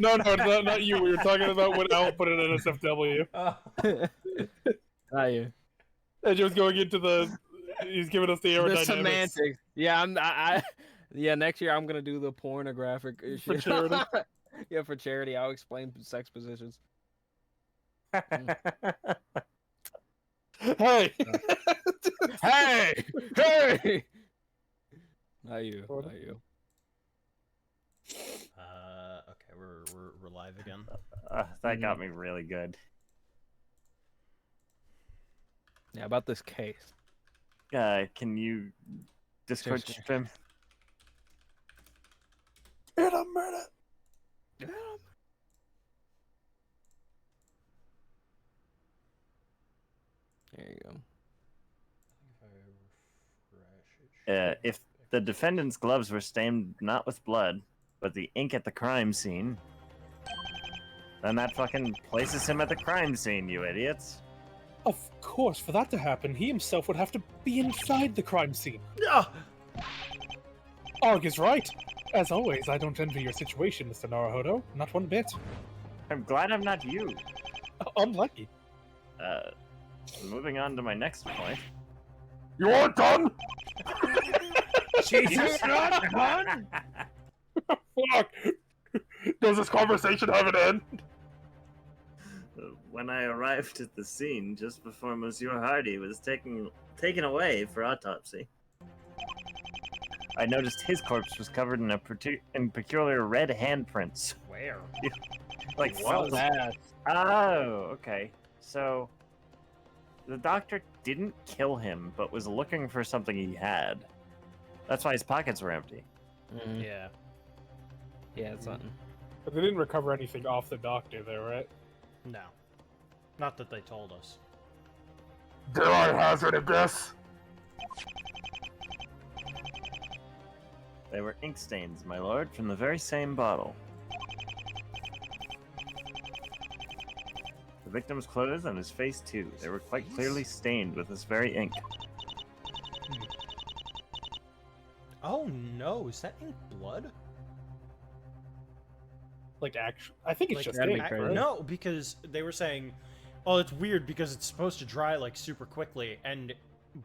not you. We were talking about when Al put it in NSFW. you. And he was going into the. He's giving us the The aerodynamics. semantics. Yeah, yeah, next year I'm gonna do the pornographic For shit. charity. Yeah, for charity. I'll explain sex positions. Hey! Hey! Hey! Not you. Not you. Okay, we're live again. That got me really good. Yeah, about this case. Can you Discord Sure. stream? Hit him, murder! There you go. If the defendant's gloves were stained not with blood, but the ink at the crime scene, then that fucking places him at the crime scene, you idiots. Of course, for that to happen, he himself would have to be inside the crime scene. Ah! Arg is right. As always, I don't envy your situation, Mr. Naruhodo. Not one bit. I'm glad I'm not you. Unlucky. Moving on to my next point. You aren't done? Jesus! not done? Fuck! Does this conversation have an end? When I arrived at the scene just before Monsieur Hardy was taken away for autopsy, I noticed his corpse was covered in peculiar red handprints. Where? Like Well, that. Oh, okay. So the doctor didn't kill him, but was looking for something he had. That's why his pockets were empty. Yeah. Yeah, it's something. But they didn't recover anything off the doctor, though, right? No. Not that they told us. Dare I hazard a guess? They were ink stains, my lord, from the very same bottle. The victim's clothes and his face, too. They were quite clearly stained with this very ink. Oh no, is that ink blood? Like, actually, I think it's Like, just that'd be ink, crazy. right? No, because they were saying, oh, it's weird because it's supposed to dry like super quickly, and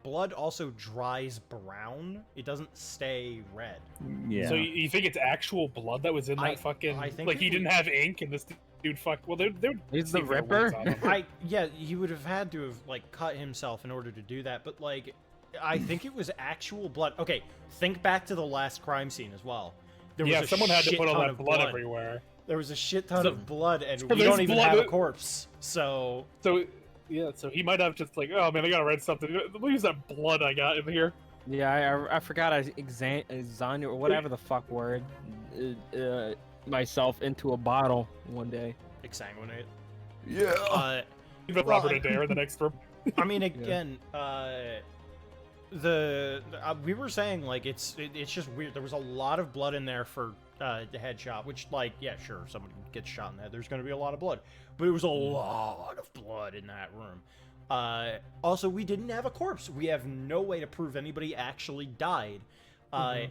blood also dries brown. It doesn't stay red. Yeah. So you think it's actual blood that was in that fucking... I think like, it he didn't was- have ink, and this dude fucked... Well, they're He's the Ripper? Yeah, he would have had to have like cut himself in order to do that, but like, I think it was actual blood. Okay, think back to the last crime scene as well. There was Yeah, a someone had to shit put all ton that of blood everywhere. There was a shit ton So- of blood, and so we there's don't even blood have a that- corpse. So So, yeah, so he might have just like, oh man, I gotta write something. Let me use that blood I got in here. Yeah, I forgot I exaned or whatever the fuck word myself into a bottle one day. exsanguinate. Yeah. Even Well, Robert Adair in the next room. I mean, again, we were saying like it's just weird. There was a lot of blood in there for the headshot, which like yeah, sure, somebody gets shot in the head. There's going to be a lot of blood, but it was a lot of blood in that room. Also, we didn't have a corpse. We have no way to prove anybody actually died.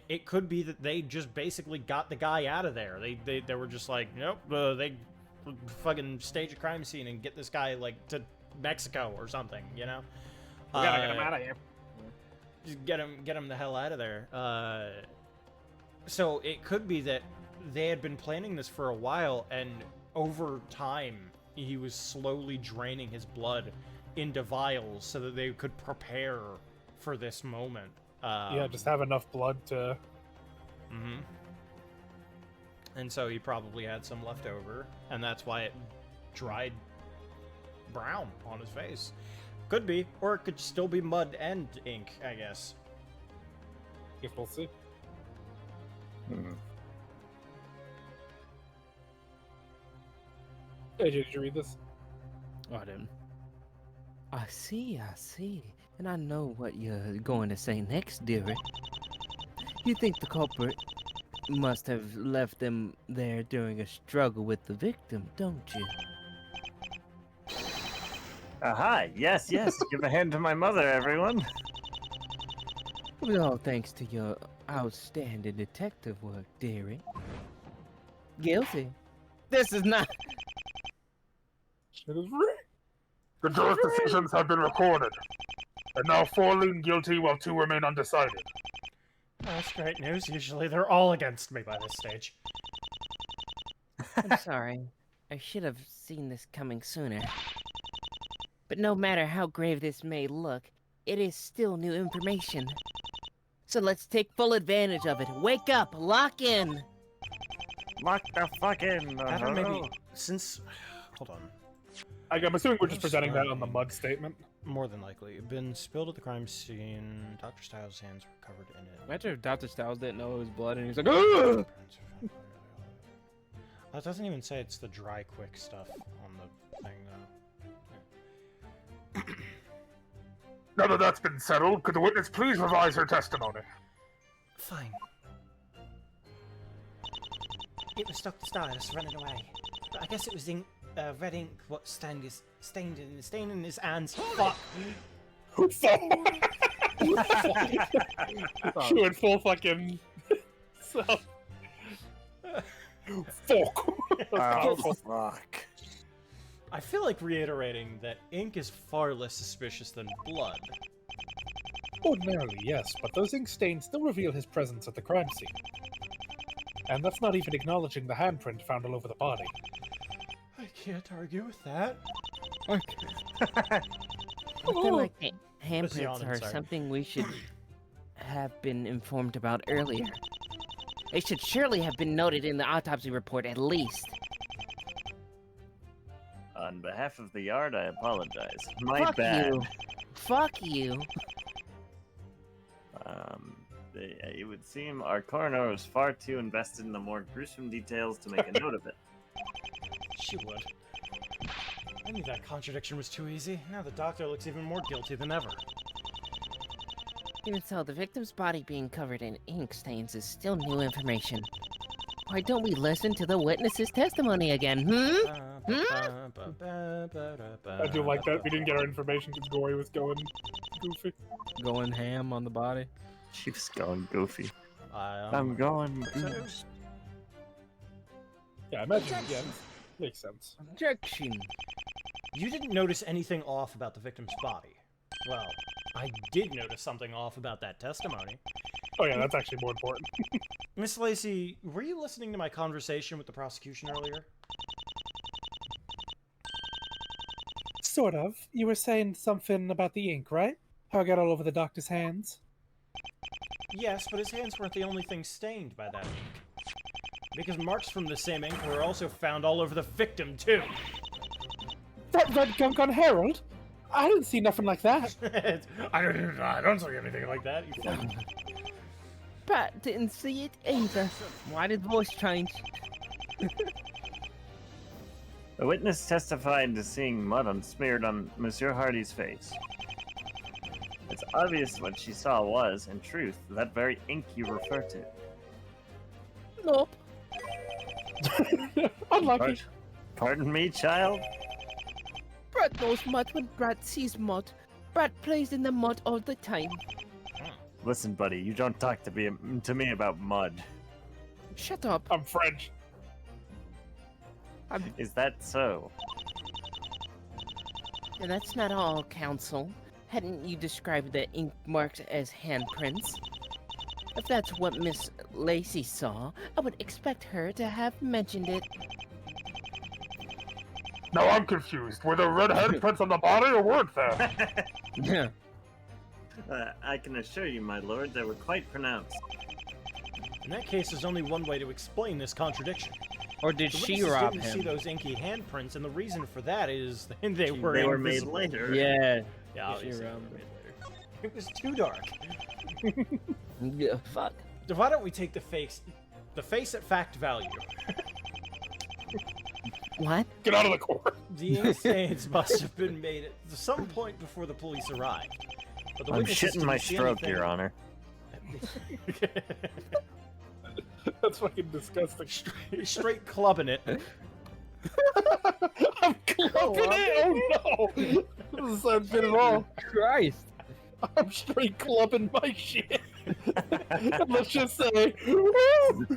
It could be that they just basically got the guy out of there. They were just like, nope, they fucking stage a crime scene and get this guy like to Mexico or something, you know? We gotta get him out of here. Just get him the hell out of there. So it could be that they had been planning this for a while, and over time he was slowly draining his blood into vials so that they could prepare for this moment. Yeah, just have enough blood to... Mm-hmm. And so he probably had some left over, and that's why it dried brown on his face. Could be, or it could still be mud and ink, I guess. Guess we'll see. Hey, did you read this? Oh, I didn't. I see. And I know what you're going to say next, dearie. You think the culprit must have left them there during a struggle with the victim, don't you? Aha, yes. Give a hand to my mother, everyone. With all thanks to your outstanding detective work, dearie. Guilty. This is not. Shit is rigged. The jury's decisions have been recorded. And now 4 lean guilty while 2 remain undecided. That's great news. Usually they're all against me by this stage. I'm sorry. I should have seen this coming sooner. But no matter how grave this may look, it is still new information. So let's take full advantage of it. Wake up! Lock in! Lock the fuck in. Adam, maybe since. Hold on. I'm assuming we're just presenting that on the mud statement. More than likely, been spilled at the crime scene. Dr. Styles' hands were covered in it. Imagine if Dr. Styles didn't know it was blood and he's like, "Ugh!" It doesn't even say it's the dry quick stuff on the thing, though. Now that that's been settled, could the witness please revise her testimony? Fine. It was Dr. Styles running away. But I guess it was red ink what stained in his hands. Fuck! She went full fucking... so... Fuck! Oh, fuck. I feel like reiterating that ink is far less suspicious than blood. Ordinarily, yes, but those ink stains still reveal his presence at the crime scene. And that's not even acknowledging the handprint found all over the body. I can't argue with that. I feel like Just handprints yawning, are sorry. something we should have been informed about earlier. They should surely have been noted in the autopsy report at least. On behalf of the yard, I apologize. My Fuck bad. you. Fuck you. It would seem our coroner was far too invested in the more gruesome details to make a note of it. She would. I knew that contradiction was too easy. Now the doctor looks even more guilty than ever. Even so, the victim's body being covered in ink stains is still new information. Why don't we listen to the witness's testimony again, I do like that we didn't get our information because Gory was going goofy. Going ham on the body. She was going goofy. I'm I'm going So- goose. Yeah, I imagine, yeah, makes sense. Objection. You didn't notice anything off about the victim's body. Well, I did notice something off about that testimony. Oh yeah, that's actually more important. Miss Lacey, were you listening to my conversation with the prosecution earlier? Sort of. You were saying something about the ink, right? How it got all over the doctor's hands? Yes, but his hands weren't the only thing stained by that ink. Because marks from the same ink were also found all over the victim, too. That red gunk on Harold? I didn't see nothing like that. I don't see anything like that. You fucking... Pat didn't see it either. Why did the voice change? The witness testified to seeing mud smeared on Monsieur Hardy's face. It's obvious what she saw was, in truth, that very ink you refer to. Nope. Unlucky. Pardon me, child? Brad knows mud when Brad sees mud. Brad plays in the mud all the time. Listen, buddy, you don't talk to me about mud. Shut up. I'm French. Is that so? And that's not all, Counsel. Hadn't you described the ink marks as handprints? If that's what Miss Lacey saw, I would expect her to have mentioned it. Now I'm confused. Were there red handprints on the body or weren't there? Yeah. I can assure you, my lord, they were quite pronounced. In that case, there's only one way to explain this contradiction. Or did The she witnesses rob didn't see him? those inky handprints, and the reason for that is they were made invisible. later. Yeah. Yeah, She obviously they were robbed made later. It was too dark. Yeah, fuck. Why don't we take the face at fact value? What? Get out of the court. The ink stains must have been made at some point before the police arrived. But the I'm witnesses shitting my didn't see stroke, anything. Your Honor. That's fucking disgusting. Straight clubbing it. I'm clubbing it! Oh no! This sounds good at all. Christ. I'm straight clubbing my shit. Let's just say, woo!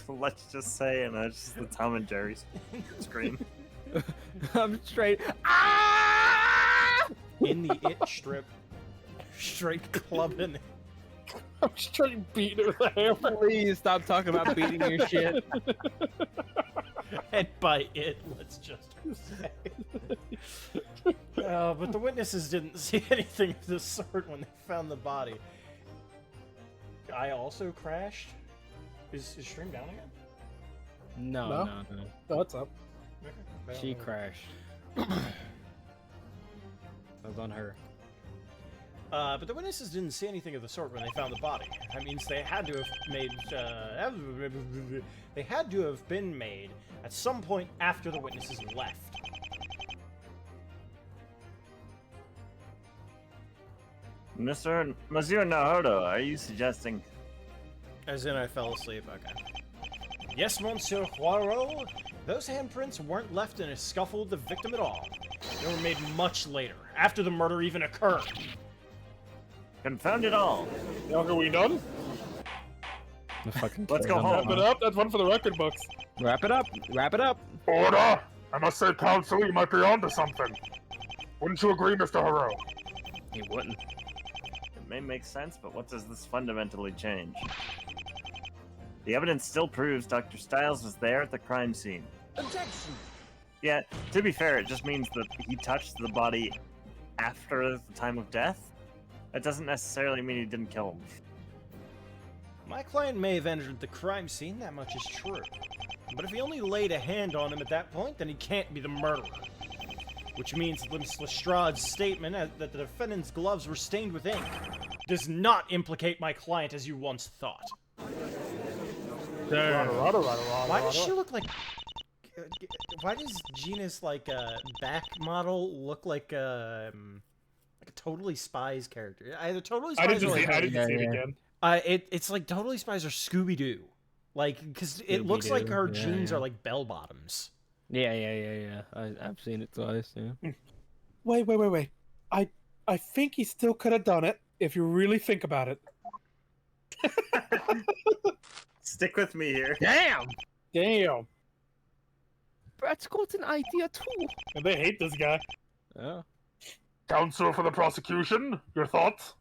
Let's just say, and that's just the Tom and Jerry scream. I'm straight. Ah! In the it strip, straight clubbing. I'm straight beating her with a hammer. Please stop talking about beating your shit. And by it, let's just say. But the witnesses didn't see anything of the sort when they found the body. I also crashed. Is stream down again? No, No? no, no. Oh, what's up? Okay. She crashed. That was on her. But the witnesses didn't see anything of the sort when they found the body. That means they had to have made. They had to have been made at some point after the witnesses left. Monsieur Naruto, are you suggesting? As in, I fell asleep. Okay. Yes, Monsieur Poirot. Those handprints weren't left in a scuffle with the victim at all. They were made much later, after the murder even occurred. Confound it all! Young, are we done? The fucking Let's go kid on home. that Wrap it up. That's one for the record books. one. Wrap it up. Wrap it up. Order! I must say, Counsel, you might be onto something. Wouldn't you agree, Mr. Haro? He wouldn't. It may make sense, but what does this fundamentally change? The evidence still proves Dr. Stiles was there at the crime scene. Objection! Yeah, to be fair, it just means that he touched the body after the time of death. That doesn't necessarily mean he didn't kill him. My client may have entered the crime scene, that much is true. But if he only laid a hand on him at that point, then he can't be the murderer. Which means Ms. Lestrade's statement that the defendant's gloves were stained with ink does not implicate my client as you once thought. Why does she look like... Why does Gina's, back model look like a Totally Spies character? Either Totally Spies I didn't or... see, I didn't Yeah, see it yeah. again. It's like Totally Spies or Scooby-Doo. Because it looks like her Scooby-Doo, yeah, jeans yeah. are like bell-bottoms. Yeah. I've seen it twice, yeah. Wait. I think he still could have done it if you really think about it. Stick with me here. Damn! Damn. Brad's got an idea too. And they hate this guy. Yeah. Counsel for the prosecution, your thoughts?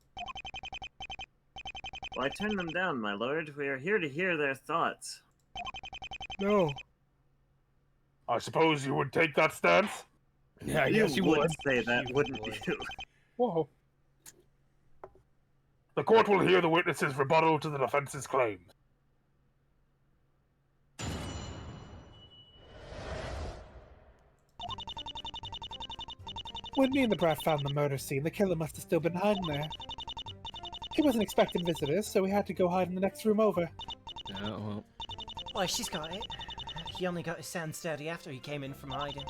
Why turn them down, my lord? We are here to hear their thoughts. No. I suppose you would take that stance? Yeah, I You guess you would. say that, You wouldn't would. you? Whoa. The court will hear the witnesses' rebuttal to the defense's claims. When me and the brat found the murder scene, the killer must have still been hiding there. He wasn't expecting visitors, so we had to go hide in the next room over. Yeah, well. Why, she's got it. He only got his sound steady after he came in from hiding.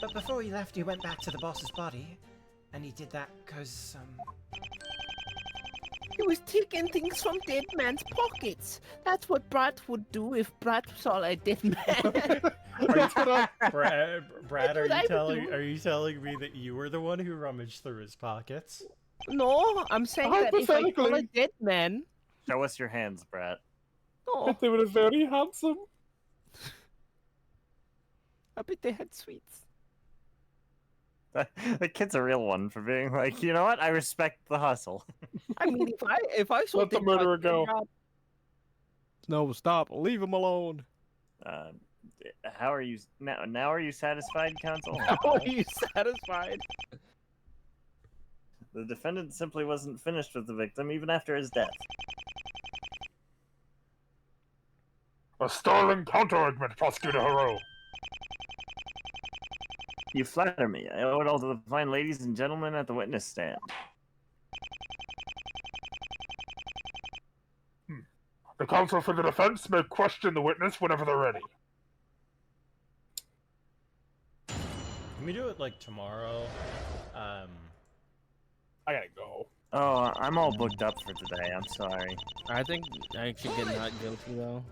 But before he left, he went back to the boss's body. And he did that because, He was taking things from dead man's pockets. That's what Brad would do if Brad saw a dead man. Brad, That's what I would do. are you telling me that you were the one who rummaged through his pockets? No, I'm saying that if I saw a Hypothetically. dead man, Show us your hands, Brat. oh, They were very handsome. I bet they had sweets. The kid's a real one for being like, you know what? I respect the hustle. I mean, if I saw Let the dead man, murderer go. No, stop! Leave him alone. How are you now? Now are you satisfied, counsel? Are you satisfied? The defendant simply wasn't finished with the victim even after his death. A sterling counter-argument, Prosecutor Haro. You flatter me. I owe it all to the fine ladies and gentlemen at the witness stand. The counsel for the defense may question the witness whenever they're ready. Can we do it, tomorrow? I gotta go. Oh, I'm all booked up for today. I'm sorry. I think I should get not guilty though.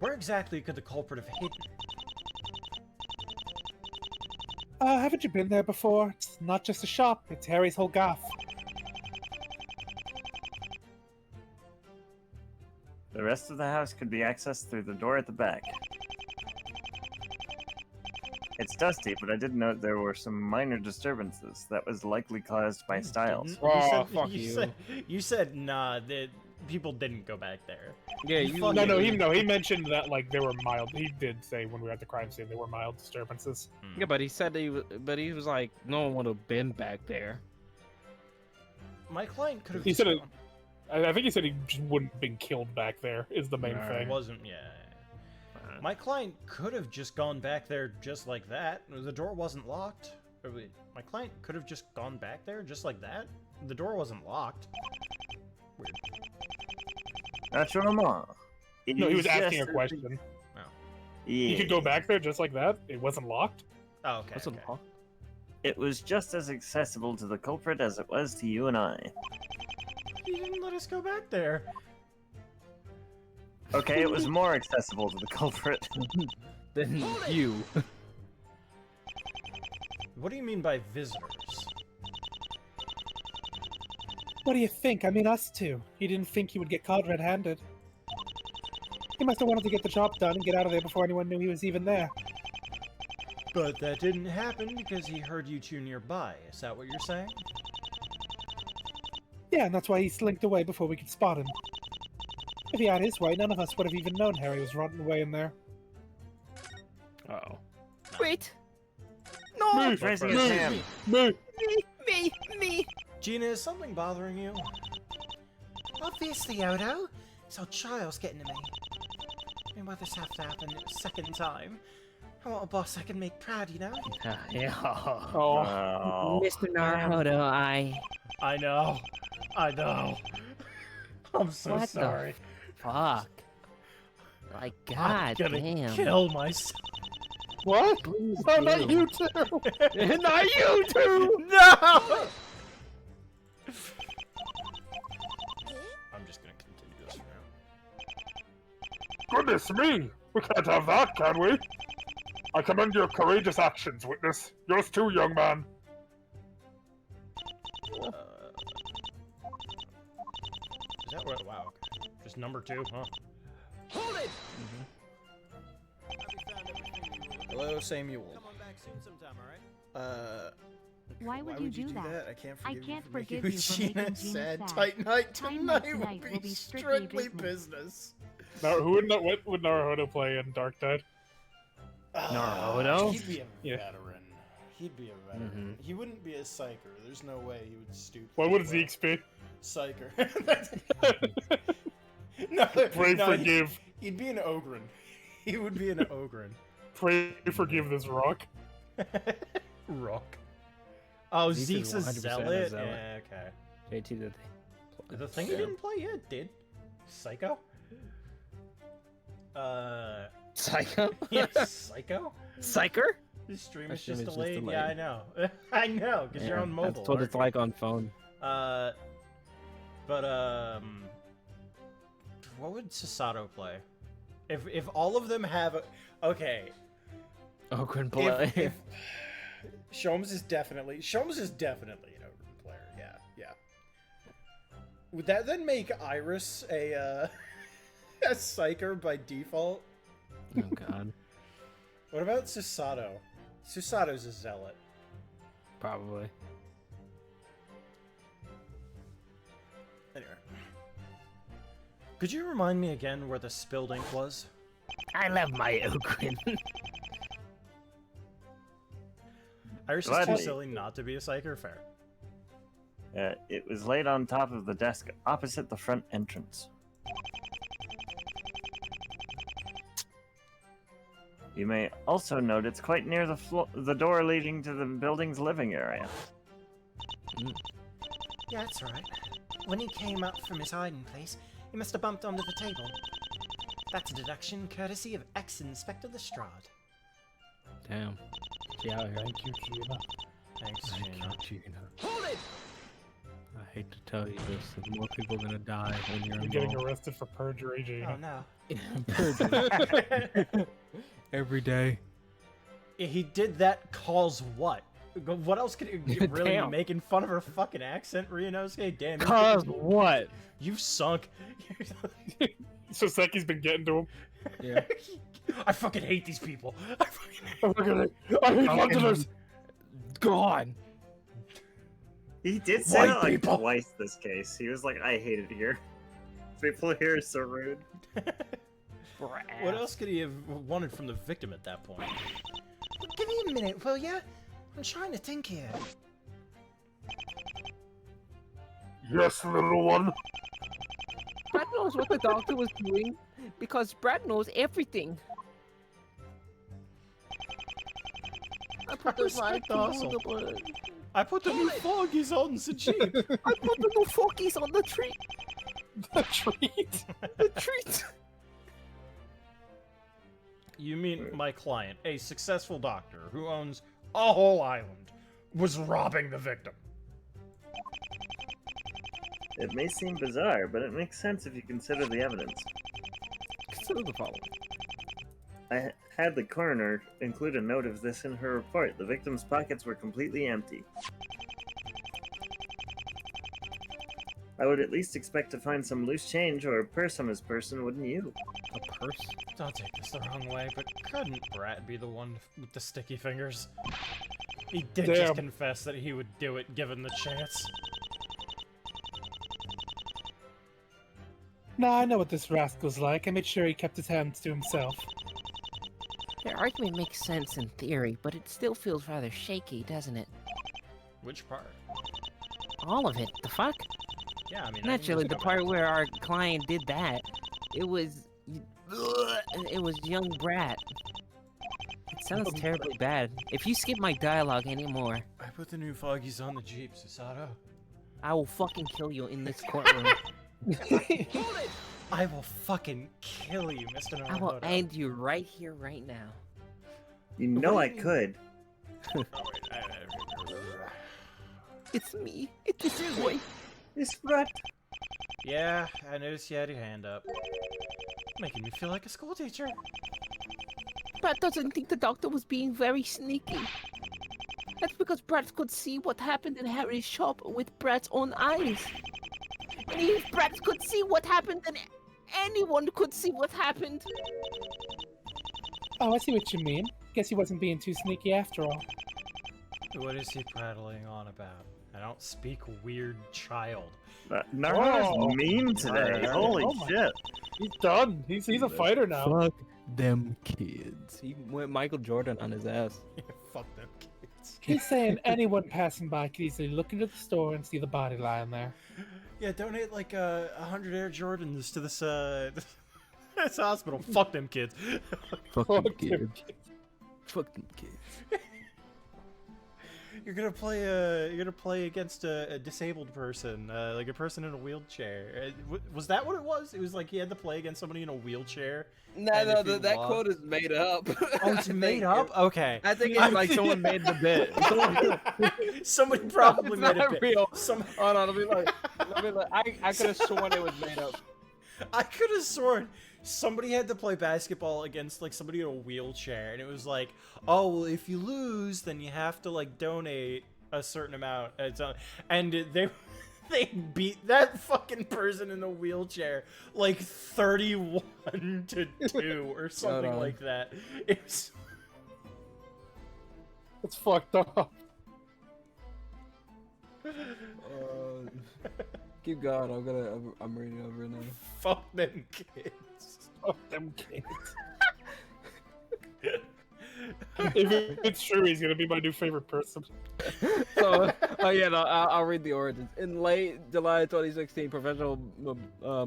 Where exactly could the culprit have hidden? Haven't you been there before? It's not just a shop, it's Harry's whole gaff. rest of the house could be accessed through the door at the back. It's dusty, but I did note there were some minor disturbances that was likely caused by Styles. Oh, fuck You said nah, the people didn't go back there. Yeah, You you. fucking- No, he mentioned that like there were mild. He did say when we were at the crime scene there were mild disturbances. Yeah, but he said he was like, no one would have been back there. My client could have. He said it. I think he said he just wouldn't have been killed back there. Is the main Right. It thing. wasn't. Yeah. My client could have just gone back there just like that. The door wasn't locked. Or wait, my client could have just gone back there just like that. The door wasn't locked. Weird. Naturellement. No, he was asking a just- question. Yeah. You could go back there just like that. It wasn't locked. Oh, okay. What's okay. the law? It was just as accessible to the culprit as it was to you and I. He didn't let us go back there. Okay, it was more accessible to the culprit. Then you. What do you mean by visitors? What do you think? I mean, us two. He didn't think he would get caught red-handed. He must have wanted to get the job done and get out of there before anyone knew he was even there. But that didn't happen because he heard you two nearby. Is that what you're saying? Yeah, and that's why he slinked away before we could spot him. If he had his way, none of us would have even known Harry was rotting away in there. Oh. Wait. No. Me, Raising his hand. me. Me. Gina, is something bothering you? Obviously, Odo. This old child's getting to me. I mean, why this have to happen a second time? I want a boss I can make proud, you know? Yeah. Oh, Oh. Mr. Naruto, I know. I'm so What the sorry. fuck. Like, I'm god gonna damn. kill myself. what? Please Oh, not do. you too. Not you too. No! I'm just gonna continue this for now. Goodness me! We can't have that, can we? I commend your courageous actions, witness. Yours too, young man. Is that what? Wow. Okay. Just number 2, huh? Hold it! Hello, Samuel. Come on back soon sometime, alright? Why would you do that? I can't I forgive can't you for forgive making you for Gina making Gina sad. sad. Tight night Tight night tonight will be strictly business. Now, what would Naruto play in Dark Tide? Naruto? He'd be a Yeah. veteran. He'd be a veteran. He wouldn't be a psyker. There's no way he would stoop. What to would the Zeke's be? psyker? no, Pray no, forgive. He'd be an ogren. He would be an ogre. Pray forgive this rock. Rock. Oh, Zeke's Zeke's is a 100% a zealot? zealot. Yeah, okay. JT the thing. The thing you didn't play yet did. Psycho? Psycho? Yes, Psycho? Psycher? This stream That is stream just is just delayed. delayed. Yeah, I know. I know, because you're Yeah, on mobile. That's what it's aren't like on phone. you? What would Sasato play? If all of them have okay. Oh, couldn't play. If Sholmes is definitely an ogre player. Yeah. Would that then make Iris a a psyker by default? Oh god. What about Susato? Susato's a zealot. Probably. Anyway. Could you remind me again where the spilled ink was? I love my Ogrin. Iris is too Gladly. silly not to be a psyker. Fair. It was laid on top of the desk opposite the front entrance. You may also note it's quite near the door leading to the building's living area. Yeah, that's right. When he came up from his hiding place, he must have bumped onto the table. That's a deduction courtesy of ex-Inspector Lestrade. Damn. Yeah, Thank you, Gina. Thanks, Gina. Hold it! I hate to tell you this, more people are gonna die when you're You're getting involved. arrested for perjury, Oh Gina. no. Every day. He did that cause what? What else could you really Damn. making fun of her fucking accent, Ryunosuke? Damn. Cause what? You've sunk. Soseki's been getting to him. Yeah. I fucking hate these people. I hate Londoners. Gone. He did say White that like people. twice this case. He was like, I hate it here. People here are so rude. What else could he have wanted from the victim at that point? Give me a minute, will ya? I'm trying to think here. Yes, little one. Brad knows what the doctor was doing because Brad knows everything. I put the respect the hustle. the I put the new foggies on the Jeep. I put the new forkies on the tree. The treat. The treat. You mean my client, a successful doctor who owns a whole island, was robbing the victim? It may seem bizarre, but it makes sense if you consider the evidence. Consider the following. I had the coroner include a note of this in her report. The victim's pockets were completely empty. I would at least expect to find some loose change or a purse on his person, wouldn't you? A purse? Don't take this the wrong way, but couldn't Brett be the one with the sticky fingers? He did just Damn. confess that he would do it given the chance. Nah, I know what this rascal's like. I made sure he kept his hands to himself. Their argument makes sense in theory, but it still feels rather shaky, doesn't it? Which part? All of it. The fuck? Yeah, I mean... Naturally, the part where our client did that, it was young Brat. It sounds terribly bad. If you skip my dialogue anymore, I put the new foggies on the Jeep, Susato. I will fucking kill you in this courtroom. I will fucking kill you, Mr. I will Naruto. end you right here, right now. You know I could. It's me. It's this boy. It's Brett. Yeah, I noticed you had your hand up. Making me feel like a school teacher. Brat doesn't think the doctor was being very sneaky. That's because Brat could see what happened in Harry's shop with Brat's own eyes. And if Brat could see what happened, then anyone could see what happened. Oh, I see what you mean. Guess he wasn't being too sneaky after all. What is he prattling on about? I don't speak weird child. Naruto's mean today. Oh, Holy oh my- shit. He's done. He's a fighter now. Fuck them kids. He went Michael Jordan on his ass. Fuck them kids. He's saying anyone passing by could easily look into the store and see the body lying there. Yeah, donate like 100 Air Jordans to this this hospital. Fuck them kids. Fuck Fuck them them kids. Fuck them kids. You're gonna play against a disabled person, like a person in a wheelchair. Was that what it was? It was like he had to play against somebody in a wheelchair. No, And no, if he that lost- quote is made up. Oh, it's made up. Okay. I think it's like someone made the bit. Somebody probably It's made not a bit. real. Some... Hold on, let me look. I could have sworn it was made up. I could have sworn somebody had to play basketball against like somebody in a wheelchair, and it was like, oh well, if you lose, then you have to like donate a certain amount. And they beat that fucking person in the wheelchair like 31-2 or something on. like that. It's It's fucked up. Keep going. I'm reading over it now. fuck them kids. Fuck them kids. If it's true, he's gonna be my new favorite person. So, I'll read the origins. In late July 2016, professional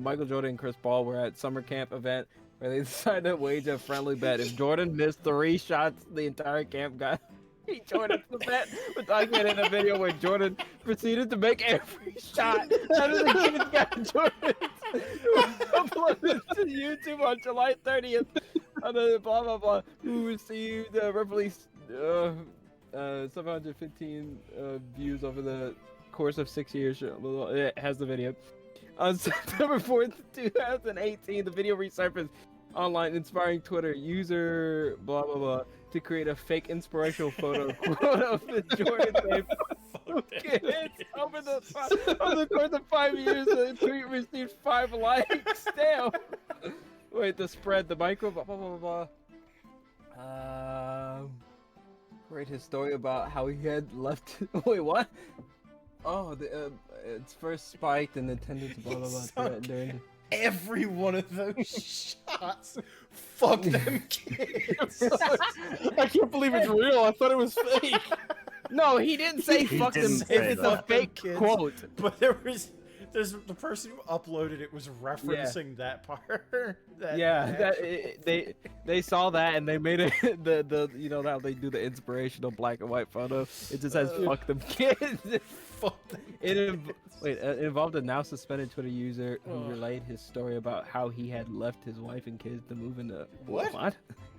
Michael Jordan and Chris Paul were at summer camp event where they decided to wage a friendly bet. If Jordan missed 3 shots, the entire camp got he joined the bet. We're documenting a video where Jordan proceeded to make every shot. None of the kids got Jordan. It was uploaded to YouTube on July 30th. And then blah blah blah. Who received roughly 715 views over the course of 6 years. It has the video. On September 4th, 2018, the video resurfaced online, inspiring Twitter user blah blah blah to create a fake inspirational photo quote of the Jordan name. Kids over the course of 5 years, the tweet received 5 likes. Damn. Wait, the spread, the micro, blah blah blah blah. Read his story about how he had left. Wait, what? Oh, it's first spiked and then tended to blah blah blah. Sunk During... Every one of those shots. Fuck them kids. I can't believe it's real. I thought it was fake. No, he didn't say He fuck them. didn't If say it's that. a fake Kids. quote. But there's the person who uploaded it was referencing that part. They saw that and they made it the you know how they do the inspirational black and white photo. It just says fuck them kids. Fuck them. It involved a now suspended Twitter user who relayed his story about how he had left his wife and kids to move into What?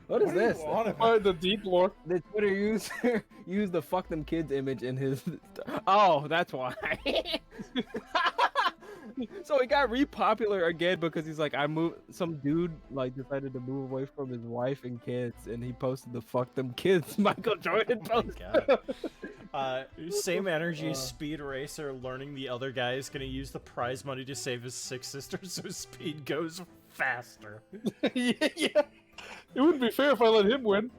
What is this? The deep lore. The Twitter user used the fuck them kids image in his. Oh, that's why. So he got re-popular again because he's like, some dude like decided to move away from his wife and kids, and he posted the fuck them kids Michael Jordan post. Same energy, Speed Racer learning the other guy is gonna use the prize money to save his 6 sisters, so Speed goes faster. Yeah. It wouldn't be fair if I let him win.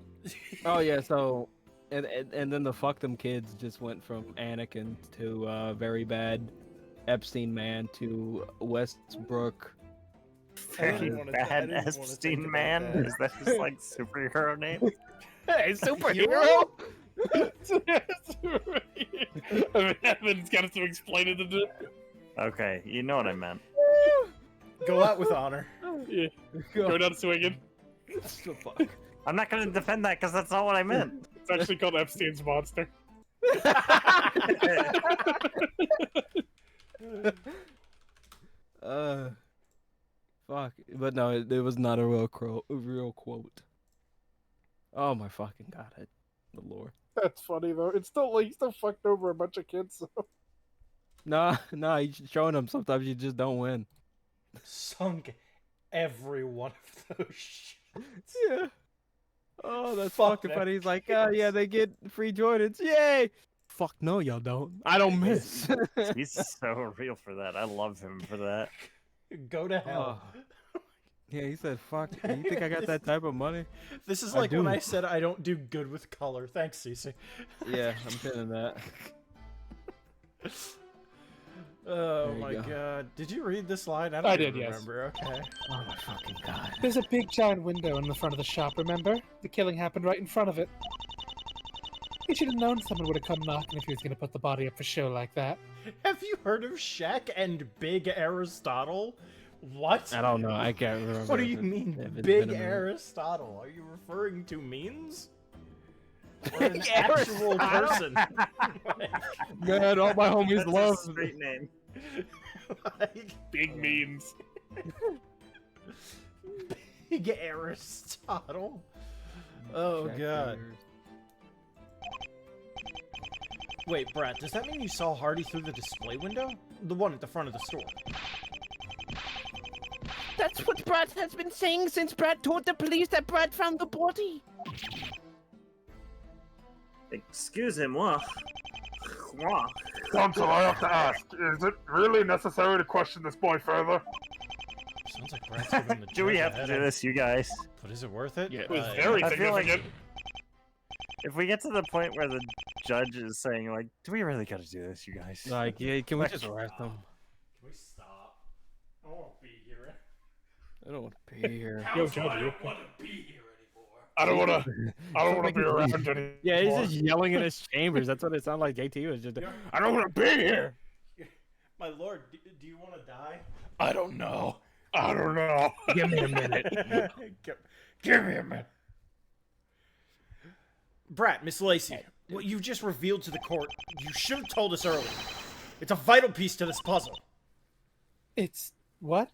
Oh yeah, so and then the fuck them kids just went from Anakin to very bad Epstein man to Westbrook. Very wanna- I bad didn't wanna think Epstein about man? that. Is that his like superhero name? Hey, superhero! Evan's got to explain it to do. Okay, you know what I meant. Go out with honor. Yeah. Go down swinging. The fuck? I'm not gonna defend that because that's not what I meant. It's actually called Epstein's Monster. Fuck. But no, it was not a real quote. Oh my fucking god, the lore. That's funny though. It's still like he still fucked over a bunch of kids. So. Nah, he's showing them sometimes you just don't win. Sunk every one of those shots. Yeah. Oh, that's Fuck fucking them funny. He's like, oh yeah, they get free Jordans. Yay! Fuck no, y'all don't. I don't miss. He's so real for that. I love him for that. Go to hell. Yeah, he said, fuck. You think I got that type of money? This is I like when do. I said I don't do good with color. Thanks, Cece. Yeah, I'm feeling that. Oh There you my go. god. Did you read this line? I don't I even did, yes. remember. Okay. Oh my fucking god. There's a big giant window in the front of the shop, remember? The killing happened right in front of it. He should have known someone would have come knocking if he was going to put the body up for show like that. Have you heard of Shaq and Big Aristotle? What? I don't know. I can't remember. What do if you it- mean, if it's Big been a minute. Aristotle? Are you referring to memes? Or an Big actual Aristotle? person? Like, Man, all my homies That's love. his street name. like, Big memes. Big Aristotle? Oh Check god. yours. Wait, Brad, does that mean you saw Hardy through the display window? The one at the front of the store. That's what Brad has been saying since Brad told the police that Brad found the body. Excusez-moi. Moi. Counsel, I have to ask, is it really necessary to question this boy further? Sounds like Brad's giving the Do we judge a have to do headache. this, you guys? But is it worth it? Yeah. It was Uh, very I feel like significant. if we get to the point where the judge is saying, like, do we really gotta do this, you guys? Like, yeah, can we just arrest him? Can we stop? I don't want to be here. I don't want to be here. Yo, Counsel, Judge, I you- don't want to be here anymore. I don't want to. I don't want to be around anymore. Yeah, he's just yelling in his chambers. That's what it sounded like. JT was just. I don't want to be here. My lord, do you want to die? I don't know. I don't know. Give me a minute. Give me a minute. Brat, Miss Lacey, what you just revealed to the court, you should have told us earlier. It's a vital piece to this puzzle. It's what?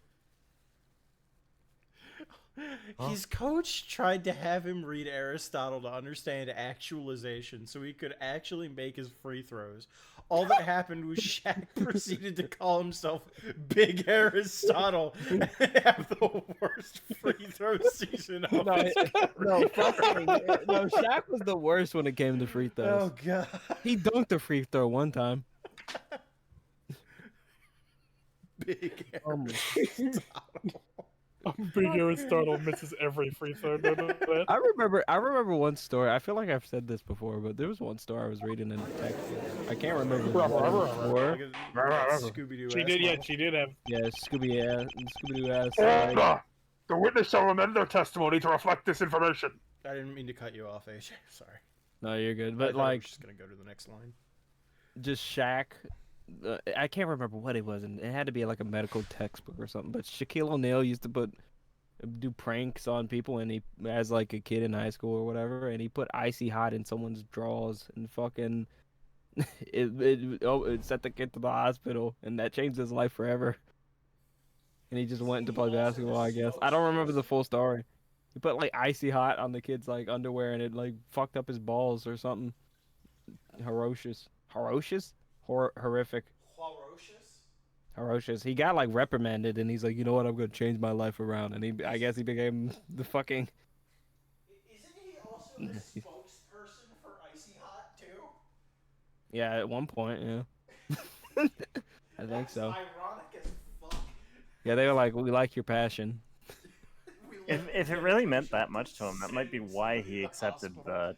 His coach tried to have him read Aristotle to understand actualization so he could actually make his free throws. All that happened was Shaq proceeded to call himself Big Aristotle and have the worst free throw season of his No, fucking, no. Shaq was the worst when it came to free throws. Oh, God. He dunked a free throw one time. Big Oh my- Aristotle. I'm being Aristotle misses every free throw. No, no, no. I remember one story. I feel like I've said this before, but there was one story I was reading in text. I can't remember what it was for. Scooby-Doo. She did, yeah, she did have. Yeah, Scooby-Doo ass. Order! The witness shall amend their testimony to reflect this information. I didn't mean to cut you off, AJ. Sorry. No, you're good. I But thought we were like, just gonna go to the next line. just Shaq. I can't remember what it was, and it had to be like a medical textbook or something. But Shaquille O'Neal used to do pranks on people, and he, as like a kid in high school or whatever, and he put icy hot in someone's drawers, and fucking it sent the kid to the hospital, and that changed his life forever. And he just went to play basketball, I guess. I don't remember the full story. He put like icy hot on the kid's like underwear, and it like fucked up his balls or something. Horrocious. Horrific. Horrocious. He got like reprimanded, and he's like, you know what? I'm gonna change my life around. And I guess he became the fucking. Isn't he also the spokesperson for Icy Hot too? Yeah, at one point, yeah. I think so. Ironic as fuck. Yeah, they were like, we like your passion. If it really meant that much to him, that might be why he accepted the.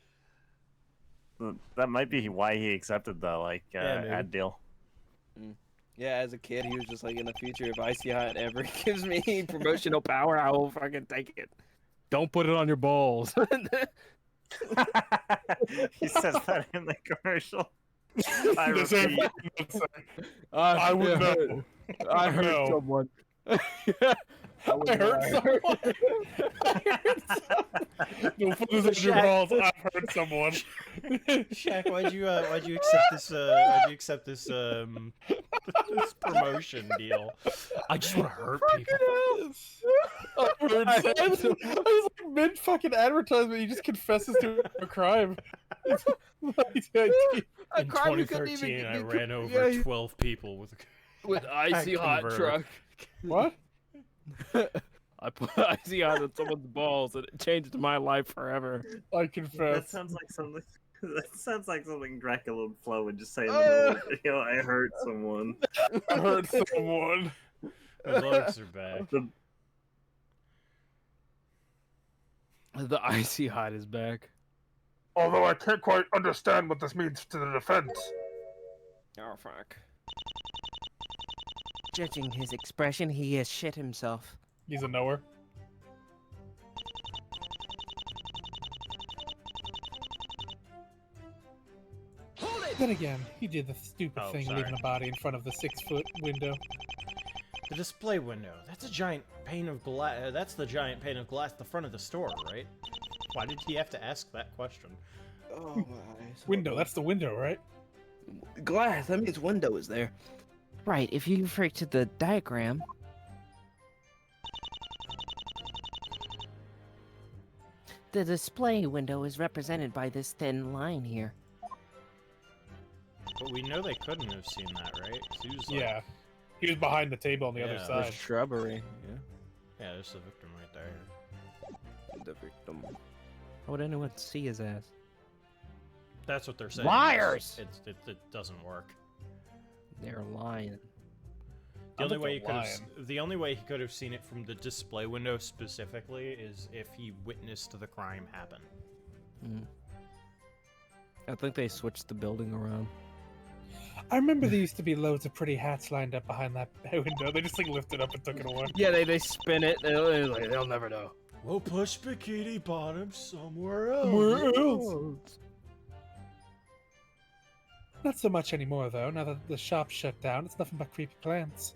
That might be why he accepted the ad deal. Yeah, as a kid, he was just like, in the future, if Icy Hot ever gives me promotional power, I will fucking take it. Don't put it on your balls. He says that in the commercial. I repeat. I would know. I heard someone. I heard someone. Don't put this on your balls. I heard someone. Shaq, why'd you accept this? Why'd you accept this this promotion deal? I just want to hurt people. I was like mid fucking advertisement. He just confesses to a crime. In 2013, I ran over 12 people with Icy Hot truck. What? I put Icy Hot on someone's balls, and it changed my life forever. I That confess. sounds like something. That sounds like something Dracula and Flo would just say in the middle of the video. I hurt someone. I heard someone. The legs are back. The Icy Hot is back. Although I can't quite understand what this means to the defense. Oh, fuck. Judging his expression, he has shit himself. He's a knower. Then again, he did the stupid thing leaving a body in front of the 6-foot window. The display window. That's a giant pane of glass. That's the giant pane of glass at the front of the store, right? Why did he have to ask that question? Oh my. Window, that's the window, right? Glass, that means window is there. Right, if you refer to the diagram... The display window is represented by this thin line here. But we know they couldn't have seen that, right? 'Cause he was like, Yeah. He was behind the table on the other Yeah. side. There's shrubbery. Yeah. Yeah, there's the victim right there. The victim. How would anyone see his ass? That's what they're saying. Liars! It doesn't work. They're lying. The I only bet way they're he could lying. have, the only way he could have seen it from the display window specifically is if he witnessed the crime happen. Mm. I think they switched the building around. I remember there used to be loads of pretty hats lined up behind that window. They just like lifted up and took it away. Yeah, they spin it. They'll never know. We'll push Bikini Bottom somewhere else. Where else? Not so much anymore, though. Now that the shop's shut down, it's nothing but creepy plants.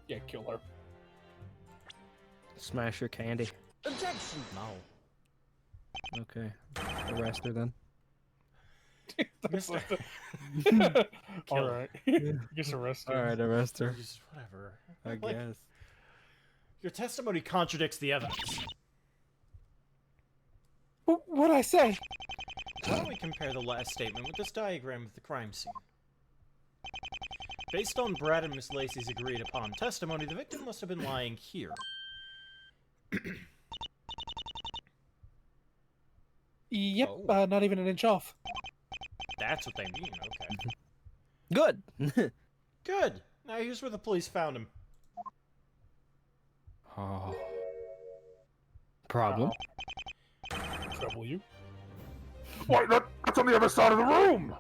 Yeah, kill her. Smash her candy. Objection! No. Okay. Arrest her then. All right. Just arrest her. Alright, arrest her. Just whatever. I Like, guess. Your testimony contradicts the evidence. What'd I say? Why don't we compare the last statement with this diagram of the crime scene? Based on Brad and Miss Lacey's agreed upon testimony, the victim must have been lying here. Yep, Oh. not even an inch off. That's what they mean, okay. Good! Good. Now here's where the police found him. Oh. Problem? Trouble you? Why, that's on the other side of the room!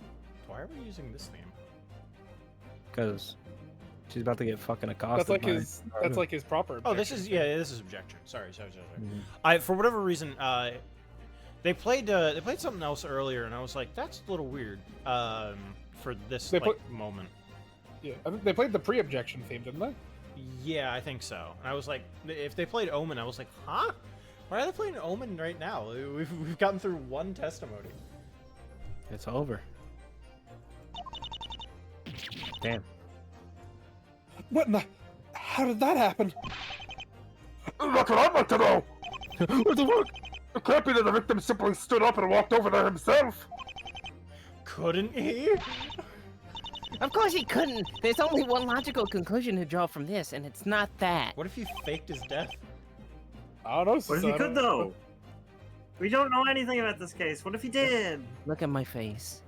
Why are we using this theme? Because she's about to get fucking accosted. That's like by- his. That's like his proper. Oh, this is objection. this is objection. Sorry. Mhm. I for whatever reason they played something else earlier, and I was like, that's a little weird. For this They moment. Yeah, I think they played the pre-objection theme, didn't they? Yeah, I think so. And I was like, if they played Omen, I was like, huh? Why are they playing Omen right now? We've gotten through one testimony. It's over. Damn. What in the? How did that happen? That's what I'd like to know! What the fuck? It can't be that the victim simply stood up and walked over there himself! Couldn't he? Of course he couldn't. There's only one logical conclusion to draw from this, and it's not that. What if he faked his death? I don't know. What if he I could, don't- though? We don't know anything about this case. What if he did? Look at my face.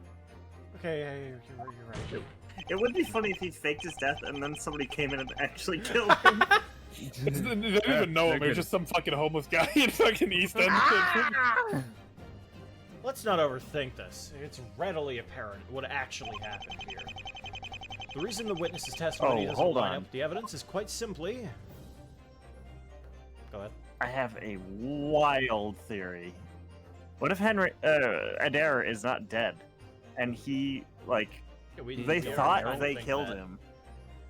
Okay, yeah, you're right. It would be funny if he faked his death and then somebody came in and actually killed him. They didn't even know him. It was just some fucking homeless guy in fucking East End. Let's not overthink this. It's readily apparent what actually happened here. The reason the witness's testimony doesn't hold line on. up with the evidence is quite simply... Go ahead. I have a wild theory. What if Adair is not dead? And he, like, they thought they killed him.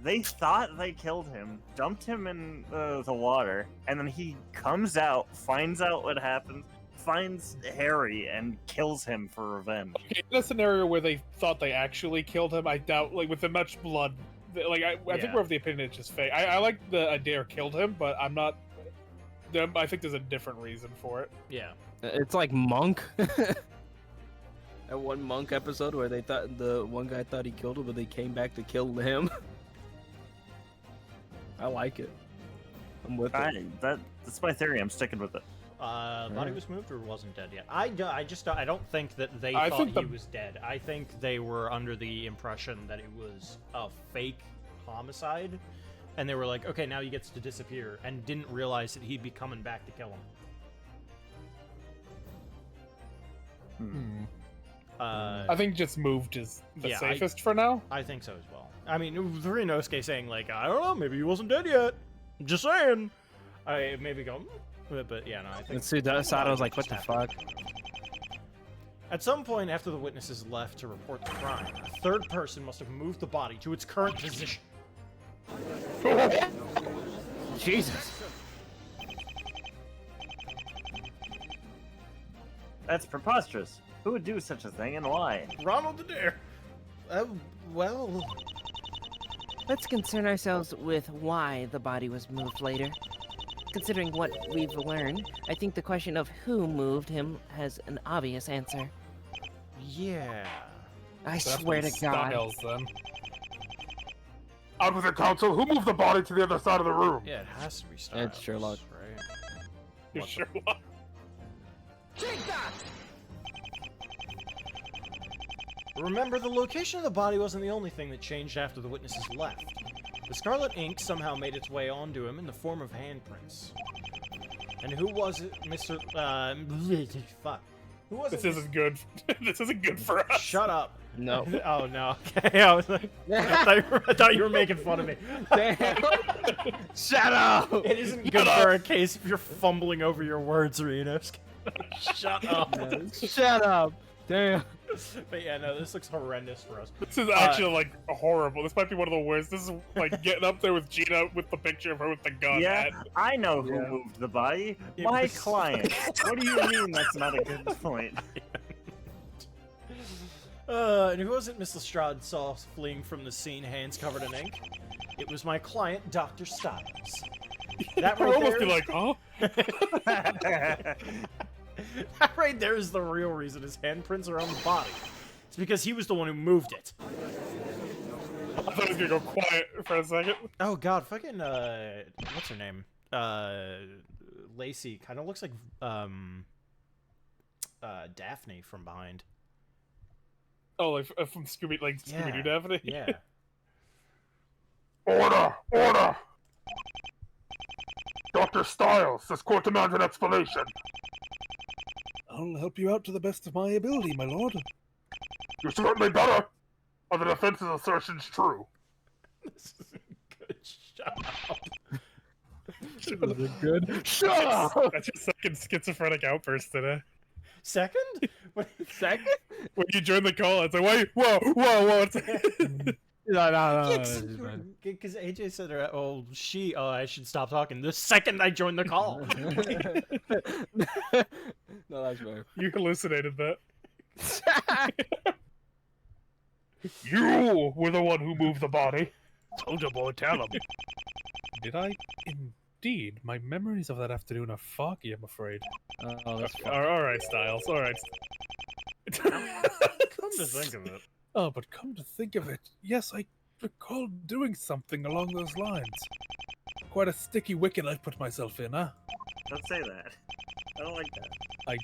They thought they killed him, dumped him in the water, and then he comes out, finds out what happened, finds Harry, and kills him for revenge. Okay, in a scenario where they thought they actually killed him, I doubt, like, with the much blood, like, I think Yeah. we're of the opinion it's just fake. I like the Adair killed him, but I'm not. I think there's a different reason for it. Yeah. It's like Monk. That one Monk episode where they thought the one guy thought he killed him, but they came back to kill him. I like it. I'm with it. That's my theory. I'm sticking with it. Thought he was moved or wasn't dead yet? I don't think that they I thought think he the- was dead. I think they were under the impression that it was a fake homicide, and they were like, okay, now he gets to disappear, and didn't realize that he'd be coming back to kill him. I think just moved is the Yeah, safest for now. I think so as well. I mean, Rinosuke saying like, I don't know, maybe he wasn't dead yet. Just saying. I maybe go, but yeah, no, I think. And Sadao's like, what the fuck? At some point after the witnesses left to report the crime, a third person must have moved the body to its current position. Jesus. That's preposterous. Who would do such a thing and why? Ronald Adair. Well, Let's concern ourselves with why the body was moved later. Considering what we've learned, I think the question of who moved him has an obvious answer. yeah. I swear to God. Styles, then. Out with it, counsel. Who moved the body to the other side of the room? Yeah, it has to be Styles. It's Sherlock. Right? You're What the- sure what? Remember, the location of the body wasn't the only thing that changed after the witnesses left. The scarlet ink somehow made its way onto him in the form of handprints. And who was it, Mr. Fuck. Who was This it? isn't good. This isn't good for us. Shut up. No. Oh no. Okay, I was like, I thought you were making fun of me. Shut up! It isn't good for a case if you're fumbling over your words, Rinos. Shut up. Shut up! Damn. But yeah, no, this looks horrendous for us. This is actually like horrible. This might be one of the worst. This is like getting up there with Gina with the picture of her with the gun. Yeah, at. I know who moved the body. It My was- client. What do you mean that's not a good point? And who was it Miss Lestrade saw fleeing from the scene, hands covered in ink? It was my client, Dr. Styles. That We're right almost there, be like, huh? that right there is the real reason his handprints are on the body. It's because he was the one who moved it. I thought it was gonna go quiet for a second. Oh god, fucking what's her name? Lacey kind of looks like Daphne from behind. Oh, like from Scooby, like Scooby Doo Yeah. Daphne. Yeah. Order! Order! Dr. Styles, this court demands an explanation. I'll help you out to the best of my ability, my lord. You certainly better. Are the defense's assertions true? This isn't good. Shut up. Was it good? Shut up! That's your second schizophrenic outburst today. Second? What? Second? When you join the call, it's like, wait, whoa, whoa, whoa. No. Because AJ said, oh, I should stop talking the second I joined the call. No, that's fair. You hallucinated that. You were the one who moved the body. Soldier boy, tell him. Did I? Indeed. My memories of that afternoon are foggy, I'm afraid. Oh, that's fine. Alright, Styles, alright. Come to think of it. Oh, but come to think of it, yes, I recall doing something along those lines. Quite a sticky wicket I've put myself in, huh? Don't say that. I don't like that.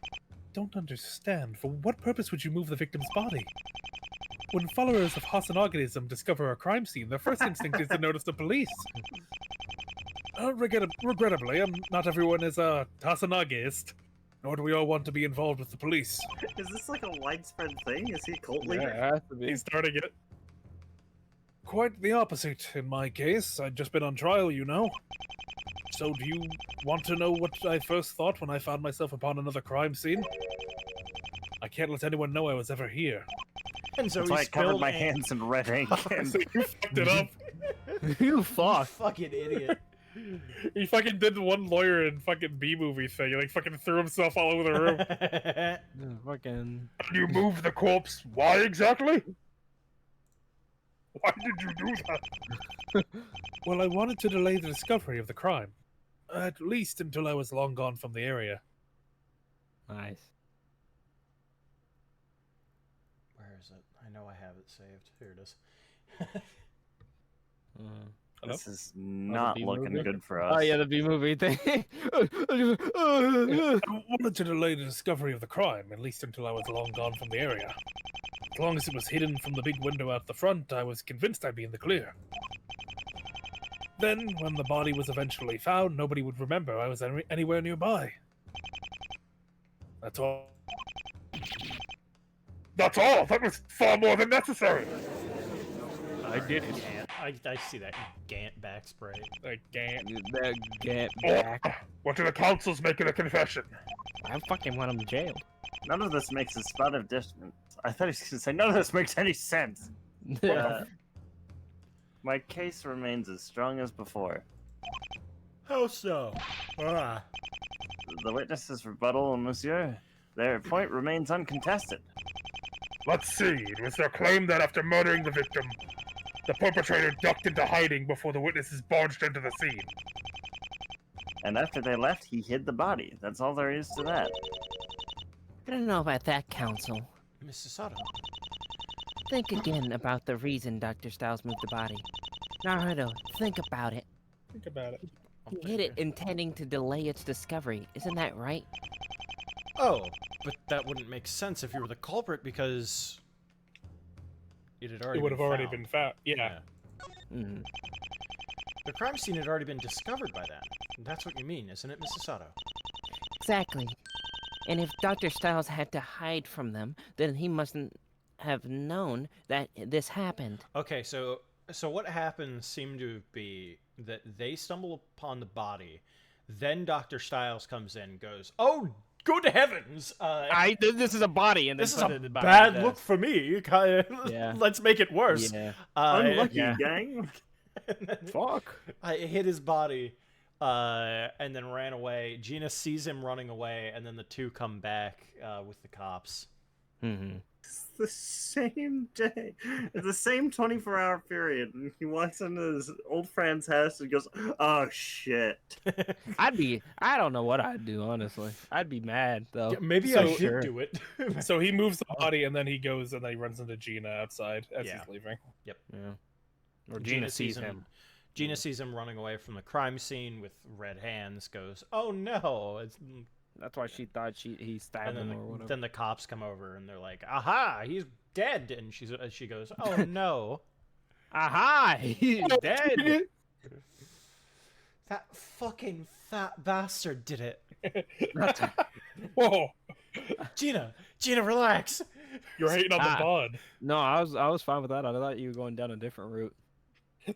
Don't understand. For what purpose would you move the victim's body? When followers of Hasanaganism discover a crime scene, their first instinct is to notice the police. Regrettably, not everyone is a Hasanagist, nor do we all want to be involved with the police. Is this like a widespread thing? Is he a cult leader? Yeah, it has to be. He's starting it. Quite the opposite in my case. I'd just been on trial, you know. So do you want to know what I first thought when I found myself upon another crime scene? I can't let anyone know I was ever here. And so That's why I covered my hands in red ink. And So you fucked it up. You fuck. Fucking idiot. He fucking did the one lawyer in fucking B-movie thing. He like fucking threw himself all over the room. Yeah, fucking. You moved the corpse. Why exactly? Why did you do that? Well, I wanted to delay the discovery of the crime. At least until I was long gone from the area. Nice. Where is it? I know I have it saved. Here it is. this is not B looking movie? good for us. Oh yeah, the B movie thing. I wanted to delay the discovery of the crime, at least until I was long gone from the area. As long as it was hidden from the big window out the front, I was convinced I'd be in the clear. Then, when the body was eventually found, nobody would remember I was anywhere nearby. That's all. That's all. That was far more than necessary. I did it. I see that Gant back spray. I can't. That get Or, back. what do the councils make of the confession? I fucking want him jailed. None of this makes a spot of difference. I thought he was going to say, none of this makes any sense. My case remains as strong as before. How so? The witnesses' rebuttal, monsieur, their point remains uncontested. Let's see. It was their claim that after murdering the victim, the perpetrator ducked into hiding before the witnesses barged into the scene. And after they left, he hid the body. That's all there is to that. I don't know about that, Counsel. Mrs. Sato. Think again about the reason Dr. Styles moved the body. Naruto, think about it. Think about it. He hid it intending to delay its discovery. Isn't that right? Oh, but that wouldn't make sense if you were the culprit because it had already. It would have already found. been found. Yeah. Mm. The crime scene had already been discovered by then. That's what you mean, isn't it, Mrs. Sato? Exactly. And if Dr. Styles had to hide from them, then he mustn't have known that this happened. Okay, so what happened seemed to be that they stumble upon the body, then Dr. Styles comes in, goes, "Oh, good heavens! This is a body, and then this is put a it in the body bad death. look for me. Yeah. Let's make it worse." Yeah. Unlucky, yeah. gang. Fuck. I hit his body, and then ran away. Gina sees him running away, and then the two come back with the cops. Mm-hmm. It's the same day. It's the same 24-hour period. And he walks into his old friend's house and goes, "Oh, shit." I don't know what I'd do, honestly. I'd be mad, though. Yeah, maybe So- I should Sure. do it. So he moves the body, and then he goes, and then he runs into Gina outside as Yeah. he's leaving. Yeah. Or Gina sees him. Gina sees him running away from the crime scene with red hands. Goes, "Oh no!" That's why she thought he stabbed And him or whatever. then the cops come over and they're like, "Aha! He's dead!" And she goes, "Oh no!" Aha! He's dead. That fucking fat bastard did it. Whoa, Gina, relax. you're hating on the bod. No, I was fine with that. I thought you were going down a different route.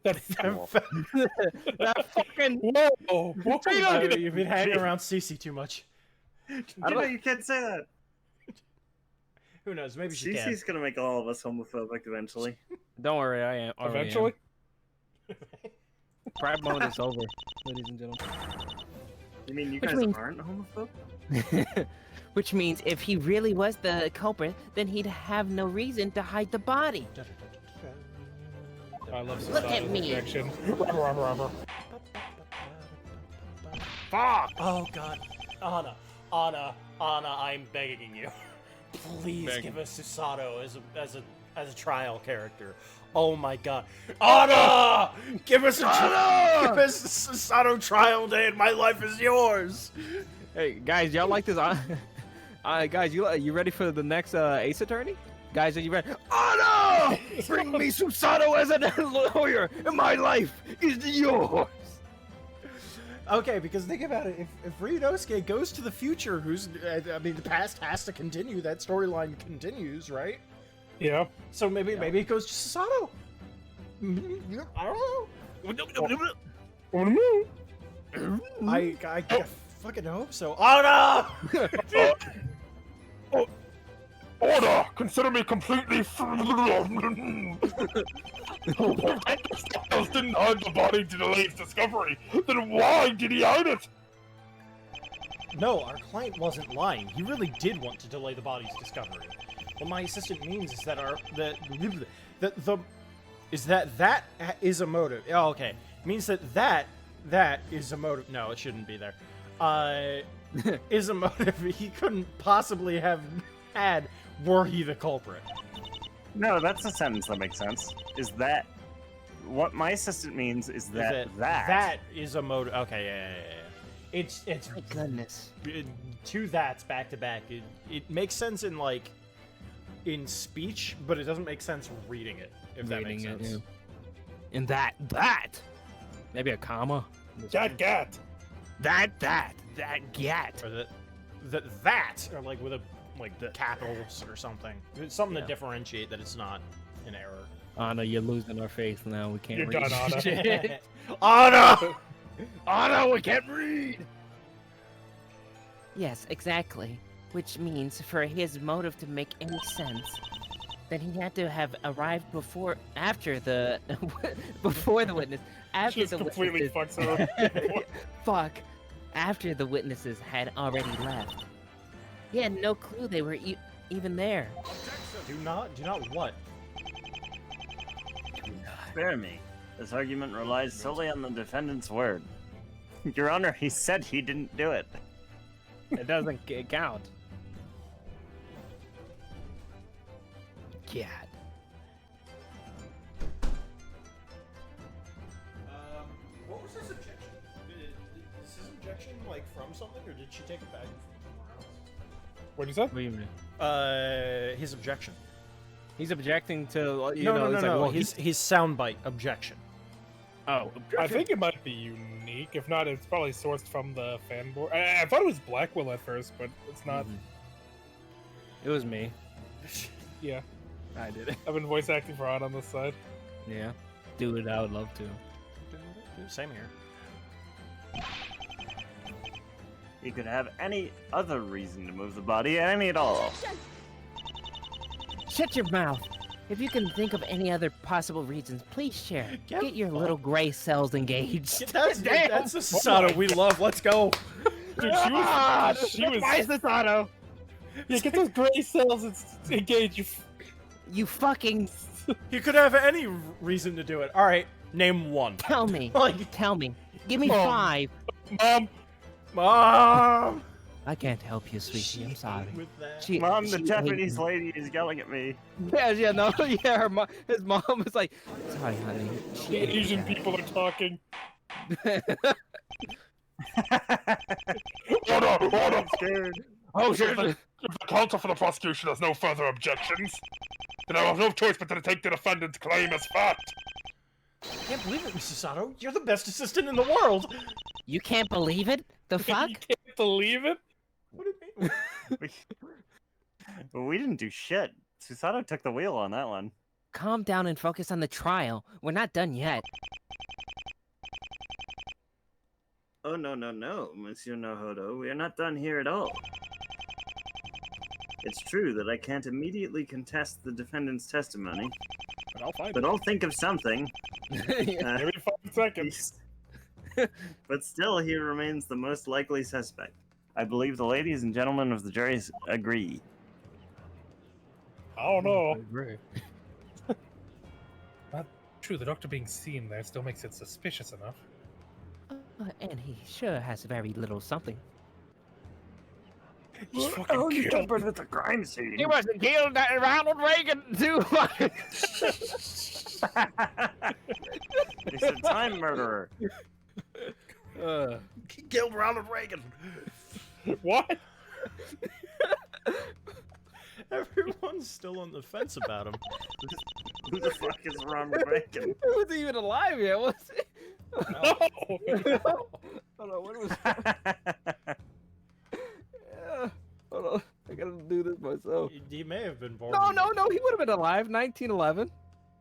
That That fucking whoa, whoa. You've been hanging around Cece too much. You can't say that. Who knows? Maybe she can. Cece's gonna make all of us homophobic eventually. Don't worry, I am. Eventually. Pride mode is over, ladies and gentlemen. You mean you Which guys means- aren't homophobic? Which means if he really was the culprit, then he'd have no reason to hide the body. I love Look at Susano's me. reaction. Fuck! Oh god. Anna, I'm begging you. Please give us Susato as a trial character. Oh my god. Anna! Give us a Susato trial day and my life is yours! Hey guys, y'all like this? Guys, you ready for the next Ace Attorney? Guys, are you ready? Oh no! Bring me Susato as a lawyer, and my life is yours. Okay, because think about it. If Ryunosuke goes to the future, the past has to continue. That storyline continues, right? Yeah. So maybe it goes to Susato. I don't know. I fucking hope so. Oh no! Order! Consider me completely Styles didn't hide the body to delay its discovery. Then why did he hide it? No, our client wasn't lying. He really did want to delay the body's discovery. What my assistant means is that that is a motive. Oh, okay. It means that is a motive. No, it shouldn't be there. Is a motive he couldn't possibly have had were he the culprit. No, that's a sentence that makes sense. Is that what my assistant means? Is that that is a motive? Okay, yeah. It's My goodness. Two that's back to back. It makes sense in speech, but it doesn't make sense reading it. If that makes sense. Yeah. And that maybe a comma. Gat. That gat. Or that or like with a the capitals or something. It's something to differentiate that it's not an error. Anna, you're losing our faith now. We can't You're read. done, Anna. Shit. Anna! Anna, we can't read. Yes, exactly. Which means for his motive to make any sense, then he had to have arrived after the witness. After Just the completely witnesses, fucks up. fuck. After the witnesses had already left. He had no clue they were even there. Do not what? Spare me. This argument relies solely on the defendant's word. Your Honor, he said he didn't do it. It doesn't count. Gat. What was his objection? Is his objection from something, or did she take it back from somewhere else? What'd you say? What do you mean? His objection. He's objecting to No, it's like, well, his soundbite objection. Oh, I think it might be unique. If not, it's probably sourced from the fanboard. I thought it was Blackwell at first, but it's not. it was me. Yeah, I did it. I've been voice acting for Odd on this side. Yeah. Dude, I would love to. Same here. He could have any other reason to move the body, any at all. Shut your mouth. If you can think of any other possible reasons, please share. Get Get your little gray cells engaged. That's the Susato we love. Let's go. Dude, she was. Why is this auto? Yeah, get those gray cells engaged. You fucking He could have any reason to do it. All right, name one. tell me. Like- Tell me. Give me Mom. 5. Mom. I can't help you, sweetie. I'm sorry. With that. Mom, the she Japanese hates me. lady is yelling at me. Yeah, no, yeah. His mom was like, Sorry, honey. She The hates Asian that. people are talking. Order! Scared. "Oh If shit!" the counsel for the prosecution has no further objections, then I have no choice but to take the defendant's claim as fact. I can't believe it, Mrs. Sato. You're the best assistant in the world. You can't believe it? The fuck? You can't believe it? What do you mean? We didn't do shit. Susato took the wheel on that one. Calm down and focus on the trial. We're not done yet. Oh, no, Monsieur Nohodo. We are not done here at all. It's true that I can't immediately contest the defendant's testimony, But I'll find but I'll think of something. it. Give me 5 seconds. But still, he remains the most likely suspect. I believe the ladies and gentlemen of the jury agree. I don't know. agree. Not true. The doctor being seen there still makes it suspicious enough. And he sure has very little something. He's fucking killed. Tampered with the crime scene. He wasn't killed by Ronald Reagan, too. He's a time murderer. He killed Ronald Reagan. What? Everyone's still on the fence about him. Who the fuck is Ronald Reagan? He wasn't even alive yet, was he? No. Hold on, when was yeah. Hold on, I gotta do this myself. He may have been born. No, in- no, no, he would have been alive. 1911.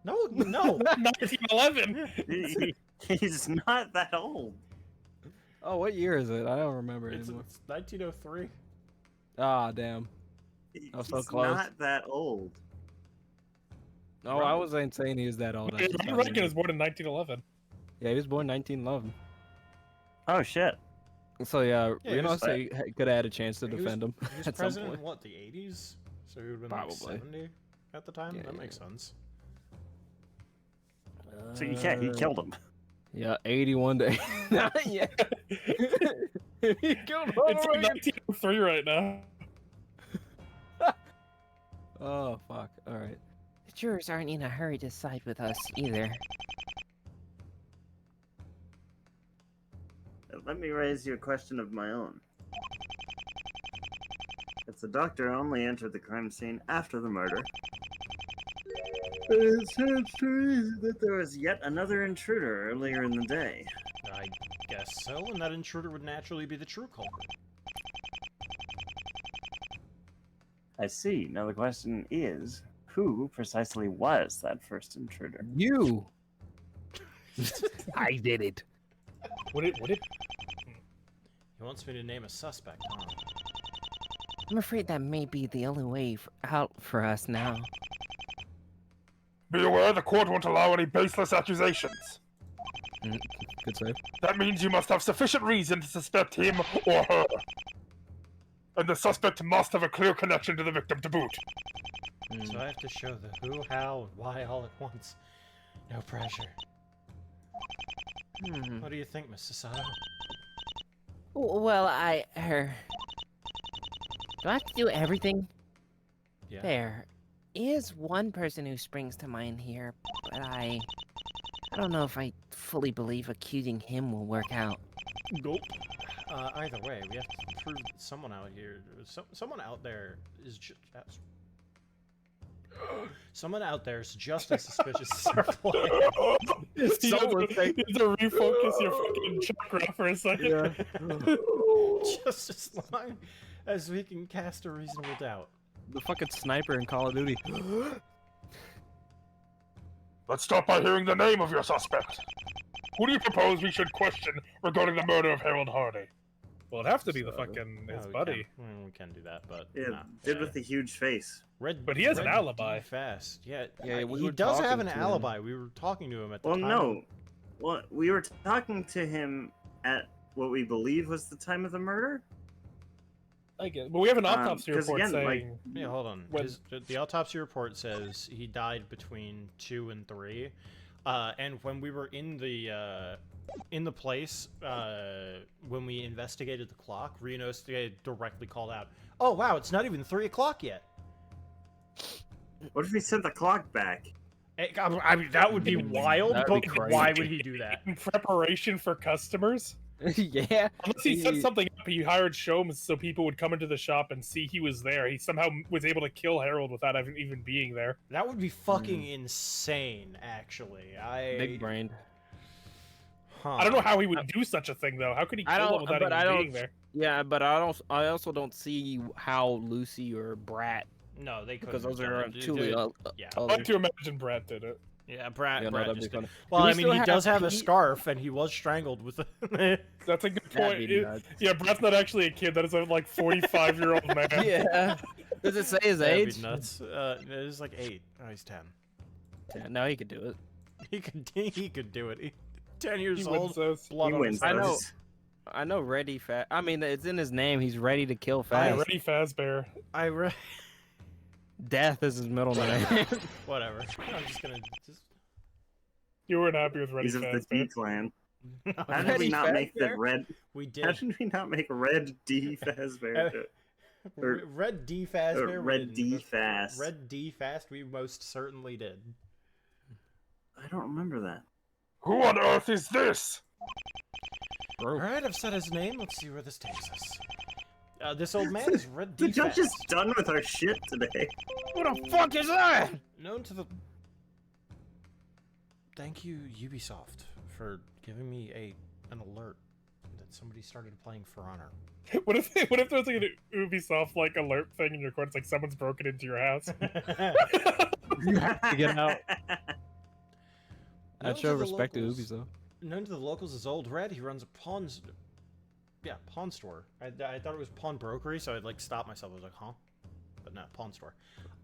No, no. 1911. He's not that old. Oh, what year is it? I don't remember It's anymore. 1903. Ah, damn. He's Oh, so close. not that old. No, I wasn't saying he was that old. I just Ronald Reagan was born in 1911. Yeah, he was born 1911. Oh shit. So yeah, Yeah, he Reno was- say could have had a chance to He was- defend him He was at some president point. in what, the 80s? So he would have been Probably. like 70 at the time? Yeah, That yeah. makes sense. So you can't. He killed him. Yeah, 81 to Not yet. He killed It's Ronald like Reagan. 1903 right now. Oh fuck! All right. The jurors aren't in a hurry to side with us either. Let me raise you a question of my own. If the doctor only entered the crime scene after the murder, it stands to reason that there was yet another intruder earlier in the day. I guess so, and that intruder would naturally be the true culprit. I see. Now the question is, who precisely was that first intruder? You. I did it. Would it? He wants me to name a suspect, huh? I'm afraid that may be the only way out for us now. Be aware the court won't allow any baseless accusations. Good save. That means you must have sufficient reason to suspect him or her. And the suspect must have a clear connection to the victim to boot. So I have to show the who, how, and why all at once. No pressure. What do you think, Mrs. Sato? Well, do I have to do everything? Yeah. There is one person who springs to mind here, but I don't know if I fully believe accusing him will work out. Nope. Either way, we have to prove that someone out here, someone out there is just. Someone out there is just as suspicious as our player. You have to refocus your fucking chakra for a second. Just as long as we can cast a reasonable doubt. The fucking sniper in Call of Duty. Let's start by hearing the name of your suspect. Who do you propose we should question regarding the murder of Harold Hardy? Well, it'd have to be the fucking his buddy. We can do that, but Yeah, nah. did with the huge face. But he has an alibi. Fast, yeah. Yeah, we he were does have talking an to him. alibi. We were talking to him at the Well, time. no. Well, we were talking to him at what we believe was the time of the murder. I get it. But we have an autopsy 'cause report again, like- saying. Yeah, hold on. When- The autopsy report says he died between 2 and 3. And when we were in the place, when we investigated the clock, Reno directly called out, "Oh wow, it's not even 3 o'clock yet." What if we sent the clock back? I mean, that would be wild, That'd but be why crazy. would he do that? In preparation for customers? Yeah. Unless he set something up he hired Sholmes so people would come into the shop and see he was there. He somehow was able to kill Harold without even being there. That would be fucking insane, actually. Big brain. Huh. I don't know how he would do such a thing though. How could he kill him without even being there? Yeah, but I also don't see how Lucy or Brat, No, they couldn't. because those have are done it. truly Yeah. I'd like to imagine Brad did it. Yeah, Brat Yeah, no, that'd just be did. funny. Well, Do we I mean, still he have does have a Pete? scarf, and he was strangled with it. That's a good That'd point. be nuts. Yeah, Brad's not actually a kid. That is a like 45-year-old man. Yeah. Does it say his That'd age? be nuts. It was like 8. Oh, he's 10. Yeah, no, he could do it. He could do it. 10 years He old. wins those. Blood He on wins his I know. those. I know Ready Fast. I mean, it's in his name. He's ready to kill Yeah, fast. Reddy Fazbear. Death is his middle name. Whatever. I'm just gonna. You weren't happy with Reddy He's of the Fazbear. D clan. How did we Reddy not make that Fazbear? red? We How did. did we not make Red D Fazbear? Or- Red D Fazbear. we Red didn't. D Fast. Red D Fast. We most certainly did. I don't remember that. Who on earth is this? All right, I've said his name. Let's see where this takes us. This old man is Red D The judge Fast. is done with our shit today. Who the fuck is that? Known to the. Thank you, Ubisoft, for giving me an alert that somebody started playing For Honor. What if there's like an Ubisoft like alert thing in your court? It's like someone's broken into your house. You have to get out. Known I'd show to the respect to locals- Ubisoft. Known to the locals as Old Red, he runs a pawn store. I thought it was pawnbrokery, so I'd like stop myself. I was like, huh? But no, pawn store.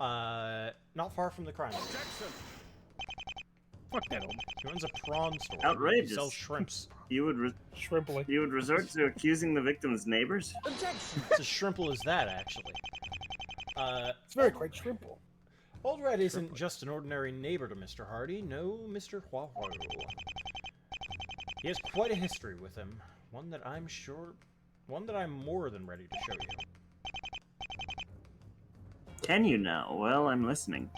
Not far from the crime scene. Fuck that old. He runs a prawn store. He Outrageous. sells shrimps. You would Shrimply. you would resort to accusing the victim's neighbors? It's as shrimple as that, actually. It's very quite shrimple. Old Red isn't just an ordinary neighbor to Mr. Hardy. No, Mr. Huahuo. He has quite a history with him. One that I'm more than ready to show you. Can you now? Well, I'm listening.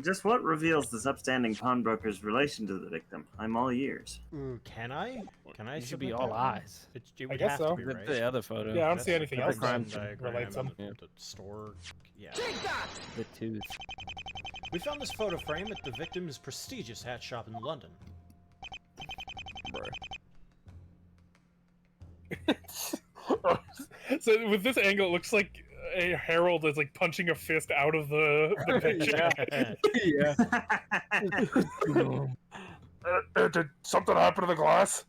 Just what reveals this upstanding pawnbroker's relation to the victim? I'm all ears. Can I? Can I? You should be submit all that? eyes. It would guess have so. to be, The, right? the other photo. Yeah, I don't see That's anything the else crime that diagram relates them. of Yeah. The store. Yeah. The tooth. We found this photo frame at the victim's prestigious hat shop in London. So with this angle, it looks like a Harold is like punching a fist out of the picture. Did something happen to the glass?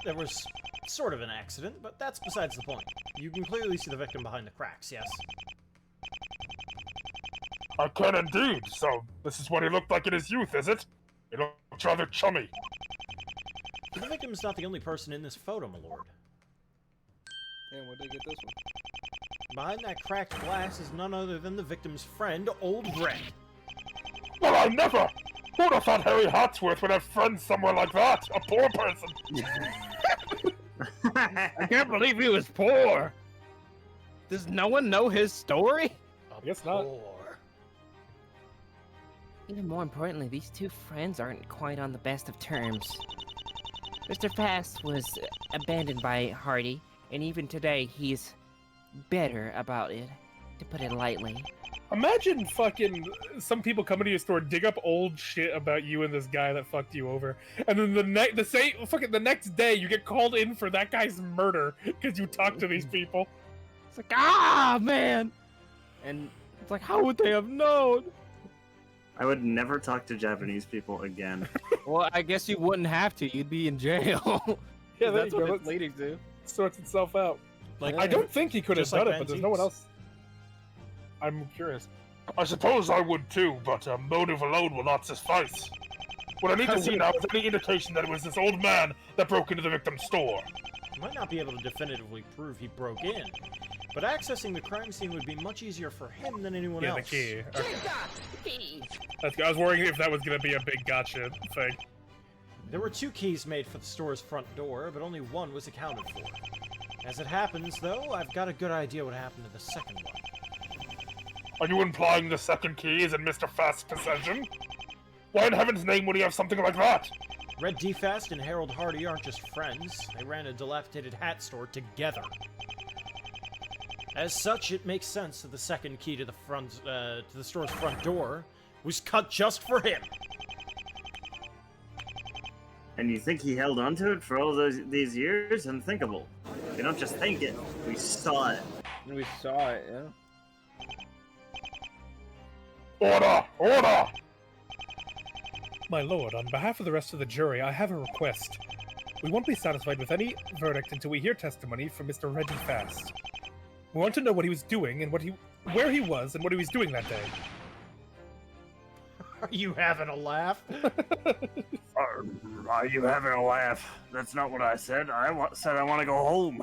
There was sort of an accident, but that's besides the point. You can clearly see the victim behind the cracks, yes? I can indeed. So this is what he looked like in his youth, is it? He looks rather chummy. The victim is not the only person in this photo, my lord. Damn, where'd they get this one? Behind that cracked glass is none other than the victim's friend, Old Red. Well, I never! Who'd have thought Harry Hartsworth would have friends somewhere like that? A poor person! I can't believe he was poor. Does no one know his story? I guess not. Poor. Even more importantly, these two friends aren't quite on the best of terms. Mr. Fast was abandoned by Hardy, and even today he's bitter about it, to put it lightly. Imagine fucking some people come into your store, dig up old shit about you and this guy that fucked you over, and then the next day you get called in for that guy's murder because you talked to these people. It's like, ah, man. And it's like, how would they have known? I would never talk to Japanese people again. Well, I guess you wouldn't have to. You'd be in jail. Yeah, there That's you what go. it's leading to. Sorts itself out. Like, I don't think he could have just like done it, but there's no one antiques. else. I'm curious. I suppose I would too, but motive alone will not suffice. What I need to see now is any indication that it was this old man that broke into the victim's store. You might not be able to definitively prove he broke in, but accessing the crime scene would be much easier for him than anyone Yeah, else. the key. Okay. That's good. I was worrying if that was gonna be a big gotcha thing. There were 2 keys made for the store's front door, but only one was accounted for. As it happens, though, I've got a good idea what happened to the second one. Are you implying the second key is in Mr. Fast's possession? Why in heaven's name would he have something like that? Red DeFast and Harold Hardy aren't just friends. They ran a dilapidated hat store together. As such, it makes sense that the second key to the store's front door was cut just for him. And you think he held on to it for all these years? Unthinkable. We don't just think it, we saw it. We saw it, yeah. Order! Order! My lord, on behalf of the rest of the jury, I have a request. We won't be satisfied with any verdict until we hear testimony from Mr. Reggie Fast. We want to know what he was doing and where he was and what he was doing that day. Are you having a laugh? Are you having a laugh? That's not what I said. Said I want to go home.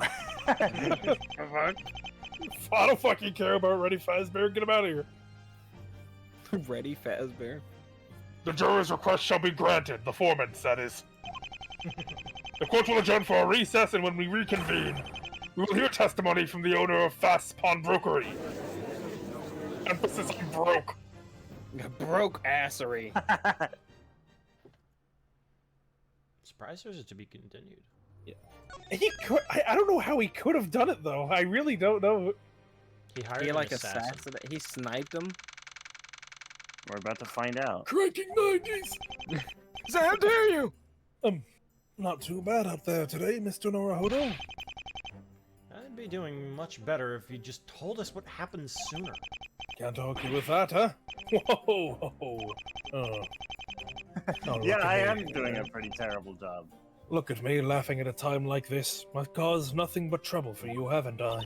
I don't fucking care about Reggie Fazbear. Get him out of here. Ready, Fazbear. The jury's request shall be granted. The foreman's, that is. The court will adjourn for a recess, and when we reconvene, we will hear testimony from the owner of Fast's Pawnbrokery. Emphasis on broke. Broke assery. Surprised there's it to be continued. He could. I don't know how he could have done it though. I really don't know. He hired He an like assassin. He sniped him. We're about to find out. Cracking 90s. How dare you? Not too bad up there today, Mr. Norohodo. I'd be doing much better if you just told us what happened sooner. Can't argue with that, huh? Whoa. Oh, Yeah, look at I me. am doing a pretty terrible job. Look at me laughing at a time like this. I've caused nothing but trouble for you, haven't I?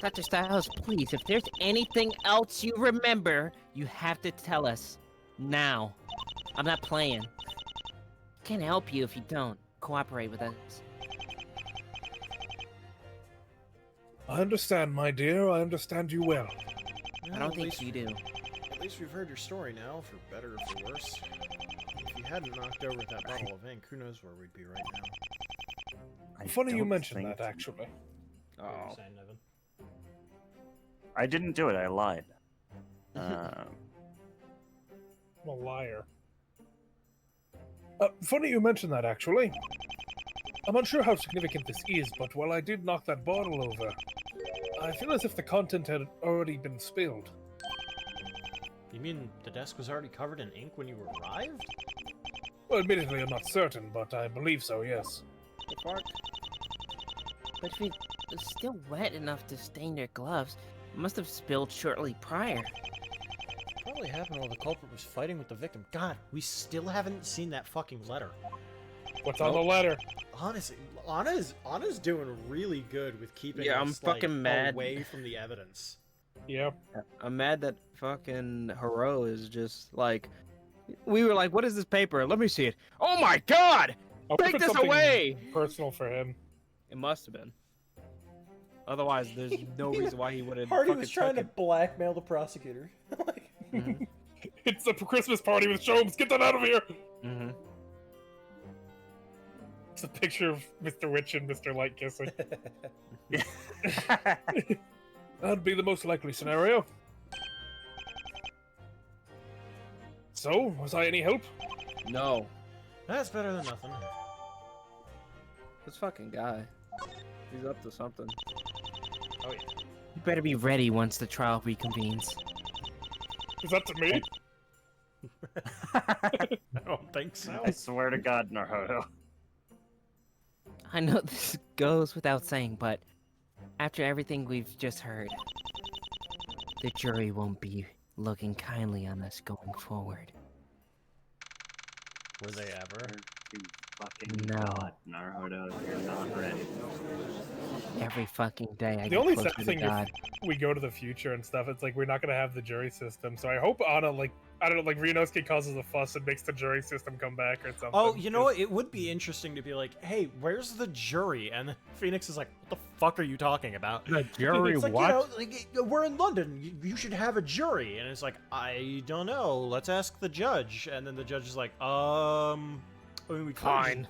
Dr. Styles, please, if there's anything else you remember, you have to tell us. Now. I'm not playing. Can't help you if you don't. Cooperate with us. I understand, my dear. I understand you well. I don't think you do. At least we've heard your story now, for better or for worse. If you hadn't knocked over that bottle of ink, who knows where we'd be right now. Funny you don't mentioned think- that, actually. What were you Oh. saying, Evan? I didn't do it. I lied. I'm a liar. Funny you mentioned that, actually. I'm unsure how significant this is, but while I did knock that bottle over, I feel as if the content had already been spilled. You mean the desk was already covered in ink when you arrived? Well, admittedly, I'm not certain, but I believe so, yes. The fuck? But if it was still wet enough to stain their gloves, it must have spilled shortly prior. Probably happened while the culprit was fighting with the victim. God, we still haven't seen that fucking letter. What's on the letter? Honestly, Anna's doing really good with keeping Yeah, us, I'm fucking like, mad. away from the evidence. Yeah. I'm mad that fucking Hero is just like. We were like, what is this paper? Let me see it. Oh my god! I wonder if Take it's this something away! Personal for him. It must have been. Otherwise, there's no reason why he would have. Hardy was trying to blackmail the prosecutor. It's a Christmas party with Sholmes. Get that out of here! Mm-hmm. It's a picture of Mr. Witch and Mr. Light kissing. That'd be the most likely scenario. So, was I any help? No. That's better than nothing. This fucking guy. He's up to something. Oh yeah. You better be ready once the trial reconvenes. Is that to me? I don't think so. I swear to God, Naruto. I know this goes without saying, but after everything we've just heard, the jury won't be looking kindly on us going forward. Were they ever? You fucking No. God, Naruto, if you're not ready. Every fucking day I The get only closer sad to thing God. if we go to the future and stuff, it's like we're not gonna have the jury system. So I hope Anna, like, I don't know, like Ryunosuke causes a fuss and makes the jury system come back or something. Oh, you know what? It would be interesting to be like, hey, where's the jury? And Phoenix is like, what the fuck are you talking about? The jury It's like, what? you know, like, we're in London. You should have a jury. And it's like, I don't know. Let's ask the judge. And then the judge is like, I mean,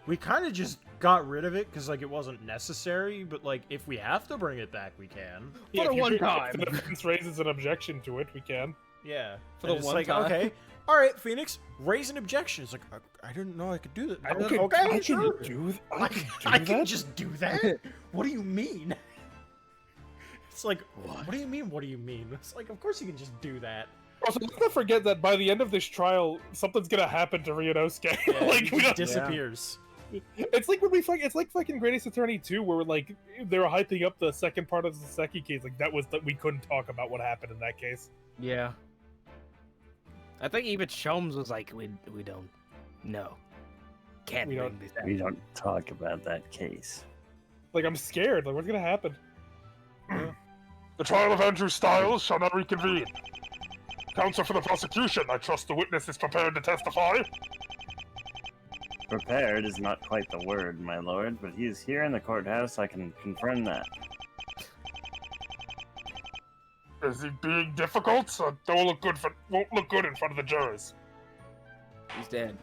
we kind of just got rid of it because, like, it wasn't necessary. But, like, if we have to bring it back, we can. Yeah, For if the one if time. the defense raises an objection to it, we can. Yeah. For And the it's one like, time. okay, all right, Phoenix, raise an objection. It's like, I didn't know I could do that. I Okay, can sure. I can just do that? What do you mean? It's like, what do you mean, what do you mean? It's like, of course you can just do that. Also, let's not forget that by the end of this trial, something's gonna happen to Ryunosuke. Yeah, like, he just disappears. It's like when it's like fucking Greatest Attorney 2, where like they were hyping up the second part of the Seki case. Like that was that we couldn't talk about what happened in that case. Yeah. I think even Sholmes was like, we don't know. Can't We bring don't- this up. We don't talk about that case. Like I'm scared. Like what's gonna happen? The trial of Andrew Styles shall not reconvene. Counsel for the prosecution, I trust the witness is prepared to testify. Prepared is not quite the word, my lord, but he is here in the courthouse. I can confirm that. Is he being difficult? So that won't look good in front of the jurors. He's dead.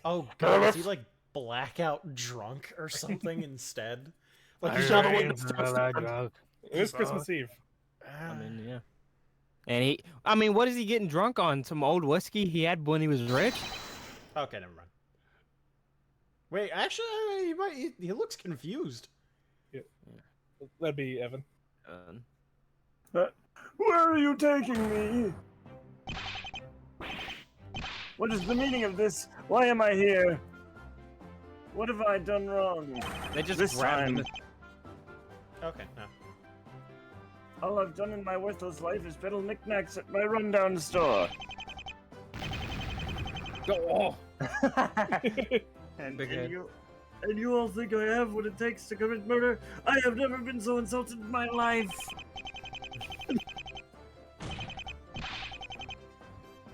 Oh god, is he like blackout drunk or something instead? Like he's not It is Christmas Eve. I mean, yeah. And I mean, what is he getting drunk on? Some old whiskey he had when he was rich? Okay, never mind. Wait, actually, he looks confused. That'd be Evan. Where are you taking me? What is the meaning of this? Why am I here? What have I done wrong? They just This grabbed time, him. Okay, no. all I've done in my worthless life is peddle knickknacks at my rundown store. Oh, and, Big head. and you all think I have what it takes to commit murder? I have never been so insulted in my life.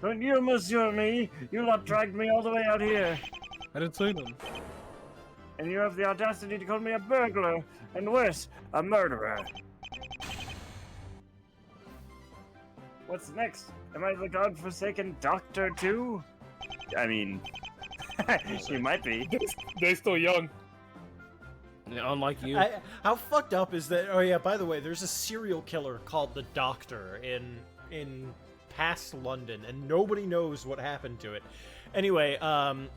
Don't you, monsieur me? You lot dragged me all the way out here. I didn't see them. And you have the audacity to call me a burglar, and worse, a murderer. What's next? Am I the godforsaken doctor too? I mean, you might be. they're still young. Unlike you. How fucked up is that? Oh yeah, by the way, there's a serial killer called the Doctor in past London, and nobody knows what happened to it. Anyway,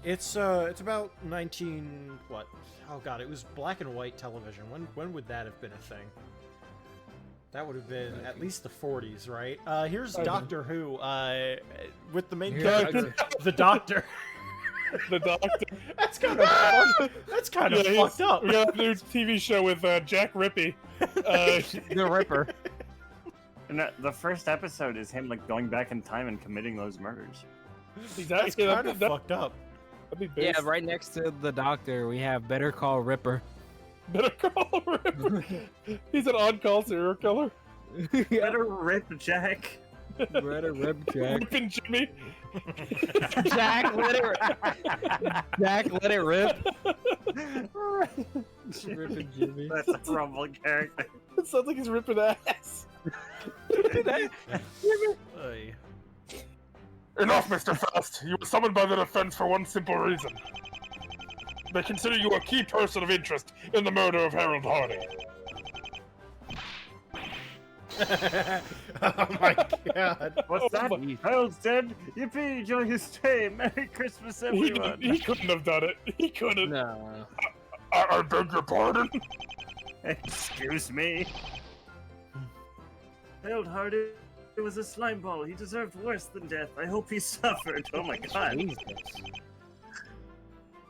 it's about 19 what? Oh god, it was black and white television. When would that have been a thing? That would have been at least the 40s, right? Here's Doctor Who, with the main character, the Doctor. The Doctor. That's kind of fucked. That's kind of fucked up. We got a new TV show with Jack Rippey. The Ripper. And the first episode is him like going back in time and committing those murders. He's That's actually kind of fucked up. That'd be Yeah, based. right next to the Doctor, we have Better Call Ripper. Better call Ripper. He's an on-call serial killer. Better rip Jack. Better Rip Jack. Ripping Jimmy. Jack, let it Jack, let it rip. Ripping Jimmy. That's a horrible character. It sounds like he's ripping ass. Oy. Enough, Mr. Fast. You were summoned by the defense for one simple reason. They consider you a key person of interest in the murder of Harold Hardy. Oh my god. What's that? Harold's dead? Yippee! Joyous day! Merry Christmas, everyone! He couldn't have done it. He couldn't. No. I beg your pardon? Excuse me. Harold Hardy was a slime ball. He deserved worse than death. I hope he suffered. Oh my god. Jesus.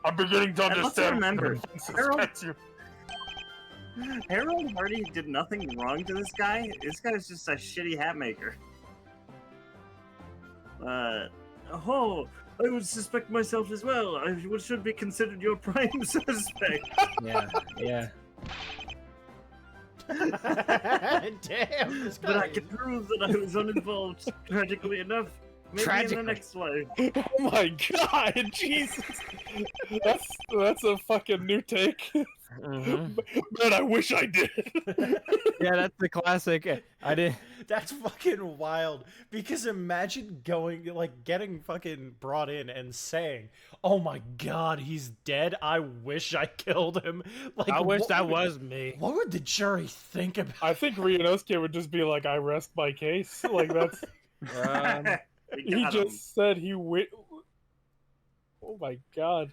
I'm beginning to And let's understand. remember, why everyone suspects you. Harold Hardy did nothing wrong to this guy. This guy's just a shitty hat maker. Oh, I would suspect myself as well. I should be considered your prime suspect. Yeah, yeah. Damn, this guy. But I can prove that I was uninvolved. Tragically enough, Maybe in the next life. Oh my god, Jesus! That's a fucking new take. Mhm. Man, I wish I did. Yeah, that's the classic. I did. That's fucking wild. Because imagine going, like, getting fucking brought in and saying, "Oh my god, he's dead. I wish I killed him." Like, I wish what that would- was me. What would the jury think about? I think Ryunosuke would just be like, "I rest my case." Like that's. We He got him. just said he wit. Oh my god.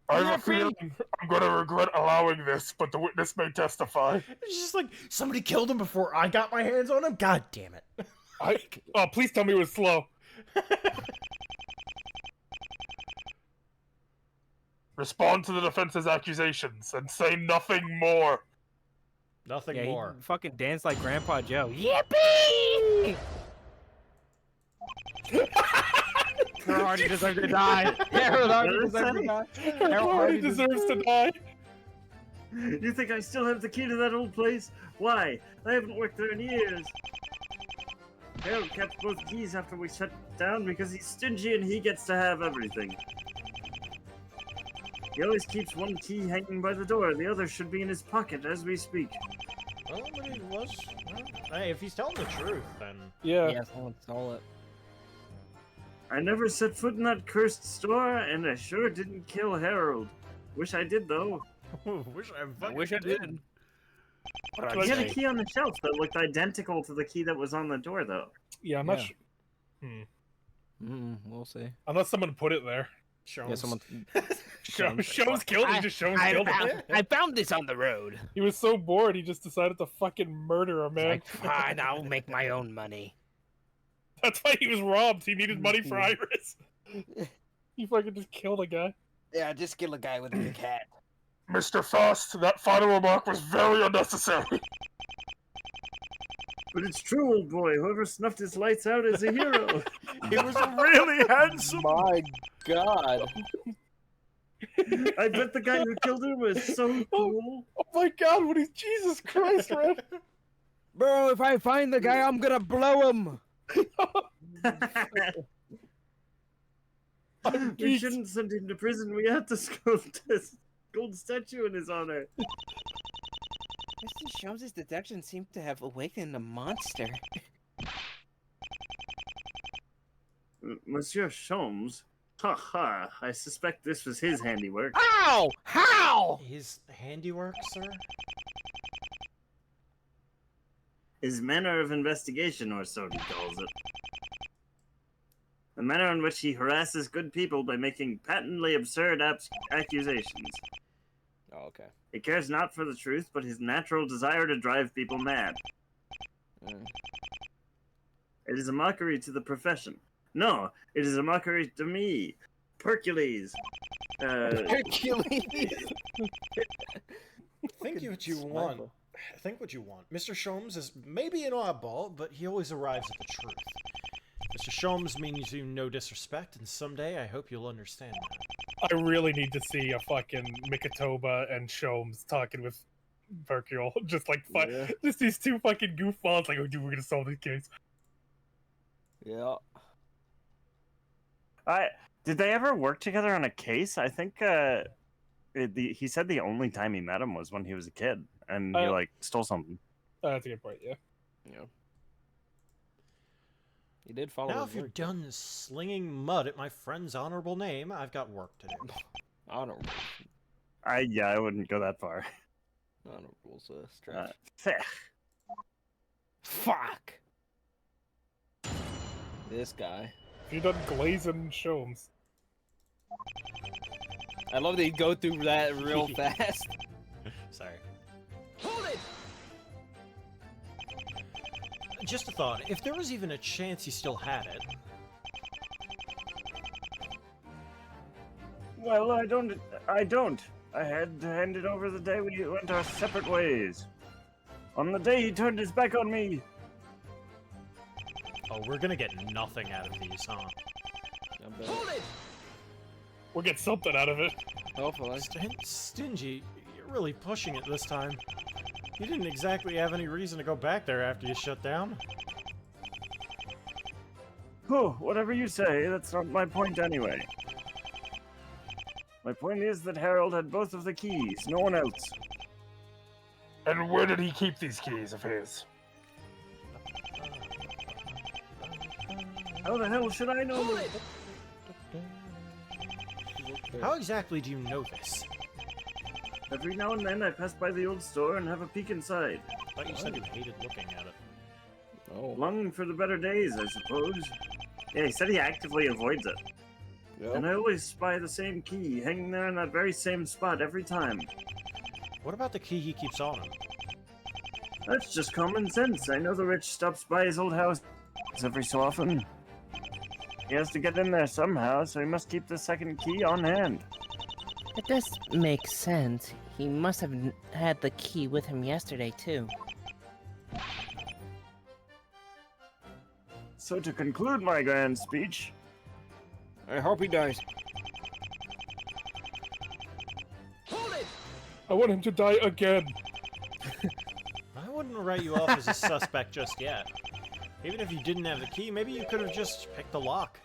I have a feeling I'm gonna regret allowing this, but the witness may testify. It's just like, somebody killed him before I got my hands on him? God damn it. Oh, please tell me it was slow. Respond to the defense's accusations and say nothing more. Nothing Yeah, more. he fucking danced like Grandpa Joe. Yippee! Harold Hardy deserves to die. Harold Hardy deserves to die. Harold Hardy deserves to die. You think I still have the key to that old place? Why? I haven't worked there in years. Harold kept both keys after we shut down because he's stingy and he gets to have everything. He always keeps one key hanging by the door. The other should be in his pocket as we speak. Well, but he was. Well, hey, if he's telling the truth, then. Yeah. Yeah, someone stole it. I never set foot in that cursed store, and I sure didn't kill Harold. Wish I did, though. I wish I did. He had a key on the shelf that looked identical to the key that was on the door, though. Yeah, I'm not Yeah. sure. We'll see. Unless someone put it there. Yeah, someone. Shows killed. He just shows killed him. I found this on the road. He was so bored, he just decided to fucking murder a man. Like, fine, I'll make my own money. That's why he was robbed. He needed money for Iris. He fucking just killed a guy. Yeah, just kill a guy with a big hat. Mr. Fast, that final remark was very unnecessary. But it's true, old boy. Whoever snuffed his lights out is a hero. He was really handsome. My God. I bet the guy who killed him was so cool. Oh my god, what is Jesus Christ, man? Bro, if I find the guy, I'm gonna blow him. We shouldn't send him to prison. We have to sculpt this gold statue in his honor. Mr. Sholmes' deduction seems to have awakened a monster. Monsieur Sholmes? Ha ha, I suspect this was his handiwork. How? How? His handiwork, sir? His manner of investigation, or so he calls it. The manner in which he harasses good people by making patently absurd accusations. Oh, okay. He cares not for the truth, but his natural desire to drive people mad. It is a mockery to the profession. No, it is a mockery to me, Hercules. Hercules. Think what you want. Think what you want. Mr. Sholmes is maybe an oddball, but he always arrives at the truth. Mr. Sholmes means you no disrespect, and someday I hope you'll understand that. I really need to see a fucking Mikitoba and Sholmes talking with Hercule. Just like, just these two fucking goofballs. Like, oh, dude, we're gonna solve this case. Yeah. Did they ever work together on a case? I think he said the only time he met him was when he was a kid, and he like stole something. That's a good point. Yeah. Yeah. He did follow. Now, his if you're word. done slinging mud at my friend's honorable name, I've got work to do. Honorable. I wouldn't go that far. Honorable's a stretch. Feh. Fuck. This guy. You done glazing Sholmes. I love that you go through that real fast. Sorry. Hold it! Just a thought. If there was even a chance he still had it. Well, I don't. I had to hand it over the day we went our separate ways. On the day he turned his back on me. Oh, we're gonna get nothing out of these, huh? Hold it! We'll get something out of it. Hopefully. Stingy, you're really pushing it this time. You didn't exactly have any reason to go back there after you shut down. Oh, whatever you say, that's not my point anyway. My point is that Harold had both of the keys, no one else. And where did he keep these keys of his? How the hell should I know? How exactly do you know this? Every now and then I pass by the old store and have a peek inside. I thought you said you hated looking at it. Oh. Longing for the better days, I suppose. Yeah, he said he actively avoids it. Yep. And I always spy the same key, hanging there in that very same spot every time. What about the key he keeps on him? That's just common sense. I know the rich stops by his old house every so often. He has to get in there somehow, so he must keep the second key on hand. It does make sense. He must have had the key with him yesterday, too. So to conclude my grand speech, I hope he dies. I want him to die again. I wouldn't write you off as a suspect just yet. Even if you didn't have the key, maybe you could have just picked the lock.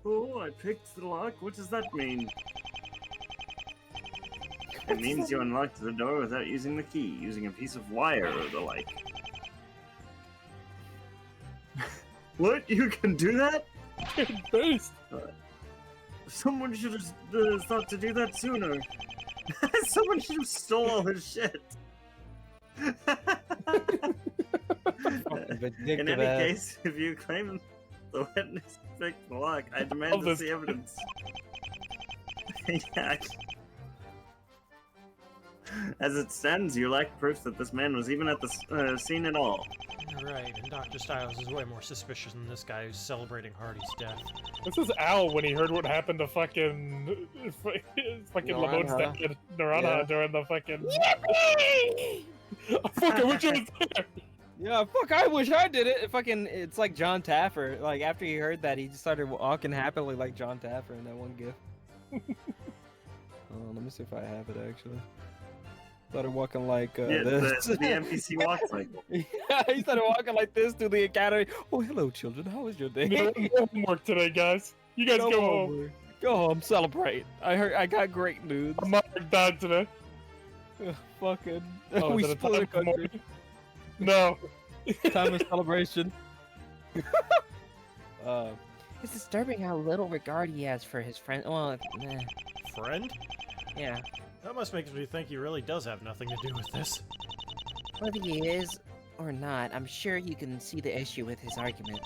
oh, I picked the lock? What does that mean? It means you unlocked the door without using the key, using a piece of wire or the like. What? You can do that? Based. Someone should have thought to do that sooner. Someone should have stole all his shit. In any case, if you claim the witness picked the lock, I demand to see evidence. Yeah. As it stands, you lack proof that this man was even at the scene at all. Right, and Dr. Styles is way more suspicious than this guy who's celebrating Hardy's death. This is Al when he heard what happened to fucking Lamont's dad, Naranja, during the fucking. Fuck, I wish I was there. Yeah, fuck, I wish I did it. It's like John Taffer. Like, after he heard that, he just started walking happily like John Taffer in that one gif. Let me see if I have it, actually. Started walking like this. The NPC walks like. Yeah, he started walking like this through the academy. Oh, hello, children. How was your day? No homework today, guys. You guys go home. Go home, celebrate. I got great news. My mother died today. Fucking. Oh, we is it a split the time for country. No. Time of celebration. It's disturbing how little regard he has for his friend. Well, Friend? yeah. That must make me think he really does have nothing to do with this. Whether he is or not, I'm sure you can see the issue with his argument.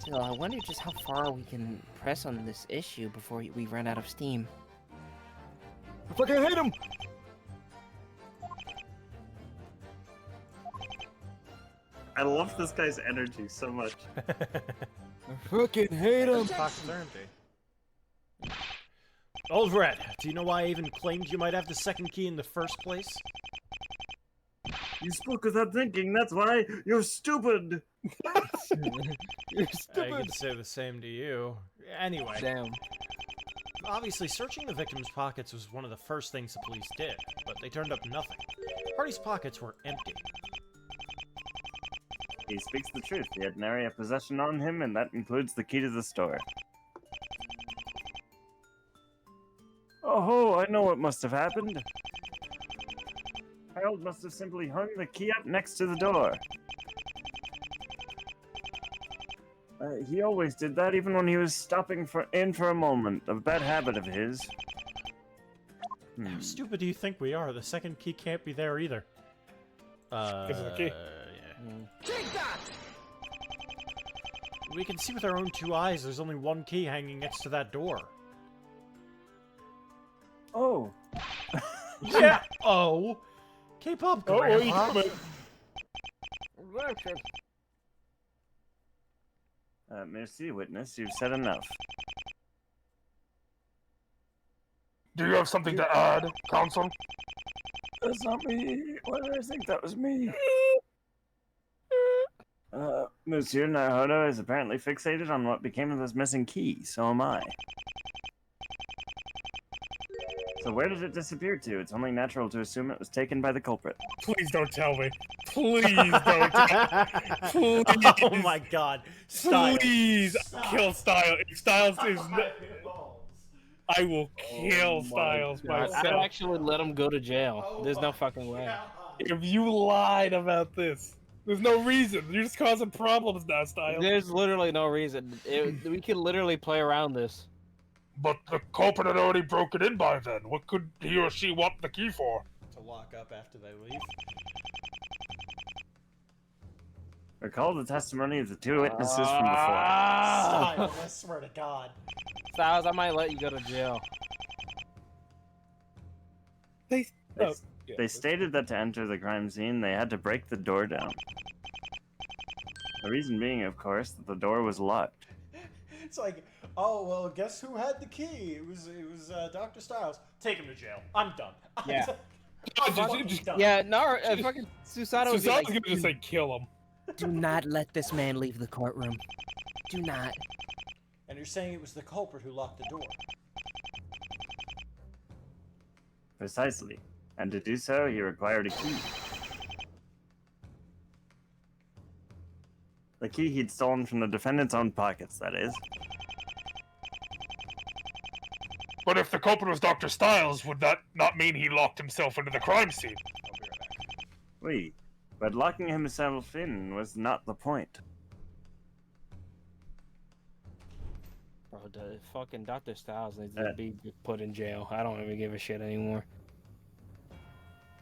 Still, I wonder just how far we can press on this issue before we run out of steam. I fucking hate him! I love this guy's energy so much. I fucking hate him! Pockets are empty. Old Red, do you know why I even claimed you might have the second key in the first place? You spoke without thinking, that's why you're stupid! You're stupid! I could say the same to you. Anyway. Damn. Obviously, searching the victim's pockets was one of the first things the police did, but they turned up nothing. Hardy's pockets were empty. He speaks the truth. He had an area of possession on him, and that includes the key to the store. Oh, I know what must have happened. Harold must have simply hung the key up next to the door. He always did that, even when he was stopping in for a moment. A bad habit of his. How stupid do you think we are? The second key can't be there either. This is the key. Yeah. We can see with our own two eyes there's only one key hanging next to that door. Oh. Yeah! Oh! Keep up, Oh, where are you Grandpa! coming? Merci, witness. You've said enough. Do you have something to add, counsel? That's not me. Why did I think that was me? Monsieur Naruto is apparently fixated on what became of this missing key. So am I. So where did it disappear to? It's only natural to assume it was taken by the culprit. Please don't tell me. Please don't tell me. Please. Oh my god. Styles. Please Stop. kill Styles. If Styles is Balls. I will kill Styles God, I'd myself. actually let him go to jail. Oh There's no my fucking way. God. If you lied about this, there's no reason. You're just causing problems now, Styles. There's literally no reason. We could literally play around this. But the culprit had already broken in by then. What could he or she want the key for? To lock up after they leave. Recall the testimony of the two witnesses from before. Styles, I swear to God. Styles, I might let you go to jail. They, They, oh, yeah. they stated that to enter the crime scene, they had to break the door down. The reason being, of course, that the door was locked. It's like, oh well, guess who had the key? It was Dr. Styles. Take him to jail. I'm done. Yeah. Oh, Fucking just, done. Yeah, no, fucking Susato would be Susano's like, gonna just say kill him. Do not let this man leave the courtroom. Do not. And you're saying it was the culprit who locked the door. Precisely. And to do so, he required a key. The key he'd stolen from the defendant's own pockets, that is. But if the culprit was Dr. Styles, would that not mean he locked himself into the crime scene? I'll be right back. Oui. But locking himself in was not the point. bro, the fucking Dr. Styles needs to be put in jail. I don't even give a shit anymore.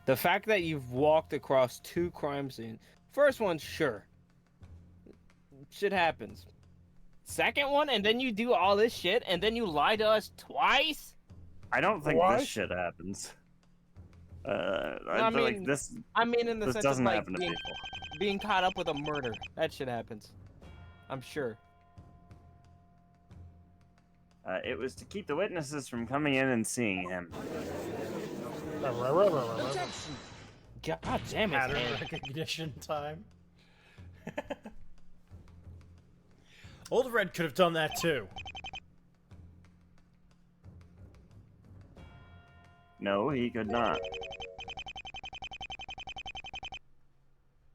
The fact that you've walked across 2 crime scenes. First one, sure. Shit happens. Second one, and then you do all this shit, and then you lie to us twice? I don't think Why? this shit happens. I I feel mean, like this in the this sense doesn't of like happen to people. being caught up with a murder. That shit happens. I'm sure. It was to keep the witnesses from coming in and seeing him. God damn it, Pattern man. recognition time. Old Red could have done that too. No, he could not.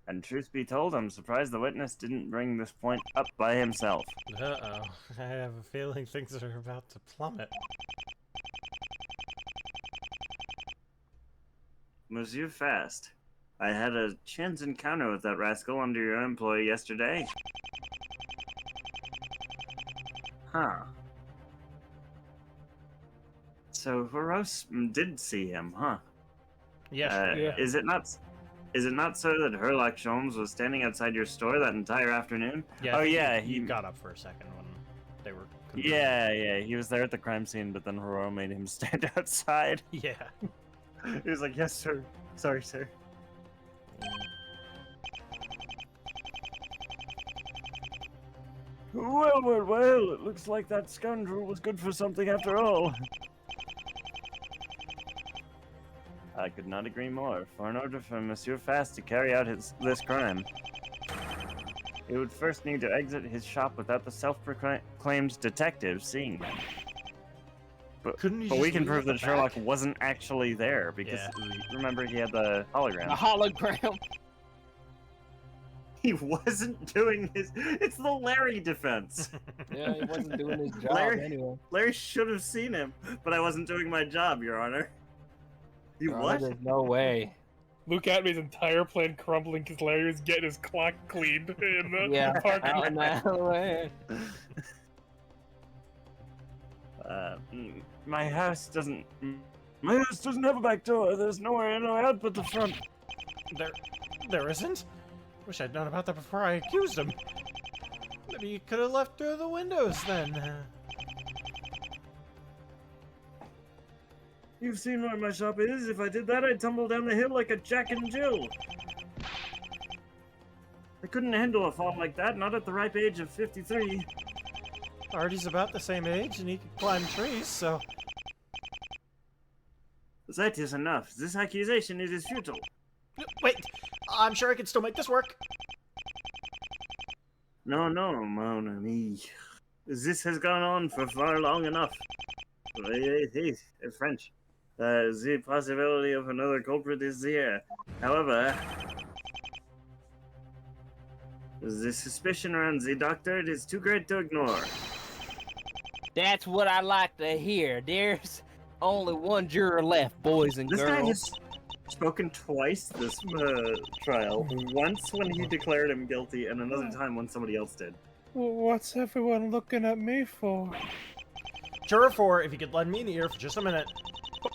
And truth be told, I'm surprised the witness didn't bring this point up by himself. Uh-oh. I have a feeling things are about to plummet. Monsieur Fast, I had a chance encounter with that rascal under your employ yesterday. Huh. So Horos did see him, huh? Yes. Yeah. Is it not so that Herlock Sholmes was standing outside your store that entire afternoon? Yeah, Oh, I think yeah, he he- got up for a second when they were. conversing. Yeah, he was there at the crime scene, but then Horo made him stand outside. Yeah. He was like, "Yes, sir. Sorry, sir." Well, it looks like that scoundrel was good for something after all. I could not agree more. For in order for Monsieur Fast to carry out this crime, he would first need to exit his shop without the self-proclaimed detective seeing him. But Couldn't he we just can leave prove at the that Sherlock back? wasn't actually there because remember he had the hologram. A hologram. He wasn't doing his. It's the Larry defense. Yeah, he wasn't doing his job Larry- anyway. Larry should have seen him, but I wasn't doing my job, Your Honor. You Bro, what? There's no way. Luke Atmay's entire plan crumbling because Larry was getting his clock cleaned in the Yeah, parking lot. no way. My house doesn't. My house doesn't have a back door. There's nowhere in or out but the front. There isn't? Wish I'd known about that before I accused him. Maybe you could have left through the windows then. You've seen where my shop is. If I did that, I'd tumble down the hill like a Jack and Jill. I couldn't handle a fall like that, not at the ripe age of 53. Artie's about the same age and he can climb trees, so. That is enough. This accusation is futile. Wait! I'm sure I can still make this work! No, mon ami. This has gone on for far long enough. Hey, French. The possibility of another culprit is there. However, the suspicion around the doctor is too great to ignore. That's what I like to hear. There's only one juror left, boys and This guy girls. has spoken twice this trial. Once when he declared him guilty, and another time when somebody else did. What's everyone looking at me for? Juror 4, if you could lend me an ear for just a minute.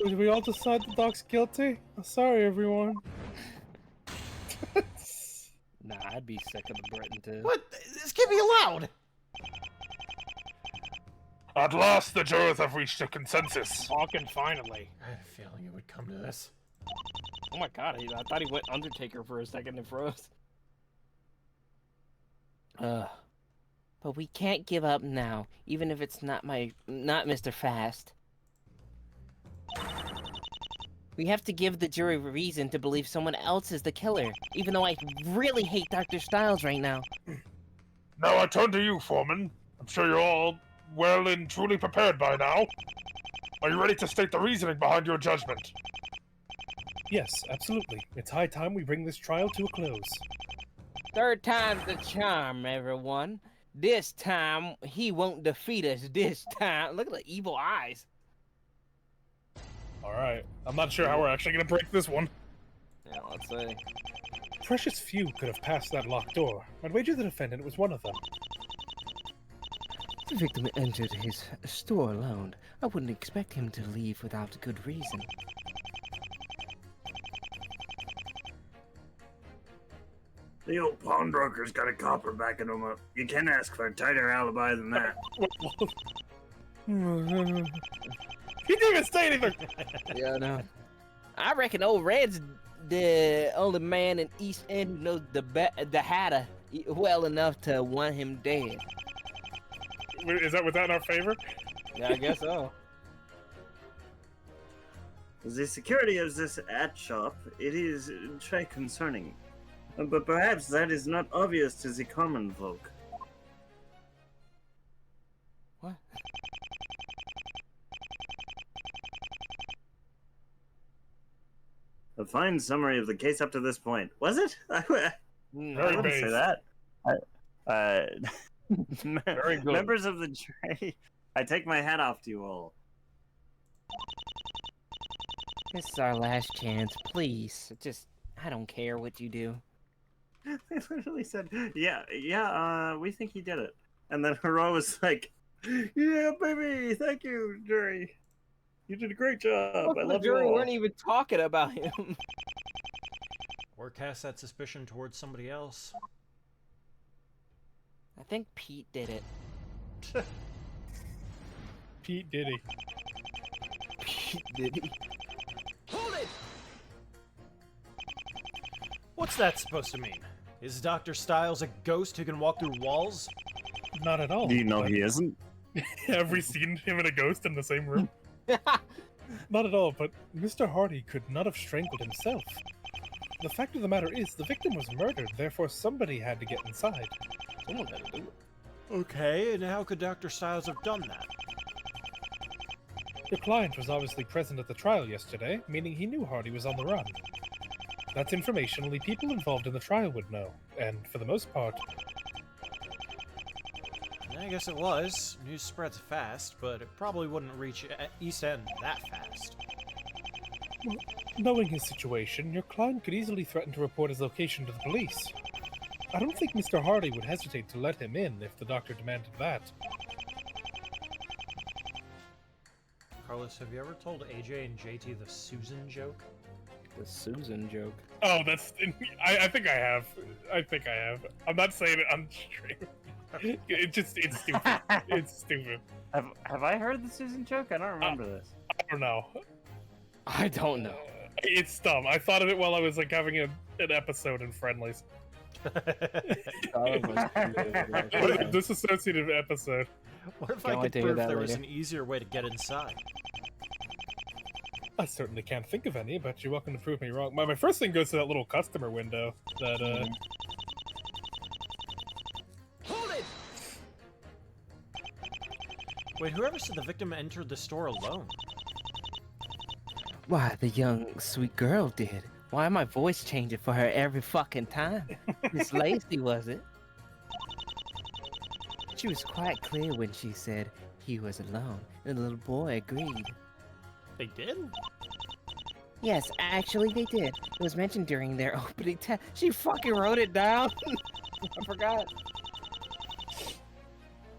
Did we all decide the doc's guilty? Sorry, everyone. Nah, I'd be sick of the Britain too. What? This can't be allowed! At last, the jurors have reached a consensus. Fucking finally. I had a feeling it would come to this. Oh my god, I thought he went Undertaker for a second and froze. But we can't give up now, even if it's not Mr. Fast. We have to give the jury a reason to believe someone else is the killer, even though I really hate Dr. Styles right now. Now I turn to you, Foreman. I'm sure you're all well and truly prepared by now. Are you ready to state the reasoning behind your judgment? Yes, absolutely. It's high time we bring this trial to a close. Third time's the charm, everyone. This time, he won't defeat us this time. Look at the evil eyes. Alright, I'm not sure how we're actually gonna break this one. Yeah, let's see. Precious few could have passed that locked door. I'd wager the defendant was one of them. The victim entered his store alone. I wouldn't expect him to leave without a good reason. The old pawnbroker's got a copper backing him up. You can't ask for a tighter alibi than that. He didn't even say anything! Yeah, I know. I reckon old Red's the only man in East End who knows the Hatter well enough to want him dead. Is that without our favor? Yeah, I guess so. The security of this ad shop, it is very concerning. But perhaps that is not obvious to the common folk. What? A fine summary of the case up to this point. Was it? I Very wouldn't say that. Very good. Members of the jury, I take my hat off to you all. This is our last chance, please. I don't care what you do. They literally said, we think he did it. And then Hero was like, yeah, baby, thank you, jury. You did a great job. I love you jury all. weren't even talking about him. Or cast that suspicion towards somebody else. I think Pete did it. Pete Diddy. Pete did he? Hold it! What's that supposed to mean? Is Dr. Styles a ghost who can walk through walls? Not at all. Do you know he isn't? Have we seen him and a ghost in the same room? Not at all, but Mr. Hardy could not have strangled himself. The fact of the matter is, the victim was murdered, therefore somebody had to get inside. Someone had to do it. Okay, and how could Dr. Styles have done that? Your client was obviously present at the trial yesterday, meaning he knew Hardy was on the run. That's information only people involved in the trial would know, and for the most part... I guess it was. News spreads fast, but it probably wouldn't reach East End that fast. Well, knowing his situation, your client could easily threaten to report his location to the police. I don't think Mr. Hardy would hesitate to let him in if the doctor demanded that. Carlos, have you ever told AJ and JT the Susan joke? The Susan joke. Oh, that's... I think I have. I'm not saying it on stream. It's stupid. It's stupid. Have I heard the Susan joke? I don't remember this. I don't know. I don't know. It's dumb. I thought of it while I was like having an episode in Friendlies. Disassociative episode. What if Can't I wait could to hear prove that there was later. an easier way to get inside? I certainly can't think of any, but you're welcome to prove me wrong. My first thing goes to that little customer window that Hold it! Wait, whoever said the victim entered the store alone? Why, the young, sweet girl did. Why am my voice changing for her every fucking time? Miss Lacey, was it? She was quite clear when she said he was alone, and the little boy agreed. They did? Yes, actually they did. It was mentioned during their opening test. She fucking wrote it down. I forgot.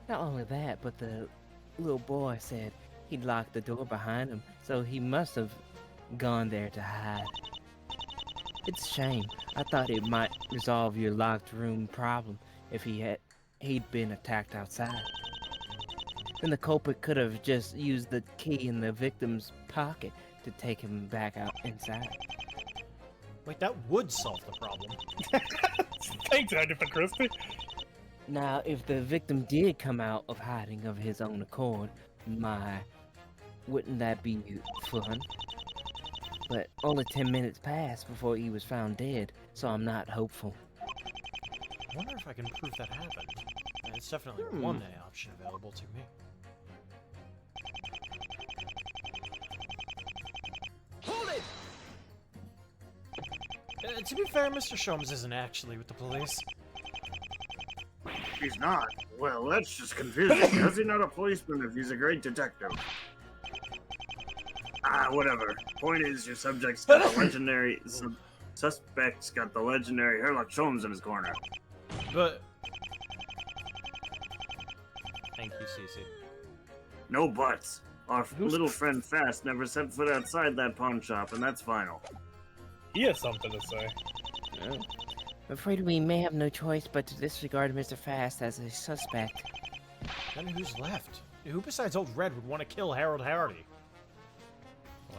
Not only that, but the little boy said he'd locked the door behind him, so he must have gone there to hide. It's a shame. I thought it might resolve your locked room problem if he'd been attacked outside. Then the culprit could have just used the key in the victim's pocket to take him back out inside. Wait, that would solve the problem. Thanks, Agatha Christie. Now, if the victim did come out of hiding of his own accord, wouldn't that be fun? But only 10 minutes passed before he was found dead, so I'm not hopeful. I wonder if I can prove that happened. It's definitely one option available to me. Hold it! To be fair, Mr. Sholmes isn't actually with the police. He's not. Well, that's just confusing. How's he not a policeman if he's a great detective? Ah, whatever. Point is, your subject's got the legendary... suspect's got the legendary Sherlock Holmes in his corner. But... Thank you, Cece. No buts. Our little friend Fast never set foot outside that pawn shop, and that's final. He has something to say. Oh. I'm afraid we may have no choice but to disregard Mr. Fast as a suspect. Then who's left? Who besides Old Red would want to kill Harold Hardy?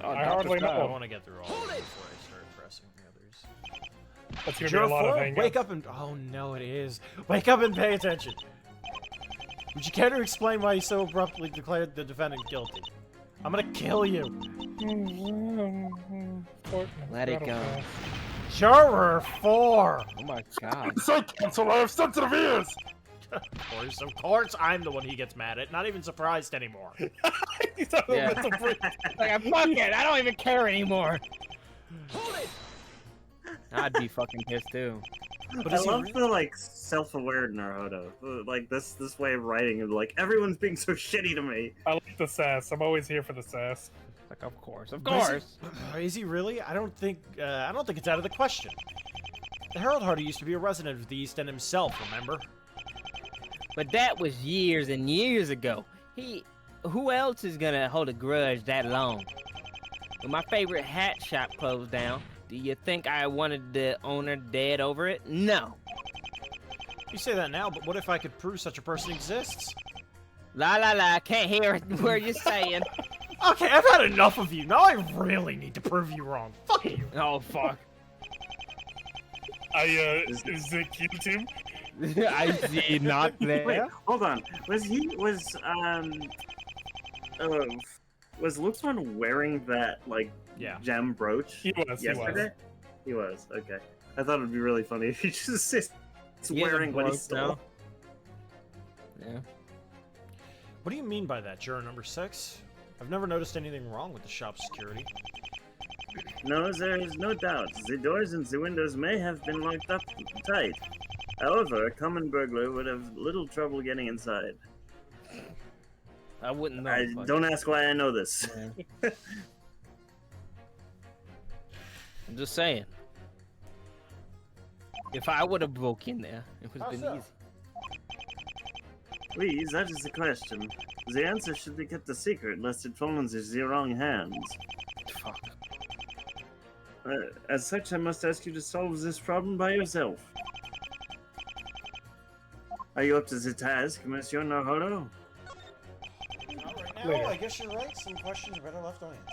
Well, I hardly know. I want to get through all of it before I start pressing the others. That's gonna be a lot of hang Wake up and... Oh, no, it is. Wake up and pay attention. Would you care to explain why you so abruptly declared the defendant guilty? I'm gonna kill you. Let it go. Juror 4! Oh my god. So, counsel, I have sensitive ears! Of course, I'm the one he gets mad at. Not even surprised anymore. He's a Yeah. little freak. Like, fuck it, I don't even care anymore. I'd be fucking pissed too. But I is he love really- the like self-aware Naruto. Like this way of writing, and like everyone's being so shitty to me. I like the sass. I'm always here for the sass. Like, of course. Is he really? I don't think it's out of the question. Harold Hardy used to be a resident of the East End himself, remember? But that was years and years ago. Who else is gonna hold a grudge that long? When my favorite hat shop closed down, do you think I wanted the owner dead over it? No. You say that now, but what if I could prove such a person exists? La la la, can't hear a word you're saying. Okay, I've had enough of you. Now I really need to prove you wrong. Fuck you. Oh, fuck. Is it cute him? I see not there. Wait, hold on. Was Luke's one wearing that like gem brooch? He was. Yesterday? He was. Okay. I thought it'd be really funny if he just sits wearing what he stole. Yeah. What do you mean by that, juror number 6? I've never noticed anything wrong with the shop's security. No, there is no doubt. The doors and the windows may have been locked up tight. However, a common burglar would have little trouble getting inside. I wouldn't know. I don't ask why I know this. Yeah. I'm just saying. If I would have broke in there, it would have been easy. Please, that is the question. The answer should be kept a secret, lest it fall into the wrong hands. Fuck. As such, I must ask you to solve this problem by yourself. Are you up to the task, Monsieur Naruto? Not right now. I guess you're right. Some questions are better left unanswered.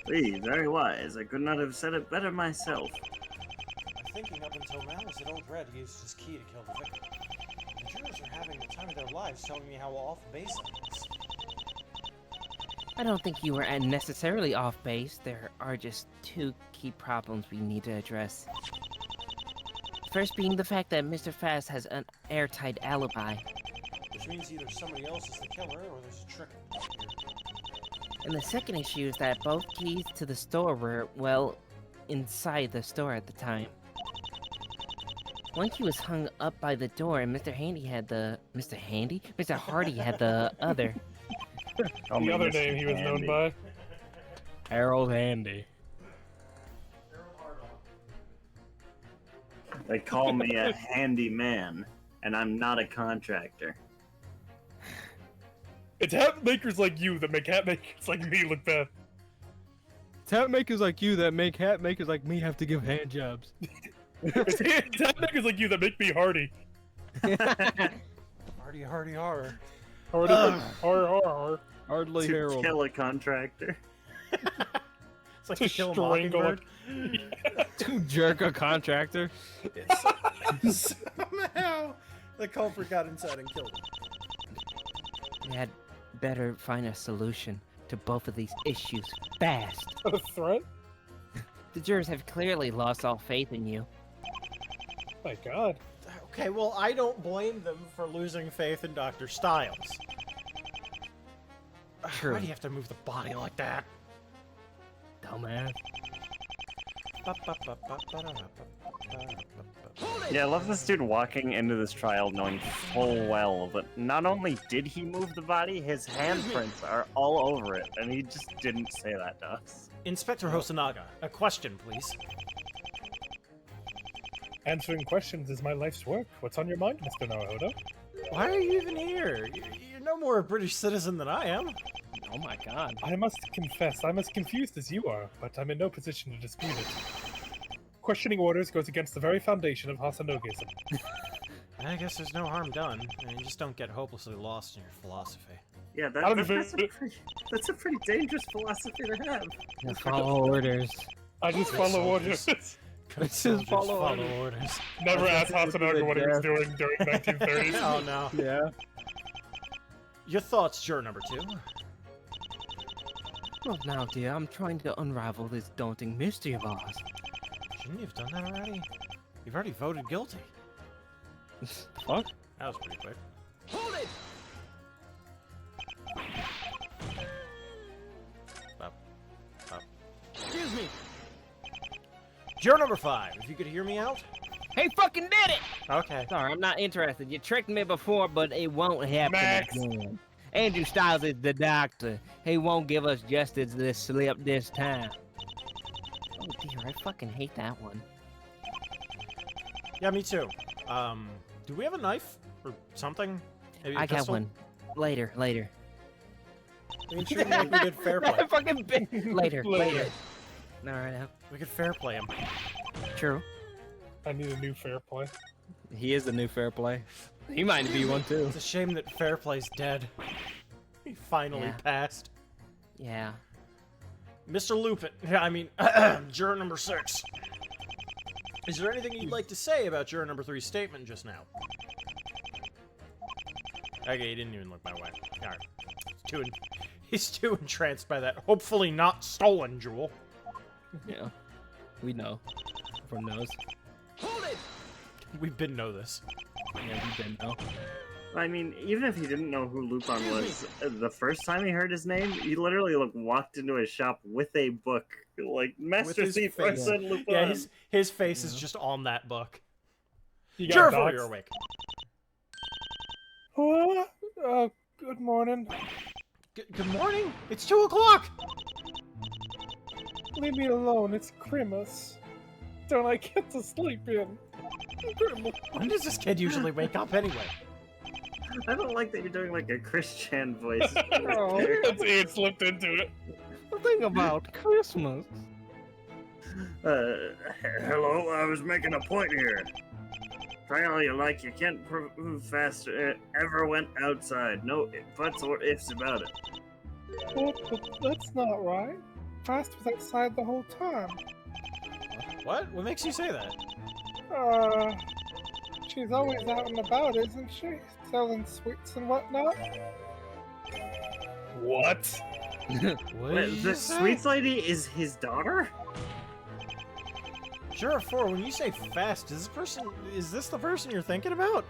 Please, very wise. I could not have said it better myself. My thinking up until now is that Old Red used his key to kill the victim. The jurors are having the time of their lives telling me how off base I was. I don't think you were necessarily off base. There are just 2 key problems we need to address. First being the fact that Mr. Fast has an airtight alibi. Which means either somebody else is the killer or there's a trick here. And the second issue is that both keys to the store were, well, inside the store at the time. One key was hung up by the door, and Mr. Handy had the... Mr. Handy? Mr. Hardy had the other. The other name he was known by. Harold Handy. They call me a handy man, and I'm not a contractor. It's hat makers like you that make hat makers like me look bad. It's hat makers like you that make hat makers like me have to give hand jobs. It's hat makers like you that make me hardy. Hardy, hardy, har. Hardy, har. Hardly To Harold. kill a contractor. It's like To to kill a strangle mockingbird. To jerk a contractor. Somehow, the culprit got inside and killed him. We had better find a solution to both of these issues fast. A threat? The jurors have clearly lost all faith in you. My God. Okay, well, I don't blame them for losing faith in Dr. Styles. True. Why do you have to move the body like that? Dumbass. Yeah, I love this dude walking into this trial knowing full well that not only did he move the body, his handprints are all over it, and he just didn't say that to us. Inspector Hosonaga, a question, please. Answering questions is my life's work. What's on your mind, Mr. Naruhodo? Why are you even here? You're no more a British citizen than I am. Oh my God. I must confess, I'm as confused as you are, but I'm in no position to dispute it. Questioning orders goes against the very foundation of Hasanogism. I guess there's no harm done. You just don't get hopelessly lost in your philosophy. Yeah, I don't that's a pretty dangerous philosophy to have. You follow orders. I just follow orders. Good Just soldiers follow orders. Never asked Hasanoga what he was doing during 1930s. Oh no. Yeah. Your thoughts, juror number 2? Well, now, dear, I'm trying to unravel this daunting mystery of ours. Shouldn't you have done that already? You've already voted guilty. Fuck. That was pretty quick. Hold it! Up. Excuse me. Juror number 5, if you could hear me out. He fucking did it! Okay. Sorry, I'm not interested. You tricked me before, but it won't happen Max. again. Andrew Styles is the doctor. He won't give us justice this slip this time. Oh dear, I fucking hate that one. Yeah, me too. Do we have a knife or something? Maybe a I got pistol? one. Later. We can treat him like we did fair play. Fucking later. All right, now. We could fair play him. True. I need a new fair play. He is the new fair play. He might be one too. It's a shame that fair play's dead. He finally Yeah. passed. Yeah. Mr. Lupin, juror number 6. Is there anything you'd like to say about juror number 3's statement just now? Okay, he didn't even look my way. Alright. He's too entranced by that hopefully not stolen jewel. Yeah. We know. Everyone knows. We've been know this. Yeah, we didn't know. I mean, even if he didn't know who Lupin was the first time he heard his name, he literally walked into his shop with a book, like Master his Thief face. said Lupin. Yeah, his face is just on that book. You Juror got 4, doxed. you're awake. Good morning. Good morning. It's 2 o'clock. Leave me alone, it's Christmas. Don't I get to sleep in? When does this kid usually wake up anyway? I don't like that you're doing like a Christian voice. Oh, It slipped into it. The thing about Christmas. Hello, I was making a point here. Trial you like, you can't prove fast ever went outside. No buts or ifs about it. but that's not right. Fast was outside the whole time. What? What makes you say that? She's always out and about, isn't she? Selling sweets and whatnot. What? What Wait, the sweets lady is his daughter? Juror 4, when you say fast, is this the person you're thinking about?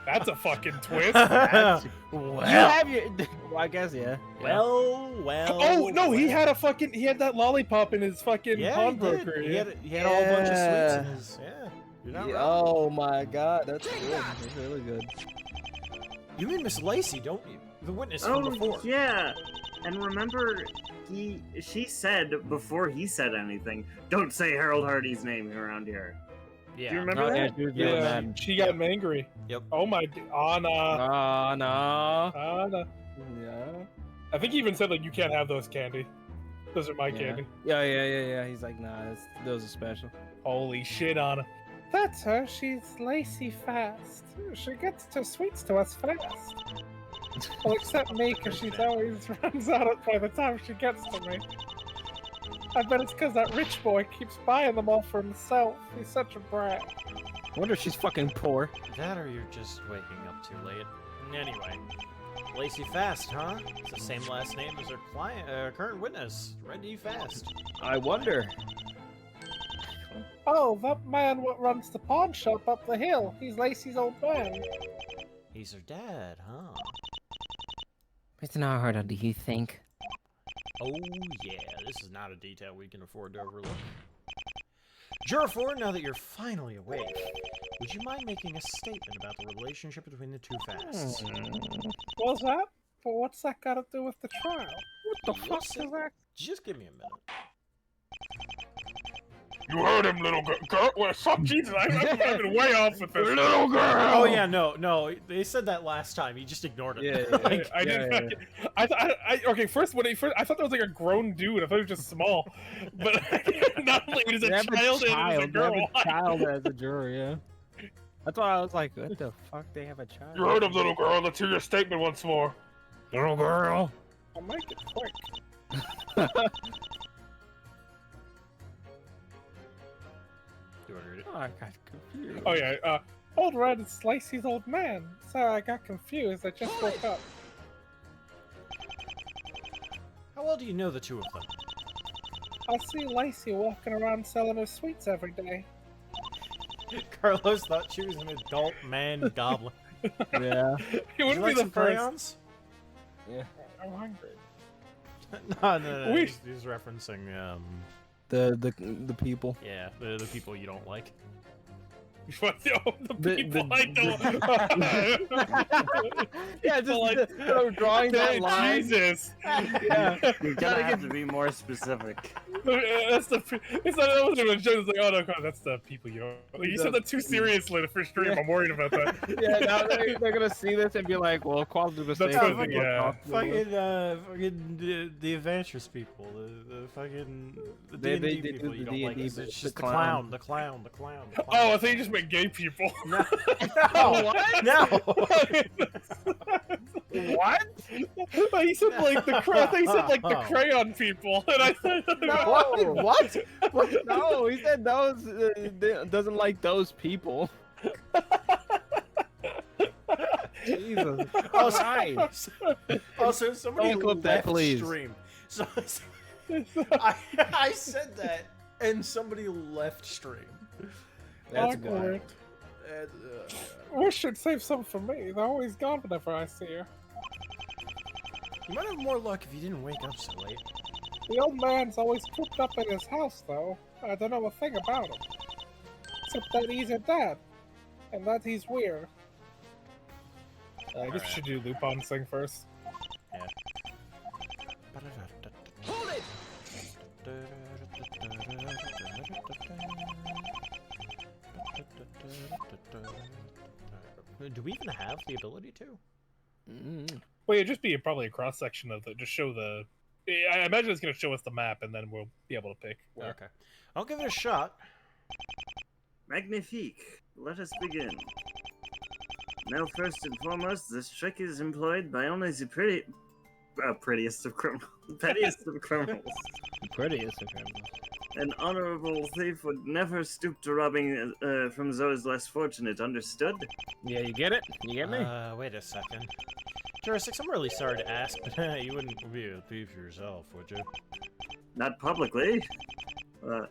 That's a fucking twist. well, You have your. Well, I guess yeah. well. Oh no, he well. had he had that lollipop in his fucking Yeah, he pawnbroker. did. Yeah. He had a whole bunch of sweets in his. Yeah, you're not wrong. Oh my god, that's good. That's really good. You mean Miss Lacey, don't you? The witness Oh, from before. yeah. And remember, she said before he said anything, "Don't say Harold Hardy's name around here." Yeah. Do you remember Oh, yeah, that? she was Yeah, really mad. she got angry. Yep. Oh my, Anna, Oh no. Anna. Yeah. I think he even said like, you can't have those candy. Those are my candy. Yeah. He's like, nah, those are special. Holy shit, Anna. That's her. She's Lacey Fast. She gets to sweets to us fast. Well, except me, because she always runs out by the time she gets to me. I bet it's because that rich boy keeps buying them all for himself. He's such a brat. I wonder if she's fucking poor. That or you're just waking up too late. Anyway, Lacey Fast, huh? It's the same last name as her current witness, Randy Fast. I wonder. Oh, that man what runs the pawn shop up the hill. He's Lacey's old man. He's her dad, huh? Mr. Narhardo, do you think? Oh yeah, this is not a detail we can afford to overlook. Juror 4, now that you're finally awake, would you mind making a statement about the relationship between the two Fasts? What's that? But what's that got to do with the trial? What the fuck is Listen, that? Just give me a minute. You heard him, little girl. Well, fuck, Jesus, I'm been way off with this. Little girl. Oh yeah, no, they said that last time. He just ignored it. Yeah. Like, I didn't. Okay. First, I thought that was like a grown dude. I thought he was just small. But not only was it a child, it was a girl. They have a child as a juror, yeah. That's why I was like, what the fuck? They have a child. You heard him, little girl. Let's hear your statement once more. Little girl. I'll make it quick. do you want to read it? Oh, I got confused. Oh yeah. Old Red is Lacey's old man. Sorry, I got confused. I just woke up. How well do you know the two of them? I see Lacey walking around selling her sweets every day. Carlos thought she was an adult man goblin. Yeah. It Would you wouldn't like be the some first. crayons? Yeah. I'm hungry. No. We- He's referencing, The people. yeah, the people you don't like. What the people I don't. Yeah, just Like, drawing that line. Jesus. Yeah. You're gonna have to be more specific. That's the. It's not. That wasn't even a joke. It's like, oh no, God, that's the people you don't. Like, you said that too seriously the first stream. Yeah. I'm worried about that. Yeah, now they're gonna see this and be like, well, quality mistake. That's what- yeah. Fucking the adventurous people, the fucking the They D&D do people the you don't like. D&D, It's but just the the clown. Oh, I think you just meant gay people. No. No. What? He said like the I think he said like the crayon people, and I said What? No, he said those doesn't like those people. Jesus. Also, somebody Don't clip that, left please. stream. So I said that, and somebody left stream. That's good. awkward. We should save some for me. They're always gone whenever I see her. You might have more luck if you didn't wake up so late. The old man's always cooped up in his house, though. I don't know a thing about him. Except that he's a dad. And that he's weird. I guess we should do Lupin's thing first. Yeah. Hold it! Do we even have the ability to? Well, it'd just be probably a cross section of the. Just show the. I imagine it's going to show us the map, and then we'll be able to pick. Where. Okay. I'll give it a shot. Magnifique. Let us begin. Now, first and foremost, this trick is employed by only the prettiest of criminals. Pettiest of criminals. Prettiest of criminals. An honorable thief would never stoop to robbing from those less fortunate, understood? Yeah, you get it? You get me? Wait a second. Juror 6, I'm really sorry to ask, but you wouldn't be a thief yourself, would you? Not publicly. No.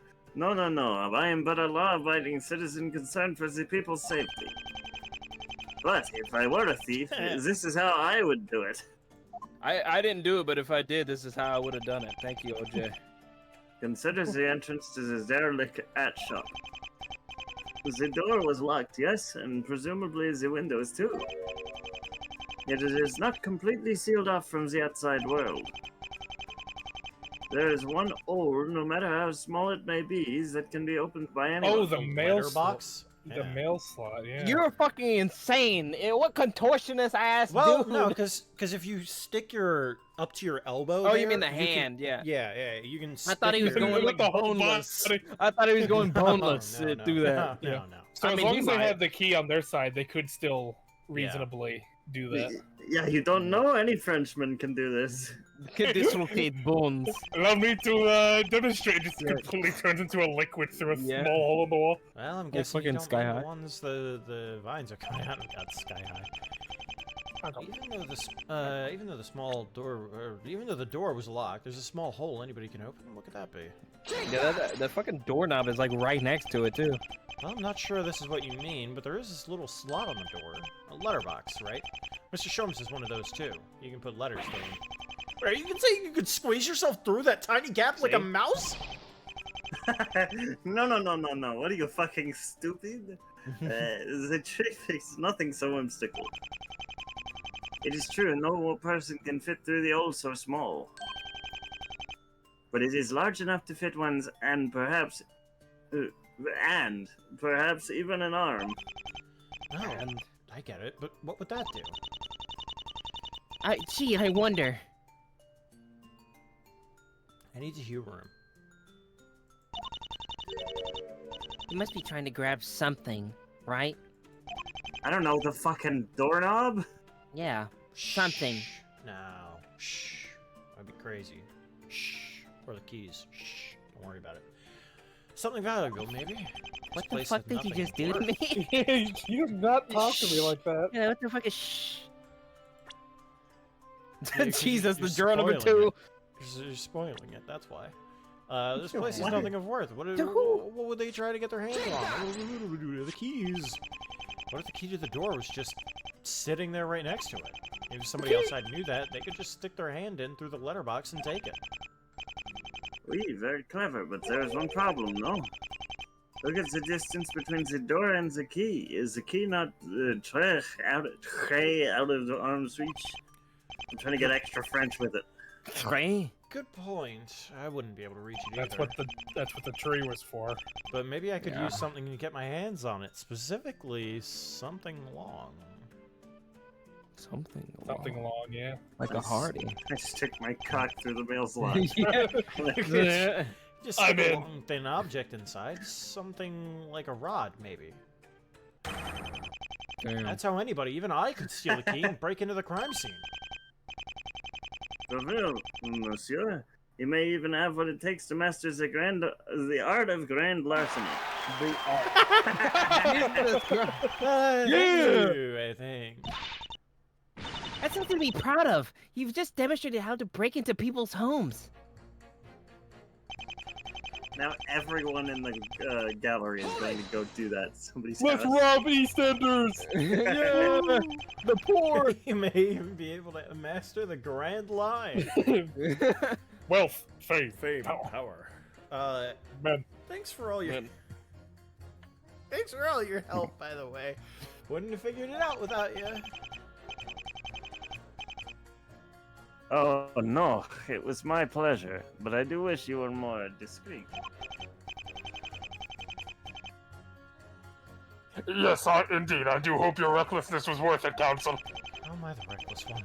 I am but a law-abiding citizen concerned for the people's safety. But if I were a thief, this is how I would do it. I didn't do it, but if I did, this is how I would have done it. Thank you, OJ. Consider the entrance to the derelict at shop. The door was locked, yes, and presumably the windows too. Yet it is not completely sealed off from the outside world. There is one hole, no matter how small it may be, that can be opened by anyone. Oh, the mail box. The mail slot, yeah. You're fucking insane. What contortionist ass Well, dude? no, because if you stick your up to your elbow. Oh, there, you mean the can- hand? Yeah. Yeah, you can. I thought he was stick your- going like the whole boneless. body. I thought he was going boneless no, through that. No, Yeah. no. So I as mean, long he as they might. had the key on their side, they could still reasonably do that. Yeah, you don't know any Frenchman can do this. Could dislocate bones. Allow me to demonstrate. It just completely turns into a liquid through a Yeah. small hole in the wall. Well, I'm guessing you fucking don't Sky know High. the ones the vines are coming out of. That's Sky High. Even though the small door, or even though the door was locked, there's a small hole anybody can open. What could that be? Yeah, that fucking doorknob is like right next to it too. Well, I'm not sure this is what you mean, but there is this little slot on the door. A letterbox, right? Mr. Sholmes has one of those too. You can put letters through them. Right, you can say you could squeeze yourself through that tiny gap like a mouse? No. What are you, fucking stupid? The trick is nothing so whimsical. It is true, no person can fit through the hole so small. But it is large enough to fit one's and perhaps even an arm. No, I get it, but what would that do? I wonder. I need to humor him. You must be trying to grab something, right? I don't know, the fucking doorknob? Yeah, something. Shh. No. Shh. That'd be crazy. Shh. Or the keys. Shh. Don't worry about it. Something valuable, maybe. What This the place fuck has did you nothing just do to worth. me? You do not talk to me like that. Yeah, what the fuck is shh? Yeah, 'cause Jesus, you're the juror number spoiling 2. You're spoiling it, that's why. This place is What? nothing of worth. What would they try to get their hands on? The keys. What if the key to the door was just sitting there right next to it? If somebody outside knew that, they could just stick their hand in through the letterbox and take it. Oui, very clever, but there is one problem, no? Look at the distance between the door and the key. Is the key not out of the arm's reach? I'm trying to get extra French with it. Right? Good point. I wouldn't be able to reach it That's either. what the tree was for. But maybe I could Yeah. use something to get my hands on it. Specifically, something long. Something Long, yeah. like a Hardy. I stick my cock through the mail slot. Yeah. Just I'm stick a in. long, thin object inside. Something like a rod, maybe. Damn. That's how anybody, even I, could steal the key and break into the crime scene. Well, monsieur, you may even have what it takes to master the art of grand larceny. Thank you, I think. That's something to be proud of. You've just demonstrated how to break into people's homes. Now everyone in the gallery is going to go do that. Somebody's Let's house. rob EastEnders! Yeah, the poor. You may even be able to master the grand line. Wealth, faith, Fame, power. power. Man, Thanks for all your... Man. Thanks for all your help, by the way. Wouldn't have figured it out without you. Oh no, it was my pleasure, but I do wish you were more discreet. Yes, indeed. I do hope your recklessness was worth it, Counsel. How am I the reckless one?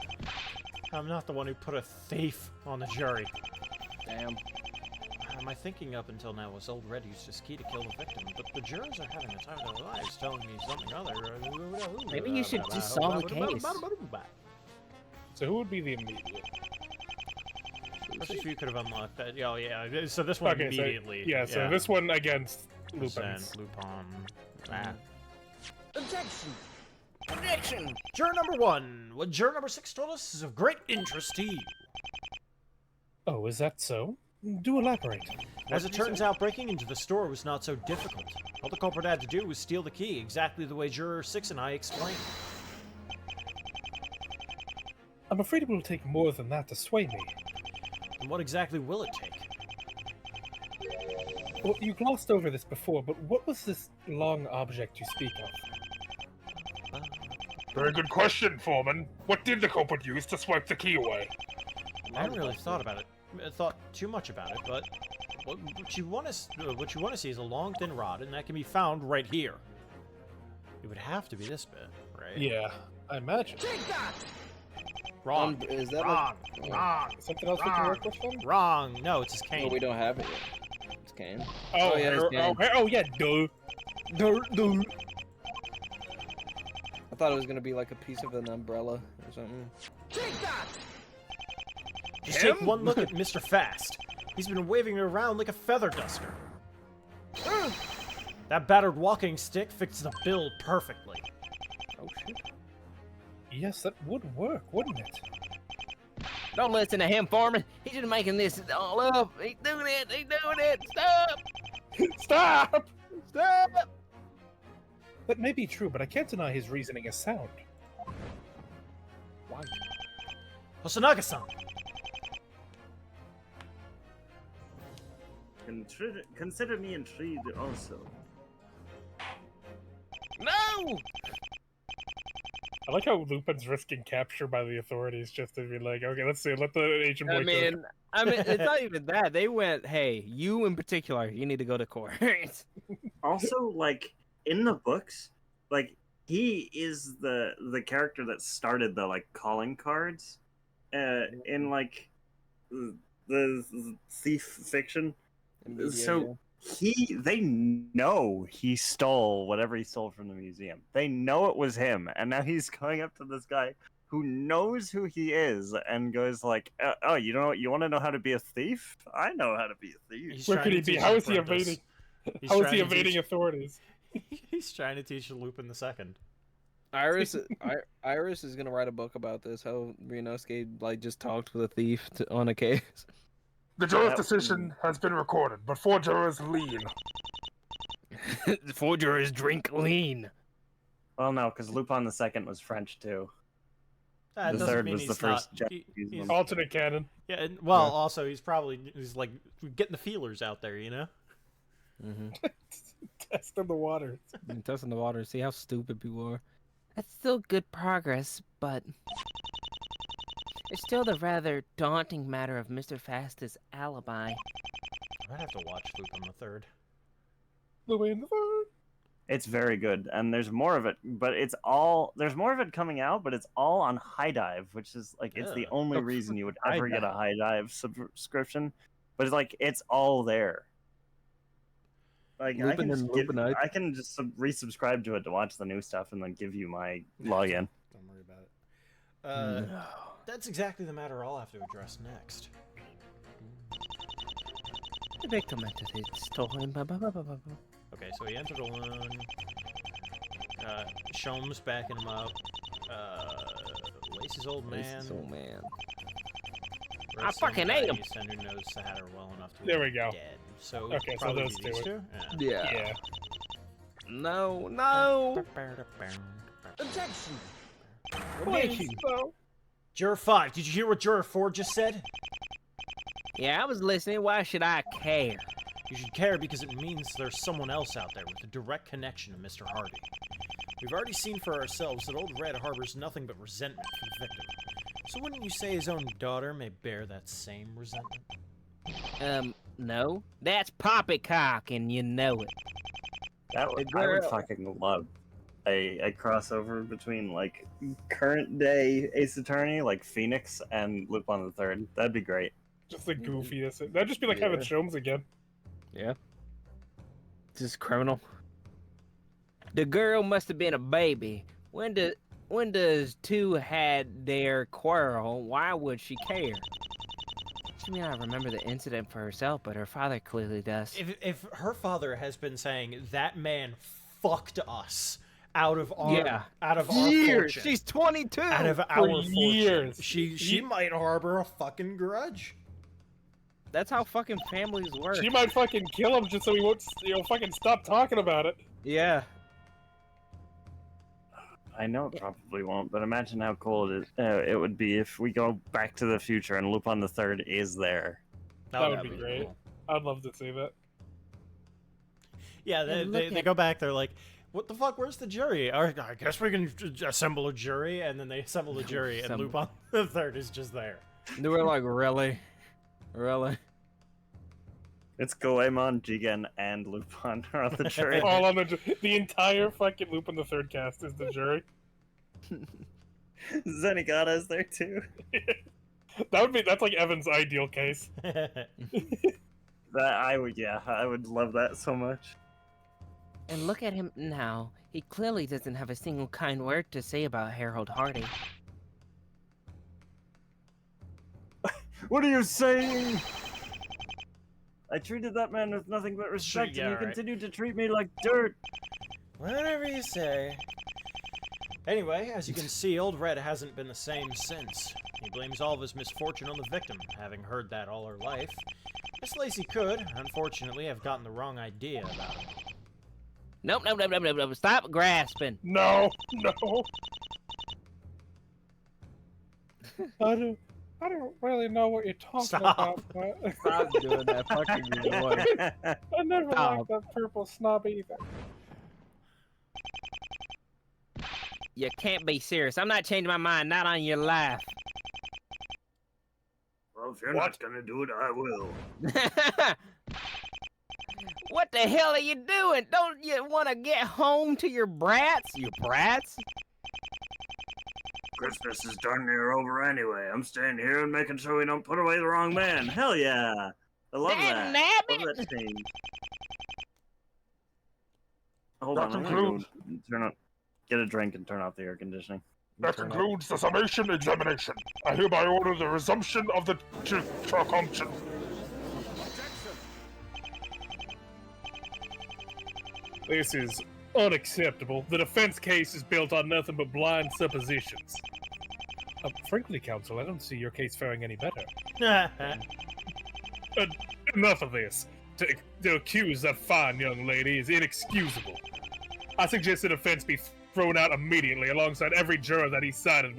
I'm not the one who put a thief on the jury. Damn. My thinking up until now was old Red used his key to kill the victim, but the jurors are having the time of their lives telling me something other. Maybe you should just solve the case. so who would be the immediate? Let's see if you could have unlocked that. Oh yeah, so this one Okay, so, immediately. yeah, so this one against Lupin's. Send Lupin. Ah. Objection. Objection. Juror number 1. What juror number 6 told us is of great interest to you. Oh, is that so? Do elaborate. As it turns out, breaking into the store was not so difficult. All the culprit had to do was steal the key, exactly the way Juror 6 and I explained. I'm afraid it will take more than that to sway me. And what exactly will it take? Well, you glossed over this before, but what was this long object you speak of? Very good question, Foreman. What did the culprit use to swipe the key away? I haven't really thought about it. Thought too much about it, but what you want to see is a long, thin rod, and that can be found right here. It would have to be this bit, right? Yeah, I imagine. Wrong. Is that Wrong. like... Wrong. Something else we can work with then? Wrong. No, it's his Oh, cane. we don't have it yet. It's cane. Oh, yeah, it's cane. oh, yeah, duh. Duh. I thought it was gonna be like a piece of an umbrella or something. Just take one look at Mr. Fast. He's been waving it around like a feather duster. That battered walking stick fits the bill perfectly. Oh shit. Yes, that would work, wouldn't it? Don't listen to him, Foreman. He's just making this all up. He's doing it. He's doing it. Stop. Stop! Stop. That may be true, but I can't deny his reasoning is sound. Why? Hosonaga-san. Consider me intrigued also. No. I like how Lupin's risking capture by the authorities just to be like, okay, let's see, let the agent boy go. I mean, it's not even that. They went, hey, you in particular, you need to go to court. Also, like, in the books, like, he is the character that started the, like, calling cards in, like, the thief fiction. So they know he stole whatever he stole from the museum. They know it was him, and now he's going up to this guy who knows who he is and goes like, "Oh, you know, you want to know how to be a thief? I know how to be a thief." Where could he be? How is he evading? How is he evading authorities? He's trying to teach Lupin the Second. Iris is gonna write a book about this. How Ryunosuke like just talked with a thief on a case. The juror's decision has been recorded, but 4 jurors lean. 4 jurors drink lean. Well, no, because Lupin the Second was French too. That The doesn't third mean was the he's first not- Japanese he's- one. Alternate canon. Yeah, and, well, also he's like getting the feelers out there, you know. Mm-hmm. Testing the waters. Testing the water, see how stupid people are. That's still good progress, but it's still the rather daunting matter of Mr. Fast's alibi. I'd have to watch Lupin the Third. Lupin the Third. It's very good, and there's more of it, but there's more of it coming out, but it's all on High Dive, which is like it's the only reason you would ever get a High Dive subscription. But it's like it's all there. Like I can just resubscribe to it to watch the new stuff, and then give you my login. Don't worry about it. That's exactly the matter I'll have to address next. The victim entity stole him. Okay, so he entered alone. Sholmes backing him up. Lacey's old man. I fucking ate him. Who knows Sahara well enough to There we go. dead. So Okay, so probably those these two. two. Yeah. Yeah. No. Objection. Please, though. Juror 5, did you hear what Juror 4 just said? Yeah, I was listening. Why should I care? You should care because it means there's someone else out there with a direct connection to Mr. Hardy. We've already seen for ourselves that Old Red harbors nothing but resentment for the victim. So wouldn't you say his own daughter may bear that same resentment? No. That's poppycock, and you know it. I would fucking love a crossover between like current day Ace Attorney, like Phoenix, and Lupin the Third. That'd be great. Just the goofiness. That'd just be like having Sholmes again. Yeah. Just criminal. The girl must have been a baby. When does two had their quarrel? Why would she care? She may not remember the incident for herself, but her father clearly does. If her father has been saying that man fucked us out of our years. fortune, She's 22. out of For our fortune, years. she might harbor a fucking grudge. That's how fucking families work. She might fucking kill him just so he won't, fucking stop talking about it. Yeah. I know it probably won't, but imagine how cool it would be if we go back to the future and Lupin the Third is there. That would be great. Cool. I'd love to see that. Yeah, they go back. They're like, "What the fuck? Where's the jury? I guess we can assemble a jury." And then they assemble a jury, and Lupin the Third is just there. They were like, really? Really? It's Goemon, Jigen, and Lupin are on the jury. All on the entire fucking Lupin the Third cast is the jury. Zenigata is there too. That's like Evan's ideal case. I would love that so much. And look at him now. He clearly doesn't have a single kind word to say about Harold Hardy. What are you saying? I treated that man with nothing but respect, Yeah, and you right. continued to treat me like dirt. Whatever you say. Anyway, as you can see, Old Red hasn't been the same since. He blames all of his misfortune on the victim, having heard that all her life. Miss Lacey could, unfortunately, have gotten the wrong idea about it. Nope. Stop grasping. No. I don't really know what you're talking Stop. about, but Stop doing that fucking voice. I never Stop. liked that purple snob either. You can't be serious. I'm not changing my mind. Not on your life. Well, if you're not gonna do it, I will. What the hell are you doing? Don't you want to get home to your brats? Your brats? Christmas is darn near over anyway. I'm staying here and making sure we don't put away the wrong man. Hell yeah! I love that. Nabbit. Love that scene. Hold That on, I'm concludes- gonna go get a drink and turn off the air conditioning. That concludes the summation examination. I hereby order the resumption of the function. This is unacceptable. The defense case is built on nothing but blind suppositions. Frankly, counsel, I don't see your case faring any better. Enough of this. To accuse that fine young lady is inexcusable. I suggest the defense be thrown out immediately alongside every juror that sided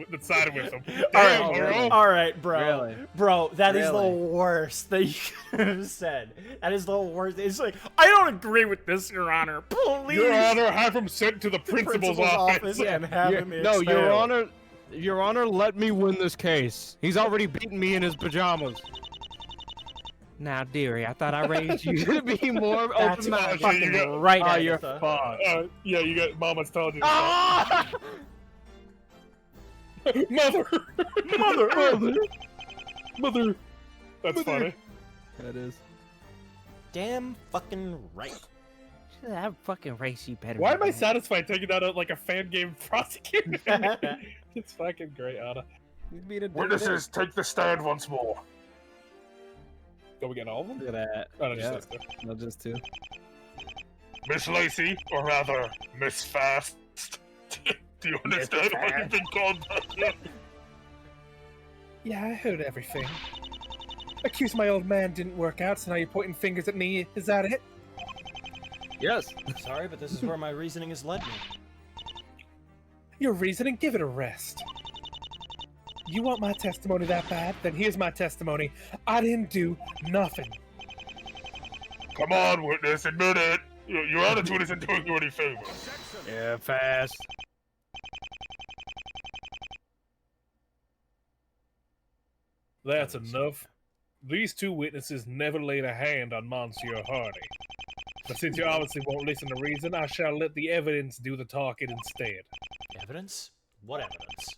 with him. Damn, Earl. All right, bro. Really? Bro, that is the Really? worst that you could have said. That is the worst. It's like, I don't agree with this, Your Honor. Please. Your Honor, have him sent to the principal's office. and have him No, Your expelled. Your Honor, let me win this case. He's already beaten me in his pajamas. Now, dearie, I thought I raised you. You could be more That's open-minded. fucking You got- right, Oh, you're Agatha. fucked. Yeah, you got Mama's told you. Ah! Mother! Mother! That's funny. That is. Damn fucking right. That fucking race you better. Why am I than that. satisfied taking that out like a fan game prosecutor? It's fucking great, Anna. He's being a dick. Witnesses, take the stand once more. Go we get all of them? Look at that. Oh, no, just Yeah, those two. not just two. Miss Lacey, or rather, Miss Fast. Do you understand why you've been called that? Yeah, I heard everything. Accuse my old man didn't work out, so now you're pointing fingers at me. Is that it? Yes. Sorry, but this is where my reasoning has led me. Your reasoning? Give it a rest. You want my testimony that bad? Then here's my testimony. I didn't do nothing. Come on, witness, admit it. Your attitude isn't doing you any favors. Yeah, fast. That's enough. These two witnesses never laid a hand on Monsieur Hardy. But since you obviously won't listen to reason, I shall let the evidence do the talking instead. Evidence? What evidence?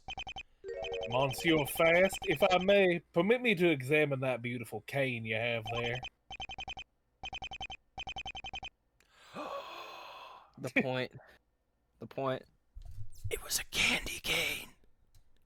Monsieur Fast, if I may, permit me to examine that beautiful cane you have there. The point. The point. It was a candy cane.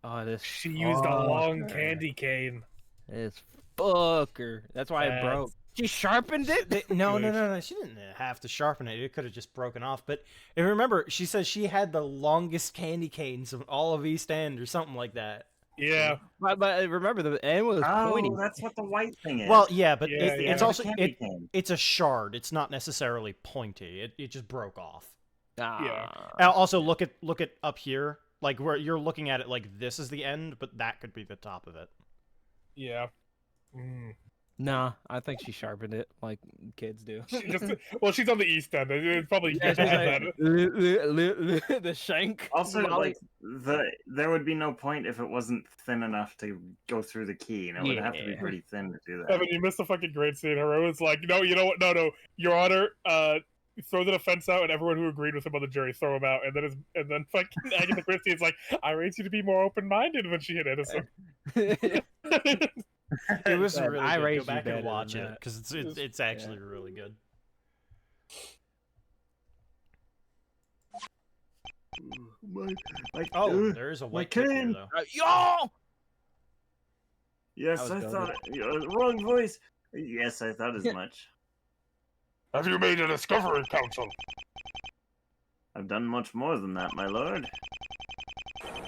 Oh, this. She used a long candy cane. This fucker. That's why it broke. She sharpened it? No. She didn't have to sharpen it. It could have just broken off. But and remember, she says she had the longest candy canes of all of East End or something like that. Yeah. But remember, the end was pointy. Oh, that's what the white thing is. Well, yeah, but Yeah, it's yeah. also Candy cane. it's a shard. It's not necessarily pointy. It just broke off. Ah. Yeah. And also, look at up here. Like, where you're looking at it like this is the end, but that could be the top of it. Yeah. Mm. Nah, I think she sharpened it like kids do. Well, she's on the east end. It's probably Yeah, good to she's have like, that. the shank. Also, Molly. like there would be no point if it wasn't thin enough to go through the key, and it would have to be Yeah. pretty thin to do that. Evan, you missed a fucking great scene. Heroin's like, no, you know what? No, Your Honor, throw the defense out, and everyone who agreed with him on the jury, throw him out. And then fucking Agatha Christie is like, I raise you to be more open-minded when she hit innocent. It was But really I good. Go raised you back better and than watch it that. because it's actually really good. Oh, there is a white kid here cane! though. Yo! Yes, That was I goated. thought wrong voice. Yes, I thought as much. Have you made a discovery, Counsel? I've done much more than that, my lord.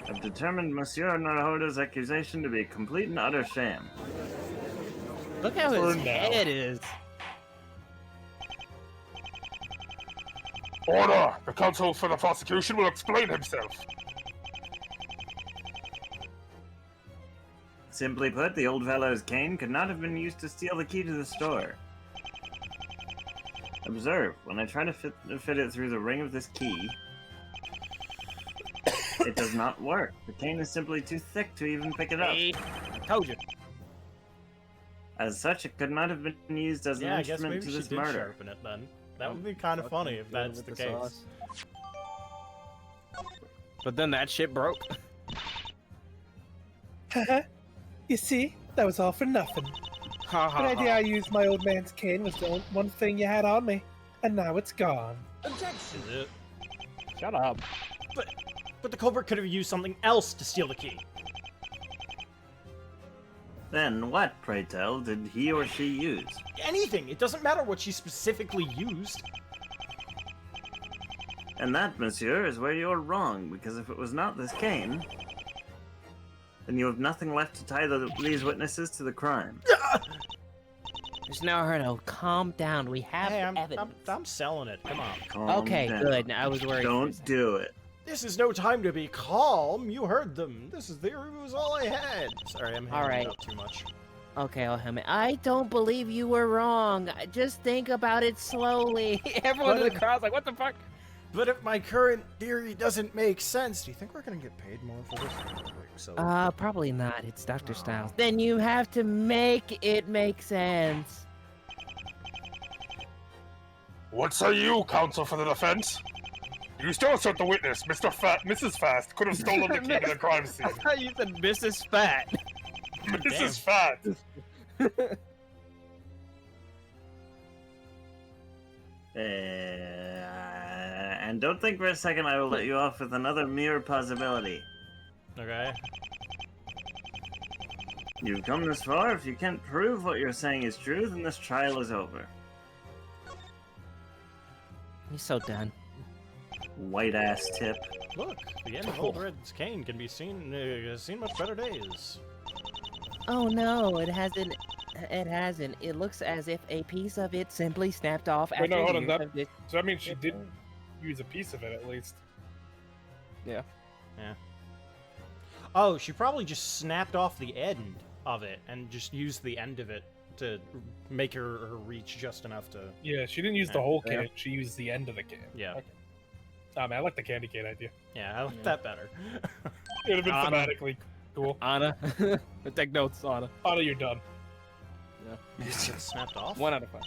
I've determined Monsieur Naruhodo's accusation to be a complete and utter sham. Look how For his now. head is. Order! The counsel for the prosecution will explain himself. Simply put, the old fellow's cane could not have been used to steal the key to the store. Observe, when I try to fit it through the ring of this key, it does not work. The cane is simply too thick to even pick it up. See? I told you. As such, it could not have been used as an Yeah, I guess instrument maybe to she this did murder. sharpen it then. That would be kind of funny if that's the case. Sauce. But then that shit broke. You see, that was all for nothing. Ha The idea I used my old man's cane was the one thing you had on me, and now it's gone. Objection! Is it? Shut up. But the culprit could have used something else to steal the key. Then what, pray tell, did he or she use? Anything! It doesn't matter what she specifically used. And that, monsieur, is where you're wrong, because if it was not this cane, then you have nothing left to tie these witnesses to the crime. There's no hurdle. Calm down. We have Hey, evidence. I'm selling it. Come on. Calm Okay, down. good. I was worried. for a Don't second. do it. This is no time to be calm. You heard them. This was all I had. Sorry, I'm All hamming right. it up too much. Okay, Alhamed. I don't believe you were wrong. Just think about it slowly. Everyone in the crowd's like, what the fuck? But if my current theory doesn't make sense, do you think we're gonna get paid more for this? So Probably not. It's Dr. Styles. Then you have to make it make sense. What say you, counsel for the defense? You still assert the witness, Mrs. Fast, could have stolen the key to the crime scene. I thought you said Mrs. Fat. Mrs. Fat! And don't think for a second I will let you off with another mere possibility. okay. You've come this far. If you can't prove what you're saying is true, then this trial is over. He's so done. White ass tip. Look, the end of Old Red's cane can be seen much better days. Oh no, it hasn't. It hasn't. It looks as if a piece of it simply snapped off Wait, no, after hold on, years that- of dis- So that means she did use a piece of it at least. Yeah. Yeah. Oh, she probably just snapped off the end of it and just used the end of it to make her reach just enough to. Yeah, she didn't use the Yeah. whole can. She used the end of the can. Yeah. Okay. Man, I like the candy cane idea. Yeah, I like that better. It would have been Anna. thematically cool. Anna. Take notes, Anna. Anna, you're done. It snapped off. 1 out of 5.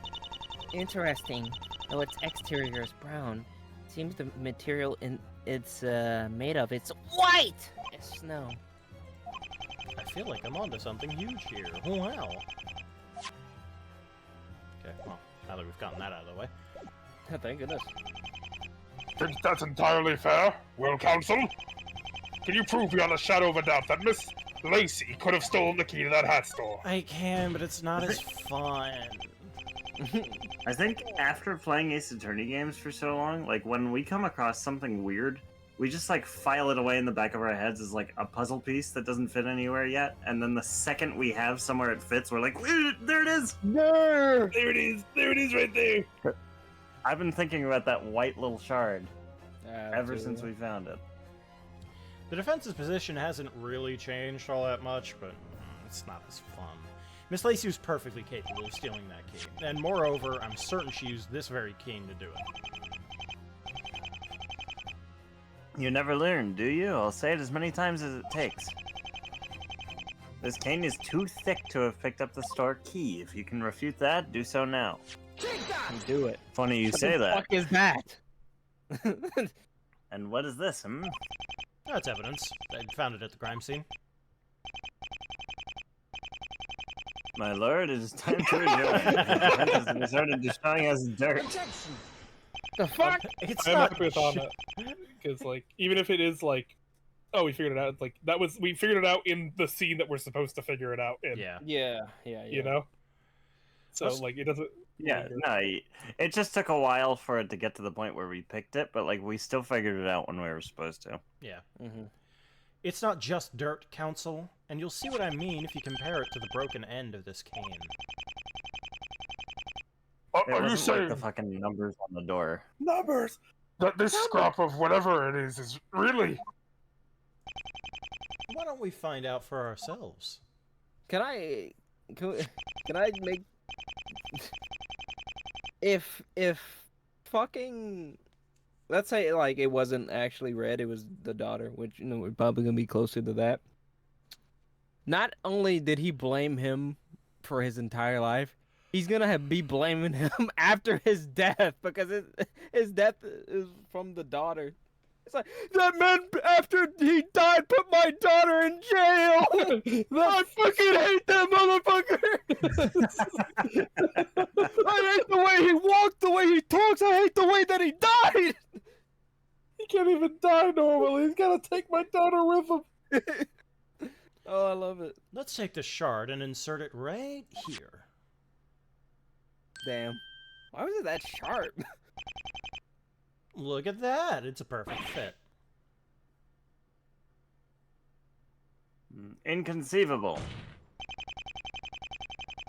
Interesting. Though its exterior is brown, it seems the material it's made of it's white as snow. I feel like I'm onto something huge here. Wow. Okay, well, now that we've gotten that out of the way. Thank goodness. Think that's entirely fair? Well, counsel? Can you prove beyond a shadow of a doubt that Miss Lacey could have stolen the key to that hat store? I can, but it's not as fun. I think after playing Ace Attorney games for so long, like when we come across something weird, we just like file it away in the back of our heads as like a puzzle piece that doesn't fit anywhere yet, and then the second we have somewhere it fits, we're like, there it is! There it is! There it is right there! I've been thinking about that white little shard ever since we found it. The defense's position hasn't really changed all that much, but it's not as fun. Miss Lacey was perfectly capable of stealing that key, and moreover, I'm certain she used this very cane to do it. You never learn, do you? I'll say it as many times as it takes. This cane is too thick to have picked up the store key. If you can refute that, do so now. Do it. Funny you say that. What the fuck is that? And what is this, hmm? That's evidence. I found it at the crime scene. My lord, it is time to rejoin. The has started destroying us dirt. The fuck? It's I'm not happy with on it. Because, like, even if it is, like, oh, we figured it out, like, we figured it out in the scene that we're supposed to figure it out in. Yeah. Yeah. You know? So, like, it doesn't... Yeah, no, it just took a while for it to get to the point where we picked it, but, like, we still figured it out when we were supposed to. Yeah. Mm-hmm. It's not just dirt, Council, and you'll see what I mean if you compare it to the broken end of this cane. Are It you wasn't saying like the fucking numbers on the door. Numbers! that this scrap of whatever it is really... Why don't we find out for ourselves? Can I make if fucking, let's say, like, it wasn't actually Red, it was the daughter, which, you know, we're probably gonna be closer to that. Not only did he blame him for his entire life, he's gonna be blaming him after his death, because his death is from the daughter. It's like, that man, after he died, put my daughter in jail! I fucking hate that motherfucker! I hate the way he walked, the way he talks, I hate the way that he died! He can't even die normally, he's gotta take my daughter with him! Oh, I love it. Let's take the shard and insert it right here. Damn. Why was it that sharp? Look at that! It's a perfect fit. Inconceivable.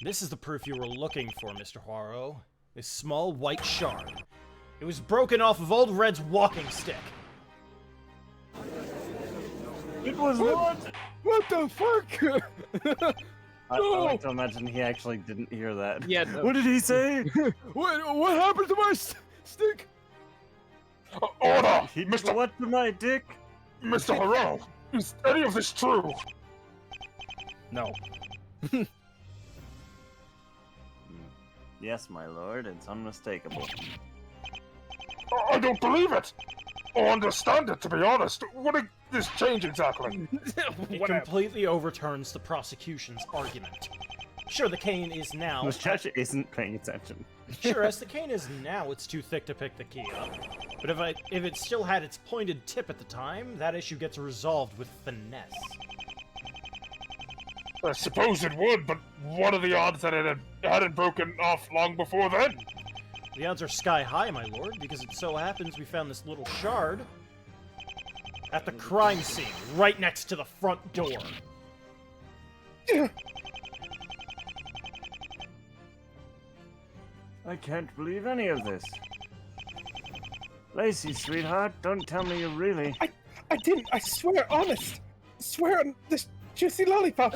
This is the proof you were looking for, Mr. Poirot. This small white shard. It was broken off of Old Red's walking stick. It was what? What the fuck? I like to imagine he actually didn't hear that. Yeah. No. What did he say? What happened to my stick? Order! He Mr. What to my dick? Mr. Harrell, is any of this true? No. Yes, my lord, it's unmistakable. I don't believe it! Or understand it, to be honest. What did this change exactly? It completely overturns the prosecution's argument. Sure, the cane is now... The judge isn't paying attention. Sure, as the cane is now, it's too thick to pick the key up. But if it still had its pointed tip at the time, that issue gets resolved with finesse. I suppose it would, but what are the odds that it hadn't broken off long before then? The odds are sky high, my lord, because it so happens we found this little shard at the crime scene, right next to the front door. I can't believe any of this. Lacey, sweetheart, don't tell me you really... I didn't, I swear, honest. I swear on this juicy lollipop.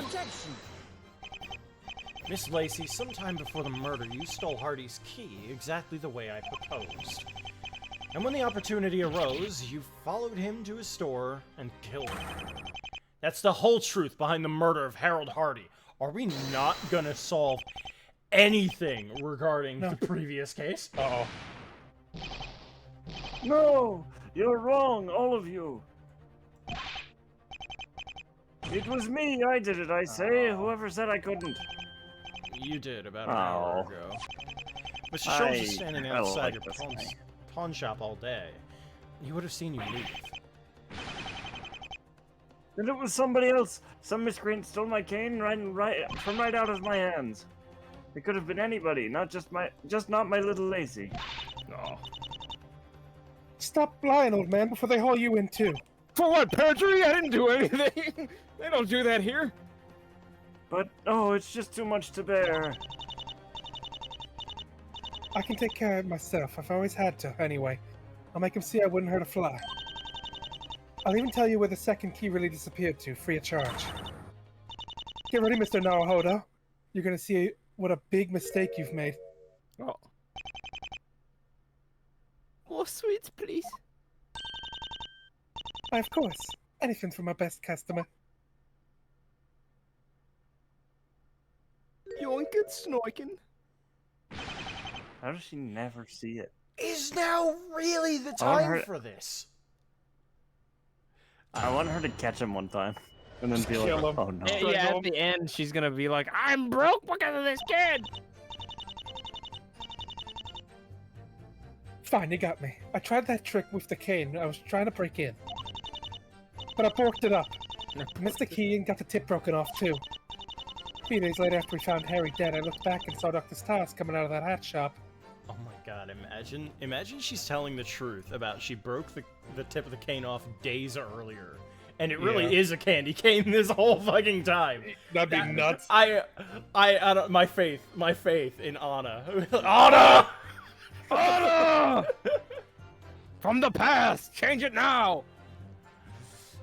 Miss Lacey, sometime before the murder, you stole Hardy's key exactly the way I proposed. And when the opportunity arose, you followed him to his store and killed him. That's the whole truth behind the murder of Harold Hardy. Are we not gonna solve anything regarding the previous case? Uh-oh. No! You're wrong, all of you! It was me, I did it, I say. Whoever said I couldn't. You did, about an hour ago. Mr. Schultz is standing outside your pawn shop all day. He would have seen you leave. And it was somebody else. Some miscreant stole my cane right out of my hands. It could have been anybody, not not my little Lacey. Oh. Stop lying, old man, before they haul you in too. For what, perjury? I didn't do anything. They don't do that here. But, oh, it's just too much to bear. I can take care of it myself. I've always had to, anyway. I'll make him see I wouldn't hurt a fly. I'll even tell you where the second key really disappeared to, free of charge. Get ready, Mr. Naruhodo. You're gonna see what a big mistake you've made. Oh. More sweets, please. Why, of course. Anything for my best customer. You ain't good snorking. How does she never see it? Is now really the I want time her- for this? I want her to catch him one time. And then be kill like, him. oh no. Yeah, at the end, she's gonna be like, I'm broke because of this kid! Fine, you got me. I tried that trick with the cane. I was trying to break in. But I borked it up. Missed the key and got the tip broken off, too. A few days later, after we found Harry dead, I looked back and saw Dr. Stiles coming out of that hat shop. Oh my god, imagine she's telling the truth about she broke the tip of the cane off days earlier. And it really is a candy cane this whole fucking time. That'd be nuts. I don't, my faith in Anna. Anna! Anna! From the past! Change it now!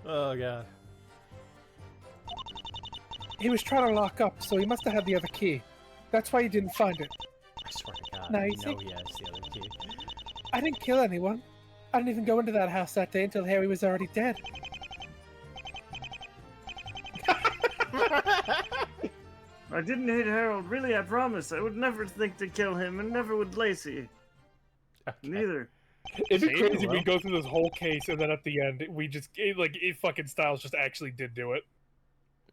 Oh god. He was trying to lock up, so he must have had the other key. That's why he didn't find it. I swear to god, Now, I you know see- he has the other key. I didn't kill anyone. I didn't even go into that house that day until Harry was already dead. I didn't hate Harold. Really, I promise. I would never think to kill him, and never would Lacey. Neither. It'd be See, crazy if we well. go through this whole case and then at the end we just fucking Styles just actually did do it.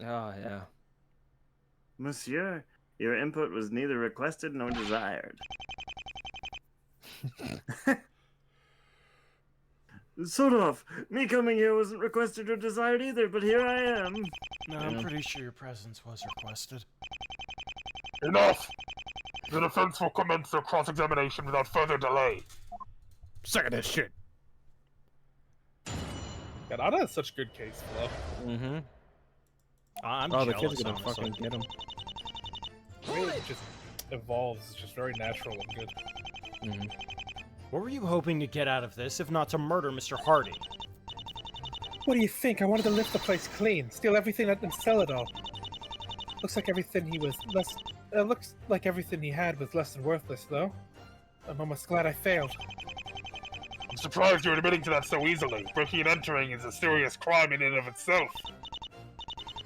Oh, yeah. Monsieur, your input was neither requested nor desired. Sort of. Me coming here wasn't requested or desired either, but here I am. No, I'm pretty sure your presence was requested. Enough! The defense will commence their cross-examination without further delay. Sick of this shit. God, Anna has such good case flow. Mm-hmm. I'm Oh, the jealous, kid's gonna honestly. fucking get him. The way it just evolves is just very natural and good. Mm-hmm. What were you hoping to get out of this, if not to murder Mr. Hardy? What do you think? I wanted to lift the place clean, steal everything and sell it all. Looks like everything he had was less than worthless, though. I'm almost glad I failed. I'm surprised you're admitting to that so easily. Breaking and entering is a serious crime in and of itself.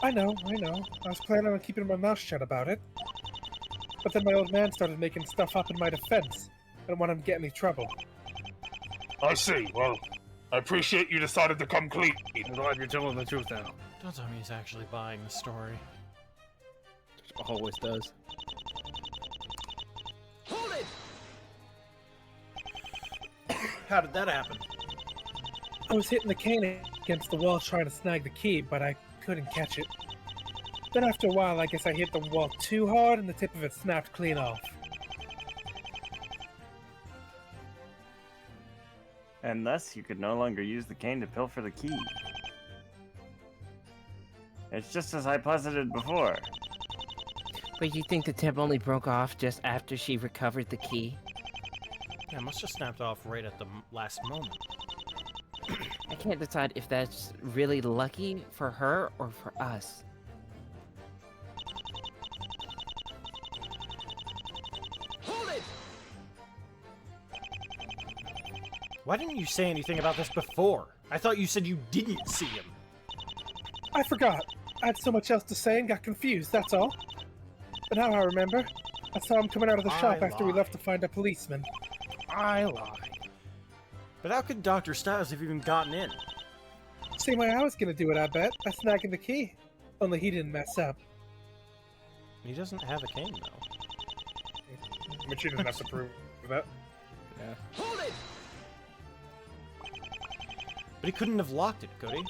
I know. I was planning on keeping my mouth shut about it. But then my old man started making stuff up in my defense. I don't want him to get any trouble. I see. Well, I appreciate you decided to come clean. I'm glad you're telling the truth now. Don't tell me he's actually buying the story. Always does. How did that happen? I was hitting the cane against the wall trying to snag the key, but I couldn't catch it. Then after a while, I guess I hit the wall too hard and the tip of it snapped clean off. And thus, you could no longer use the cane to pilfer the key. It's just as I posited before. But you think the tip only broke off just after she recovered the key? Yeah, it must have snapped off right at the last moment. I can't decide if that's really lucky for her or for us. Why didn't you say anything about this before? I thought you said you didn't see him. I forgot. I had so much else to say and got confused, that's all. But now I remember. I saw him coming out of the shop after we left to find a policeman. I lied. But how could Dr. Stiles have even gotten in? Same way I was gonna do it, I bet. By snagging the key. Only he didn't mess up. He doesn't have a cane, though. But she doesn't have to prove that. Yeah. But he couldn't have locked it, could he?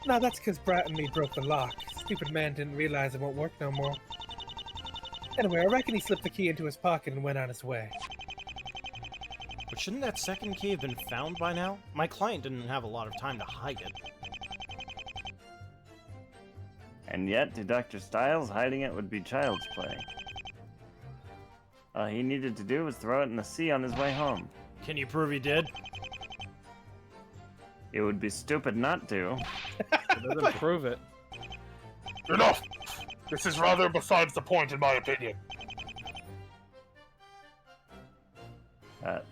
No, that's because Brat and me broke the lock. Stupid man didn't realize it won't work no more. Anyway, I reckon he slipped the key into his pocket and went on his way. But shouldn't that second key have been found by now? My client didn't have a lot of time to hide it. And yet, to Dr. Stiles, hiding it would be child's play. All he needed to do was throw it in the sea on his way home. Can you prove he did? It would be stupid not to. It doesn't prove it. Enough! This is rather besides the point, in my opinion.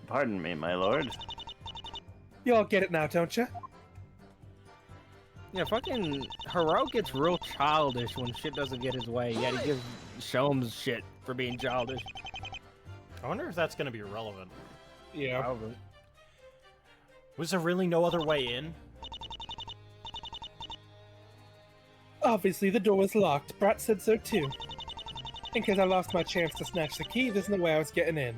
Pardon me, my lord. You all get it now, don't you? Yeah, fucking Hero gets real childish when shit doesn't get his way. Yet he gives Sholmes shit for being childish. I wonder if that's gonna be relevant. Yeah. Probably. Was there really no other way in? Obviously, the door was locked. Brat said so too. In case I lost my chance to snatch the key, there's no way I was getting in.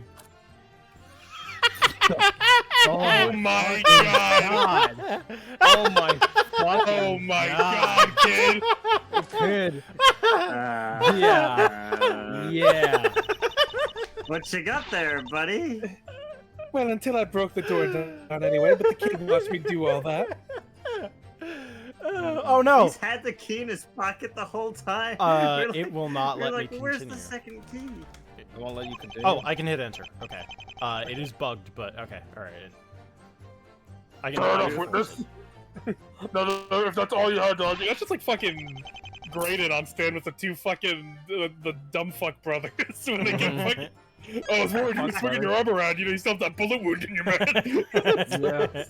Oh my god! Oh my Oh my god, kid! kid! Uh, Yeah. Yeah. What you got there, buddy? Well, until I broke the door down anyway, but the kid watched me do all that. Oh no! He's had the key in his pocket the whole time. It will not you're let like, me where's continue. the second key? I won't let you continue. Oh, I can hit enter. Okay. It is bugged, but okay. All right. I can. Fair enough, witness. No, if that's all you had to argue, That's just like fucking graded on Stan with the two fucking the dumb fuck brothers when they get fucking. Oh, I was worried you were swinging your arm around. You know, you still have that bullet wound in your mouth. Yeah.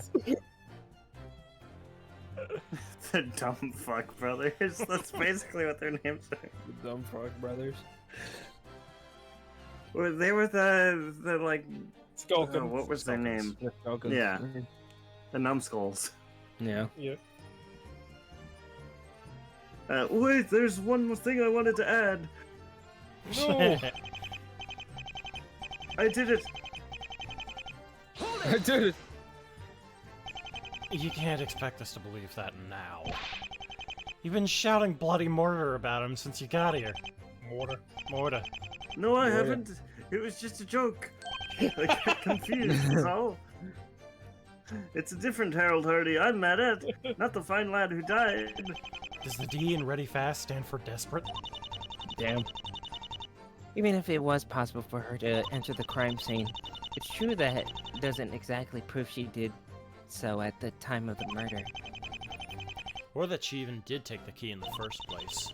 The dumb fuck brothers. That's basically what their names are. The Dumb Frog Brothers. They were the like. Skulkin. What was their name? The Falcons. Yeah. The numbskulls. Yeah. Yeah. Wait, there's one more thing I wanted to add. No. I did it. I did it. You can't expect us to believe that now. You've been shouting bloody murder about him since you got here. Mortar. No, I haven't. It was just a joke. I got confused, that's all. It's a different Harold Hardy I'm mad at, not the fine lad who died. Does the D in Ready Fast stand for desperate? Damn. Even if it was possible for her to enter the crime scene, it's true that it doesn't exactly prove she did so at the time of the murder. Or that she even did take the key in the first place.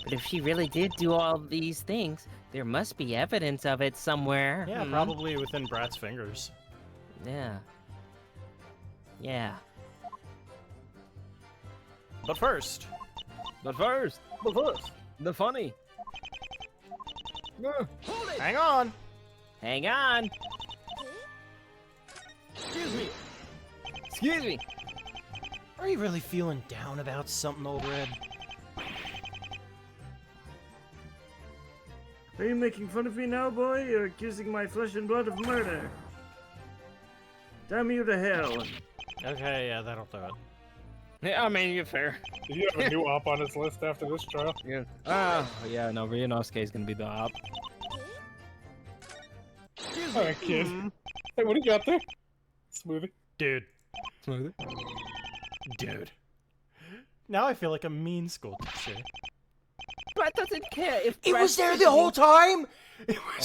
But if she really did do all these things, there must be evidence of it somewhere. Yeah, probably within Brat's fingers. Yeah. Yeah. But first, The funny. hang on! Hang on! Excuse me. Are you really feeling down about something, Old Red? Are you making fun of me now, boy? You're accusing my flesh and blood of murder. Damn you to hell. Okay, yeah, that'll do it. Yeah, I mean, you're fair. Did he have a new op on his list after this trial? Yeah. Yeah, no, Ryunosuke is gonna be the op. Alright, kid. Hey, what do you got there? Smoothie. Dude. Smooth. Dude. Now I feel like a mean school teacher. Brett doesn't care if It Brett was there is the whole time?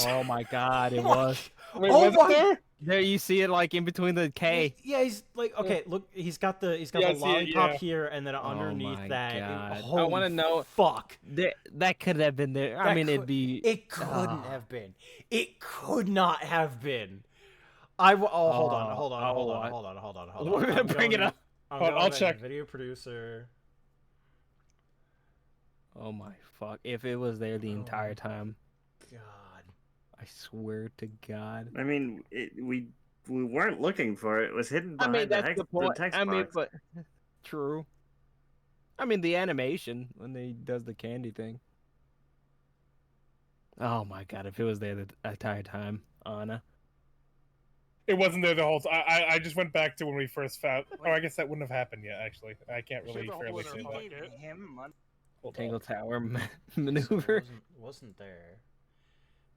Oh my god, it was. Wait, Oh was my- it there? There you see it like in between the K. Yeah, he's like, okay, look, he's got the Yeah, I the see it, lollipop yeah. here, and then underneath my that, God. I holy wanna know- Fuck. That could have been there. I That mean, it'd could- be. It couldn't have been. It could not have been. Hold on. We're gonna bring it up. I'll check. Video producer. Oh my fuck! If it was there the entire time, God. I swear to God. I mean, we weren't looking for it. It was hidden I behind mean, that's the the point. text I mean, box. but true. I mean, the animation when he does the candy thing. Oh my God! If it was there the entire time, Anna. It wasn't there the whole time. I just went back to when we first found. Oh, I guess that wouldn't have happened yet. Actually, I can't really fairly say that. Tangle Tower maneuver. Wasn't there.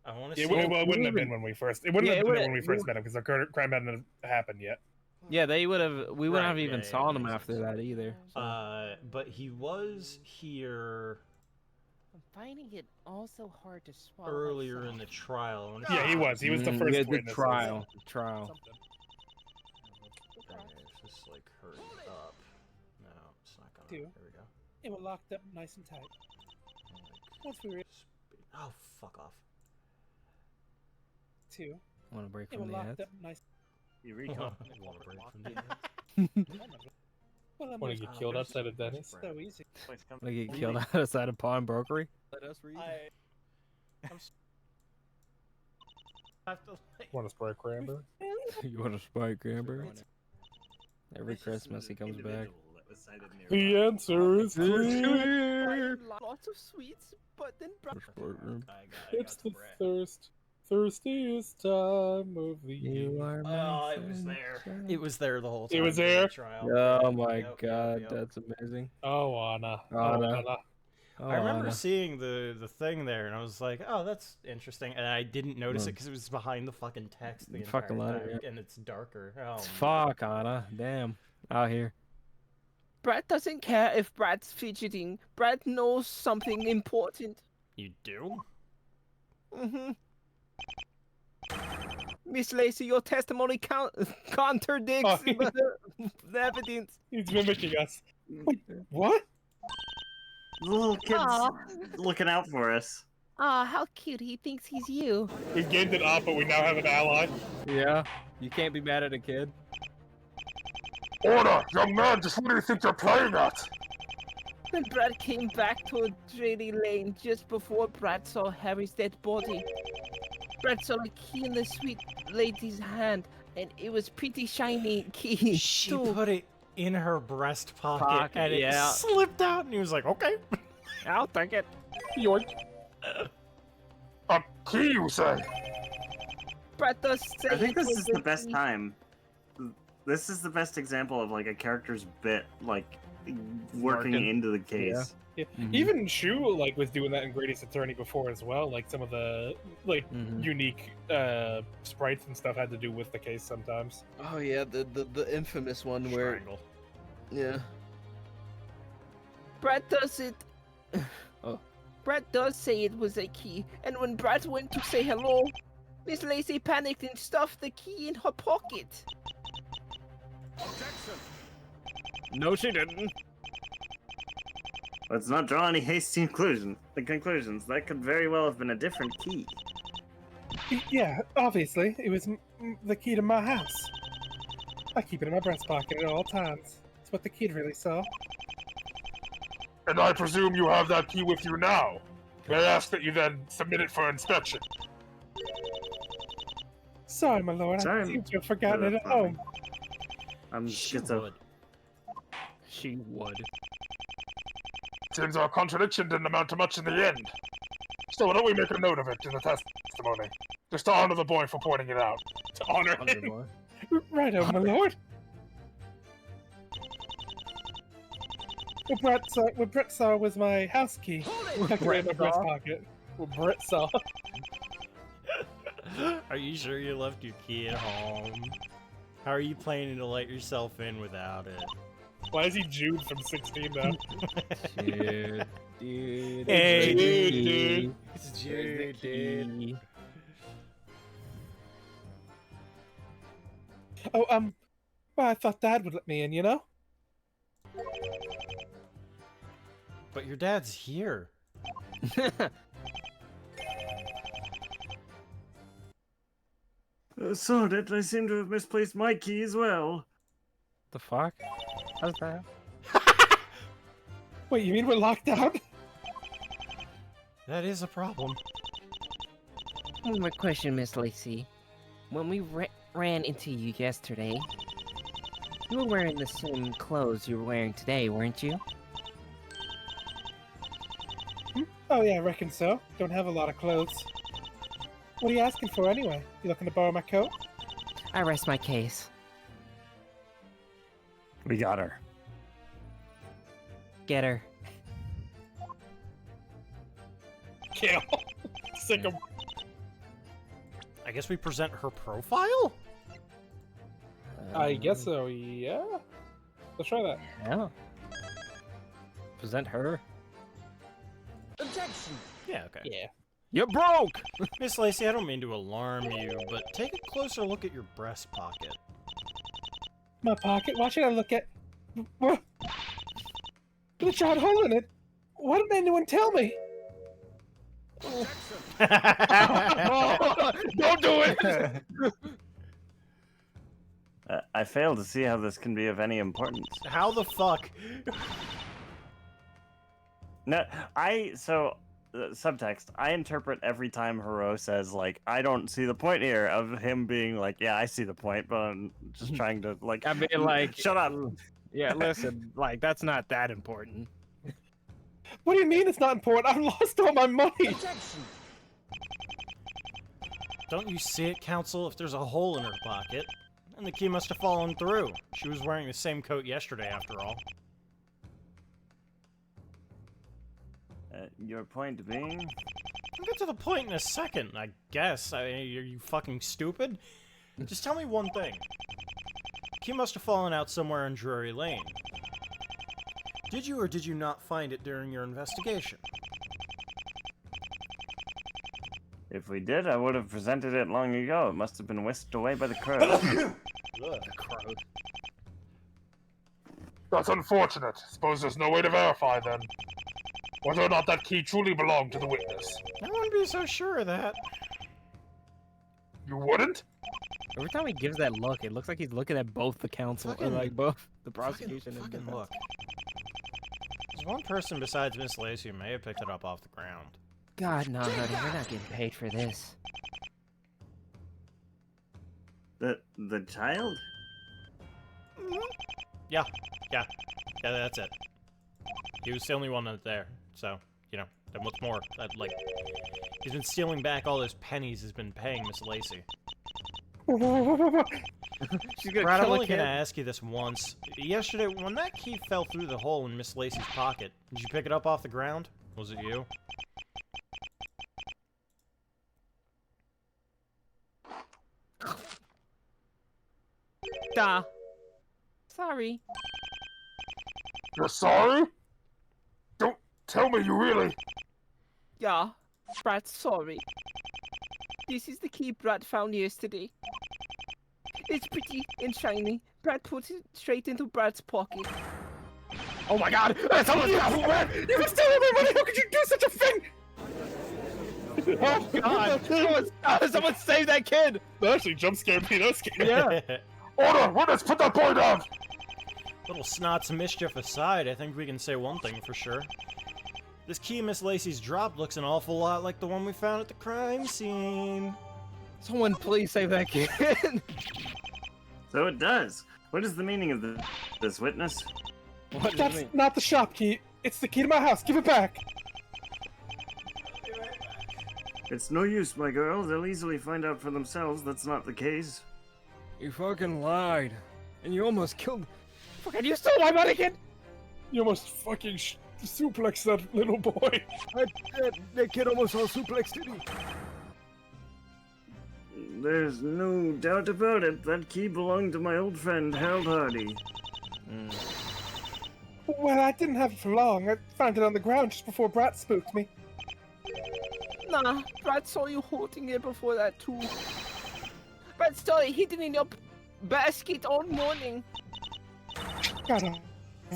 I want to Yeah, see. it wouldn't have been when we first. It wouldn't Yeah, have it been would've- when we first met him because the crime hadn't happened yet. Yeah, they would have. We wouldn't Right, have even yeah, saw him makes after sense. that either. So. But he was here I'm finding it also hard to swallow. earlier in the trial. I wanna Yeah, see- he was. He was the Mm, first yeah, the witness. trial. Okay, it's just like hurry up. No, it's not gonna. Two. There we go. It was locked up nice and tight. Once we were Oh, fuck off. 2. Want to break It from was the locked ads? up nice. You recall. Want to break from the Well, I'm Want to get killed outside of Denny's? so easy. Place come- Want to get killed outside of pawnbrokery? Let us read. I have to, like, Want to spray cranberry? You want to spike Amber? Every This is Christmas he the comes back. individual that was cited nearby. The answer is clear. Lots of sweets, but then It's the thirstiest time of the year. You are my Oh, it was there. It was there the whole time. It was during the there? Trial. Oh my Yep, god, yep. that's amazing. Oh, Anna. Anna. I remember seeing the thing there, and I was like, "Oh, that's interesting," and I didn't notice it because it was behind the fucking text the entire Fucking letter, time, and it's darker. Oh, man. Fuck, Anna. Damn. Out here. Brad doesn't care if Brad's fidgeting. Brad knows something important. You do? Mm-hmm. Miss Lacey, your testimony contradicts Oh, the evidence. He's mimicking us. Wait, what? The little kid's Aw. looking out for us. Aw, how cute. He thinks he's you. We gained it up, but we now have an ally. Yeah. You can't be mad at a kid. Order! Young man, just what do you think you're playing at? When Brad came back to Drady Lane just before Brad saw Harry's dead body, Brad saw a key in the sweet lady's hand, and it was pretty shiny key. She too. put it in her breast pocket, and it yeah. slipped out, and he was like, "Okay." I'll take it. Yoink. A key, you say? Brad does say I think it this was is the a best key. time. This is the best example of like a character's bit, like working Working. into the case. Yeah. Mhm. Even Shu like was doing that in Grady's Attorney before as well. Like some of the like Mhm. unique sprites and stuff had to do with the case sometimes. Oh yeah, the infamous one Strangle. yeah. Brad does it. Oh. Brad does say it was a key, and when Brad went to say hello, Miss Lacey panicked and stuffed the key in her pocket. No, she didn't. Let's not draw any hasty conclusions. That could very well have been a different key. Yeah, obviously. It was the key to my house. I keep it in my breast pocket at all times. It's what the kid really saw. And I presume you have that key with you now. May I ask that you then submit it for inspection? Sorry, my lord. Sorry, I seem to have forgotten it at home. I'm She schizo. would. She would. Seems our contradiction didn't amount to much in the end. Still, why don't we make a note of it in the testimony? Just to honor the boy for pointing it out. To honor him. Right, oh, my lord. What Brett saw was my house key. Tucked away in my breast pocket. What Brett saw. Are you sure you left your key at home? How are you planning to let yourself in without it? Why is he Jude from 16 now? Dude. Dude. Hey, dude. It's There's the key. Oh, well, I thought Dad would let me in, you know? But your dad's here. Saw it. I seem to have misplaced my key as well. The fuck? How's that? Wait, you mean we're locked out? That is a problem. One more question, Miss Lacey. When we ran into you yesterday, you were wearing the same clothes you were wearing today, weren't you? Oh, yeah, I reckon so. Don't have a lot of clothes. What are you asking for anyway? You looking to borrow my coat? I rest my case. We got her. Get her. Kill. Sick him. I guess we present her profile? I guess so, yeah. Let's try that. Yeah. Present her. Objection! Yeah, okay. Yeah. You're broke! Miss Lacey, I don't mean to alarm you, but take a closer look at your breast pocket. My pocket? Why should I look at... What? The giant hole in it? Why didn't anyone tell me? Don't do it! I fail to see how this can be of any importance. How the fuck? No, subtext. I interpret every time Hero says, like, I don't see the point here, of him being like, yeah, I see the point, but I'm just trying to, like, I mean, like, shut up. Yeah, listen, like, that's not that important. What do you mean it's not important? I've lost all my money! Don't you see it, Council? If there's a hole in her pocket, and the key must have fallen through. She was wearing the same coat yesterday, after all. Your point being? I'll get to the point in a second, I guess. I mean, are you fucking stupid? Just tell me one thing. Key must have fallen out somewhere in Drury Lane. Did you or did you not find it during your investigation? If we did, I would have presented it long ago. It must have been whisked away by the crows. The crow. That's unfortunate. Suppose there's no way to verify then. Whether or not that key truly belonged to the witness. I wouldn't be so sure of that. You wouldn't? Every time he gives that look, it looks like he's looking at both the council and like both the prosecution and Fucking defense. look. There's one person besides Miss Lacey who may have picked it up off the ground. God, no, honey, we're not getting paid for this. The child? Yeah, that's it. He was the only one that's there, so, you know, then what's more, like, he's been stealing back all those pennies he's been paying Miss Lacey. She's gonna Brad, I'm kill a only kid. gonna ask you this once. Yesterday, when that key fell through the hole in Miss Lacey's pocket, did you pick it up off the ground? Was it you? Duh. Sorry. You're sorry? Don't tell me you really... Yeah, Brad's sorry. This is the key Brad found yesterday. It's pretty and shiny. Brad put it straight into Brad's pocket. Oh my god! Someone's got man! You were stealing my money! How could you do such a thing? Oh God! Someone save that kid! That actually jump scared me, that's scary. Yeah. Order! Witness, put that boy down! Little snots and mischief aside, I think we can say one thing for sure. This key Miss Lacey's dropped looks an awful lot like the one we found at the crime scene. Someone please save that kid! So it does. What is the meaning of this, witness? What does it That's mean? not the shop key. It's the key to my house. Give it back. It's no use, my girl. They'll easily find out for themselves that's not the case. You fucking lied. And you almost killed... Fucking you stole my money, kid! You almost fucking suplexed that little boy. That kid almost saw suplex, didn't he? There's no doubt about it. That key belonged to my old friend, Harold Hardy. Well, I didn't have it for long. I found it on the ground just before Brat spooked me. Nah, Brad saw you holding it before that too. Brad saw it hidden in your basket all morning. God, a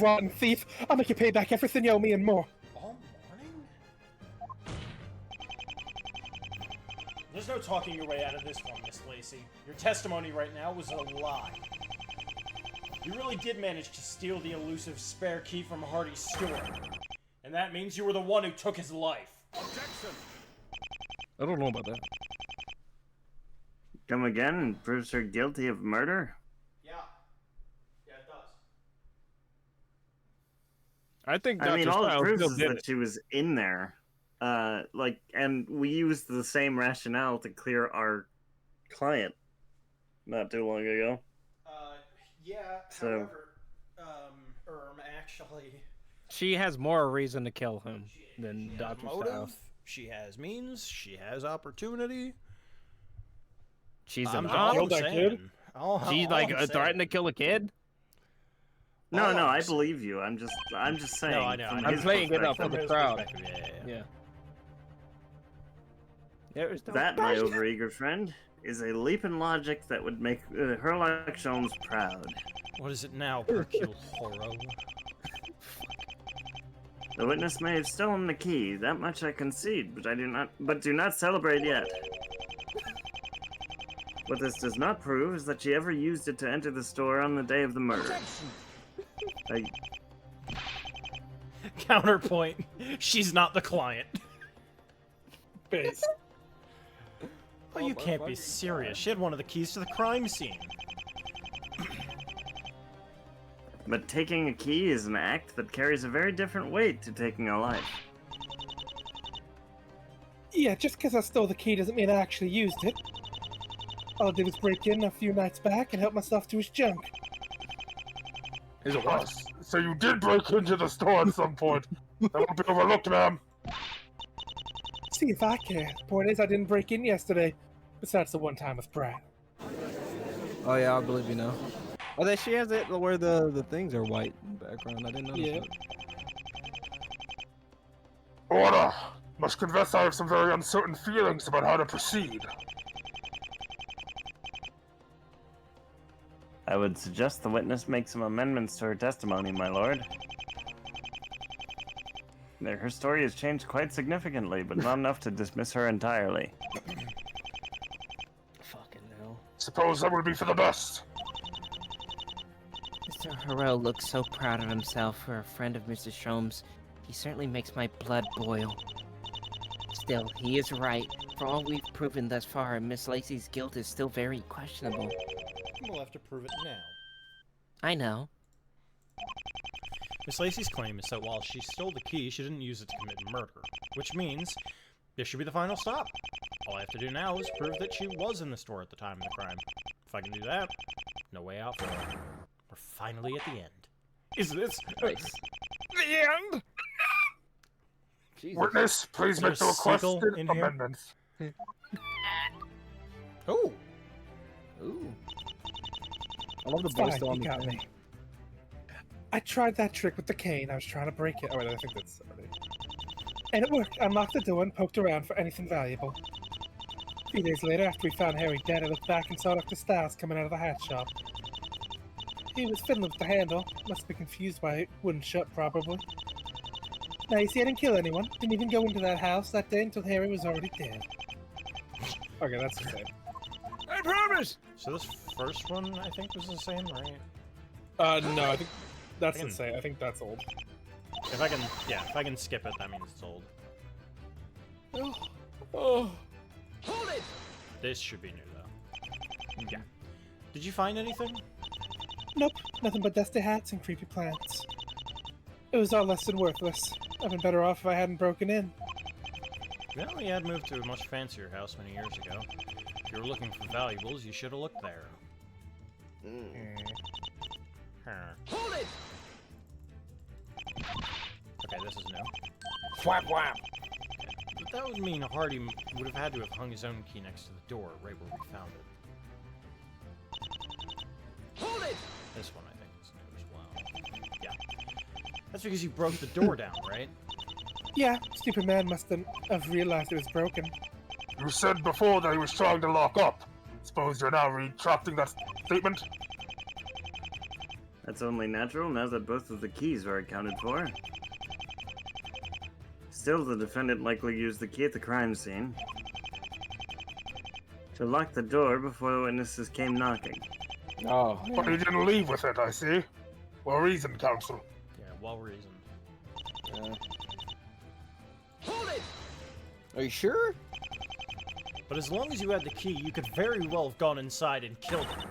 rotten thief. I'll make you pay back everything you owe me and more. All morning? There's no talking your way out of this one, Miss Lacey. Your testimony right now was a lie. You really did manage to steal the elusive spare key from Hardy's store. And that means you were the one who took his life. Objection! I don't know about that. Come again and proves her guilty of murder? Yeah. Yeah, it does. I think I mean, Dr. all it Styles proves still is did that it. she was in there. And we used the same rationale to clear our client not too long ago. Yeah, So- however, actually... She has more reason to kill him than She has Dr. motive, Styles. she has means, she has opportunity. She's I'm an all killed that saying. kid? She's like threatening to kill a kid? No, All no, I'm I saying- believe you. I'm just saying. No, I know. from I'm his playing it up perspective. for the his crowd. perspective, yeah. Yeah. There's no That, my overeager friend, is a leap in logic that would make Herlock Sholmes proud. What is it now, Hercule Poirot? The witness may have stolen the key, that much I concede, but do not celebrate yet. What this does not prove is that she ever used it to enter the store on the day of the murder. Counterpoint, she's not the client. Base. Oh, you can't be serious. She had one of the keys to the crime scene. But taking a key is an act that carries a very different weight to taking a life. Yeah, just because I stole the key doesn't mean I actually used it. All I did was break in a few nights back and help myself to his junk. Is it what? So you did break into the store at some point. That won't be overlooked, ma'am. See if I care. The point is, I didn't break in yesterday. Besides the one time with Brad. Oh yeah, I believe you know. Oh, that she has it where the things are white in the background. I didn't notice that. Order! Must confess I have some very uncertain feelings about how to proceed. I would suggest the witness make some amendments to her testimony, my lord. Her story has changed quite significantly, but not enough to dismiss her entirely. Fucking hell. Suppose that would be for the best. Mr. Harrell looks so proud of himself for a friend of Mr. Sholmes. He certainly makes my blood boil. Still, he is right. For all we've proven thus far, Miss Lacey's guilt is still very questionable. We'll have to prove it now. I know. Miss Lacey's claim is that while she stole the key, she didn't use it to commit murder. Which means, this should be the final stop. All I have to do now is prove that she was in the store at the time of the crime. If I can do that, no way out for her. We're finally at the end. Is this Nice. the end? Jesus. Witness, please Is make the there a seagull requested in here? amendments. Oh! Ooh. I love the Fine, voice on you the got thing. me. I tried that trick with the cane. I was trying to break it. Oh, wait, I think that's already... And it worked. I unlocked the door and poked around for anything valuable. A few days later, after we found Harry dead, I looked back and saw Dr. Styles coming out of the hat shop. He was fiddling with the handle. Must be confused why it wouldn't shut properly. Now, you see, I didn't kill anyone. Didn't even go into that house that day until Harry was already dead. Okay, that's the same. I promise! So this first one, I think, was the same, right? No, I think that's I can- the same. I think that's old. If I can skip it, that means it's old. Oh. This should be new, though. Yeah. Did you find anything? Nope, nothing but dusty hats and creepy plants. It was all less than worthless. I'd been better off if I hadn't broken in. Well, you had moved to a much fancier house many years ago. If you were looking for valuables, you should have looked there. Huh. Okay, this is new. Whap whap. But that would mean Hardy would have had to have hung his own key next to the door, right where we found it. This one, I think, is new as well. Yeah. That's because you broke the door down, right? Yeah, stupid man must have realized it was broken. You said before that he was trying to lock up. Suppose you're now retracting that statement? That's only natural now that both of the keys are accounted for. Still, the defendant likely used the key at the crime scene to lock the door before the witnesses came knocking. Oh. But he didn't leave with it, I see. Well reasoned, counsel. Yeah, well reasoned. Are you sure? But as long as you had the key, you could very well have gone inside and killed him.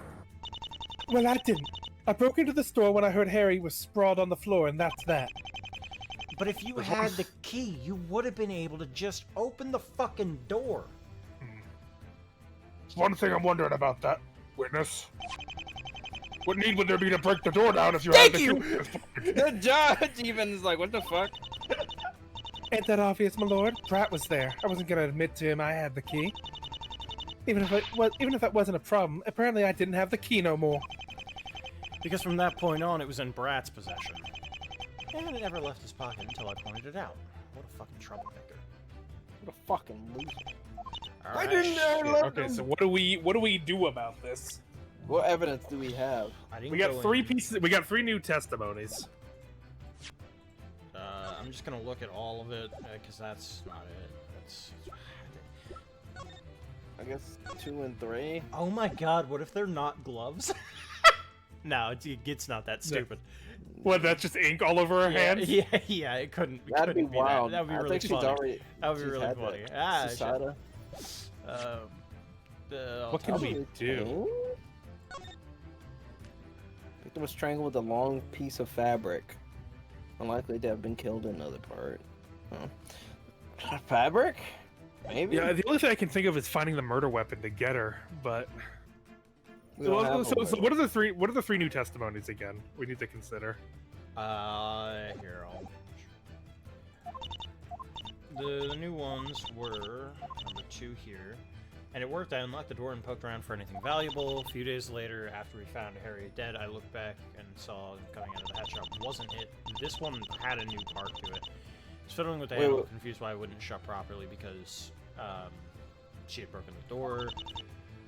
Well, I didn't. I broke into the store when I heard Harry was sprawled on the floor, and that's that. But if you had the key, you would have been able to just open the fucking door. One thing I'm wondering about that, witness. What need would there be to break the door down if you had the key? The judge even is like, what the fuck? Ain't that obvious, my lord? Pratt was there. I wasn't gonna admit to him I had the key. Even if that wasn't a problem, apparently I didn't have the key no more. Because from that point on, it was in Brat's possession. And it never left his pocket until I pointed it out. What a fucking troublemaker. What a fucking loser. All right. Okay, so what do we do about this? What evidence do we have? I didn't We got go 3 in. pieces. We got 3 new testimonies. I'm just gonna look at all of it because that's not it. That's. I guess 2 and 3. Oh my God! What if they're not gloves? No, it's not that stupid. What? That's just ink all over her hands? Yeah. It couldn't. That'd be couldn't wild. That would be I really think she's funny. already. That would be she's really had funny. that. Shit. Susada. What can we Probably do? Victim was strangled with a long piece of fabric. Unlikely to have been killed in another part. Oh. Fabric? Maybe? Yeah, the only thing I can think of is finding the murder weapon to get her, but... We don't have a So weapon. what are the 3 new testimonies again? We need to consider. Here, the new ones were number 2 here. And it worked. I unlocked the door and poked around for anything valuable. A few days later, after we found Harry dead, I looked back and saw him coming out of the hat shop. Wasn't it? This one had a new part to it. I was fiddling with the handle, confused why I wouldn't shut properly because she had broken the door.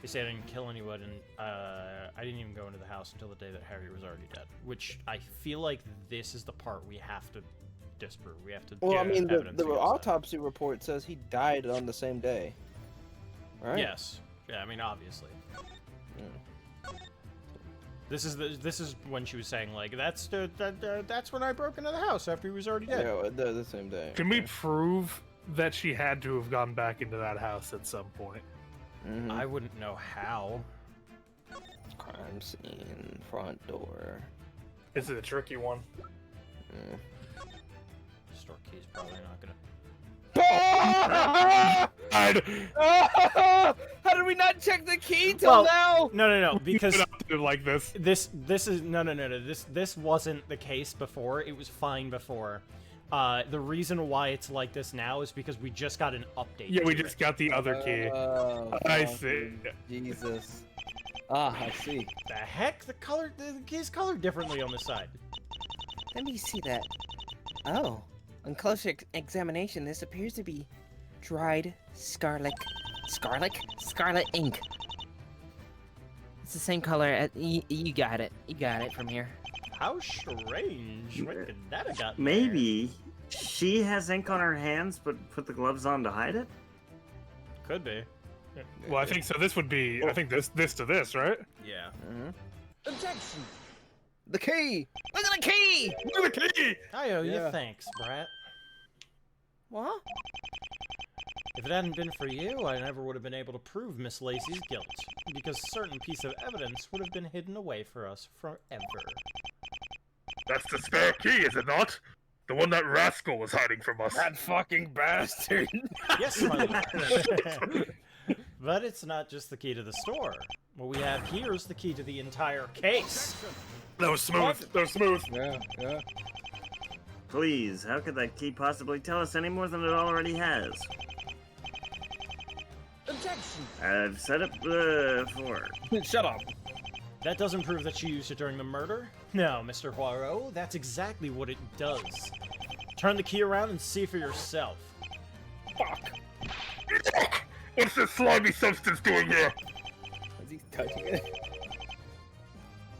They say I didn't kill anyone, and I didn't even go into the house until the day that Harry was already dead. Which I feel like this is the part we have to disprove. We have to. Well, I mean, the against that. autopsy report says he died on the same day. Right? Yes. Yeah, I mean, obviously. This is when she was saying like that's when I broke into the house after he was already dead. Yeah, the same day. Can we prove that she had to have gone back into that house at some point? I wouldn't know how. Crime scene, front door. This is a tricky one. Store key's probably not gonna. How did we not check the key till now? No, because like this. This is no. This wasn't the case before. It was fine before. The reason why it's like this now is because we just got an update. Yeah, we to just it. got the other key. I see. Jesus. I see. The heck? The key's colored differently on the side. Let me see that. Oh, on closer examination, this appears to be dried scarlet ink. It's the same color as you got it. You got it from here. How strange. What could that have gotten Maybe she has ink on her hands, but put the gloves on to hide it? there? Could be. Well, I think so. This would be, I think this to this, right? Yeah. Objection! The key! Look at the key! Look at the key! I owe you Yeah. thanks, Brat. What? If it hadn't been for you, I never would have been able to prove Miss Lacey's guilt, because a certain piece of evidence would have been hidden away for us forever. That's the spare key, is it not? The one that rascal was hiding from us. That fucking bastard! Yes, my lord. But it's not just the key to the store. What we have here is the key to the entire case. That was smooth. That was smooth. Yeah. Please, how could that key possibly tell us any more than it already has? Objection! I've said it before. Shut up. That doesn't prove that she used it during the murder. No, Mr. Poirot, that's exactly what it does. Turn the key around and see for yourself. Fuck! What's this slimy substance doing here? Is he touching it?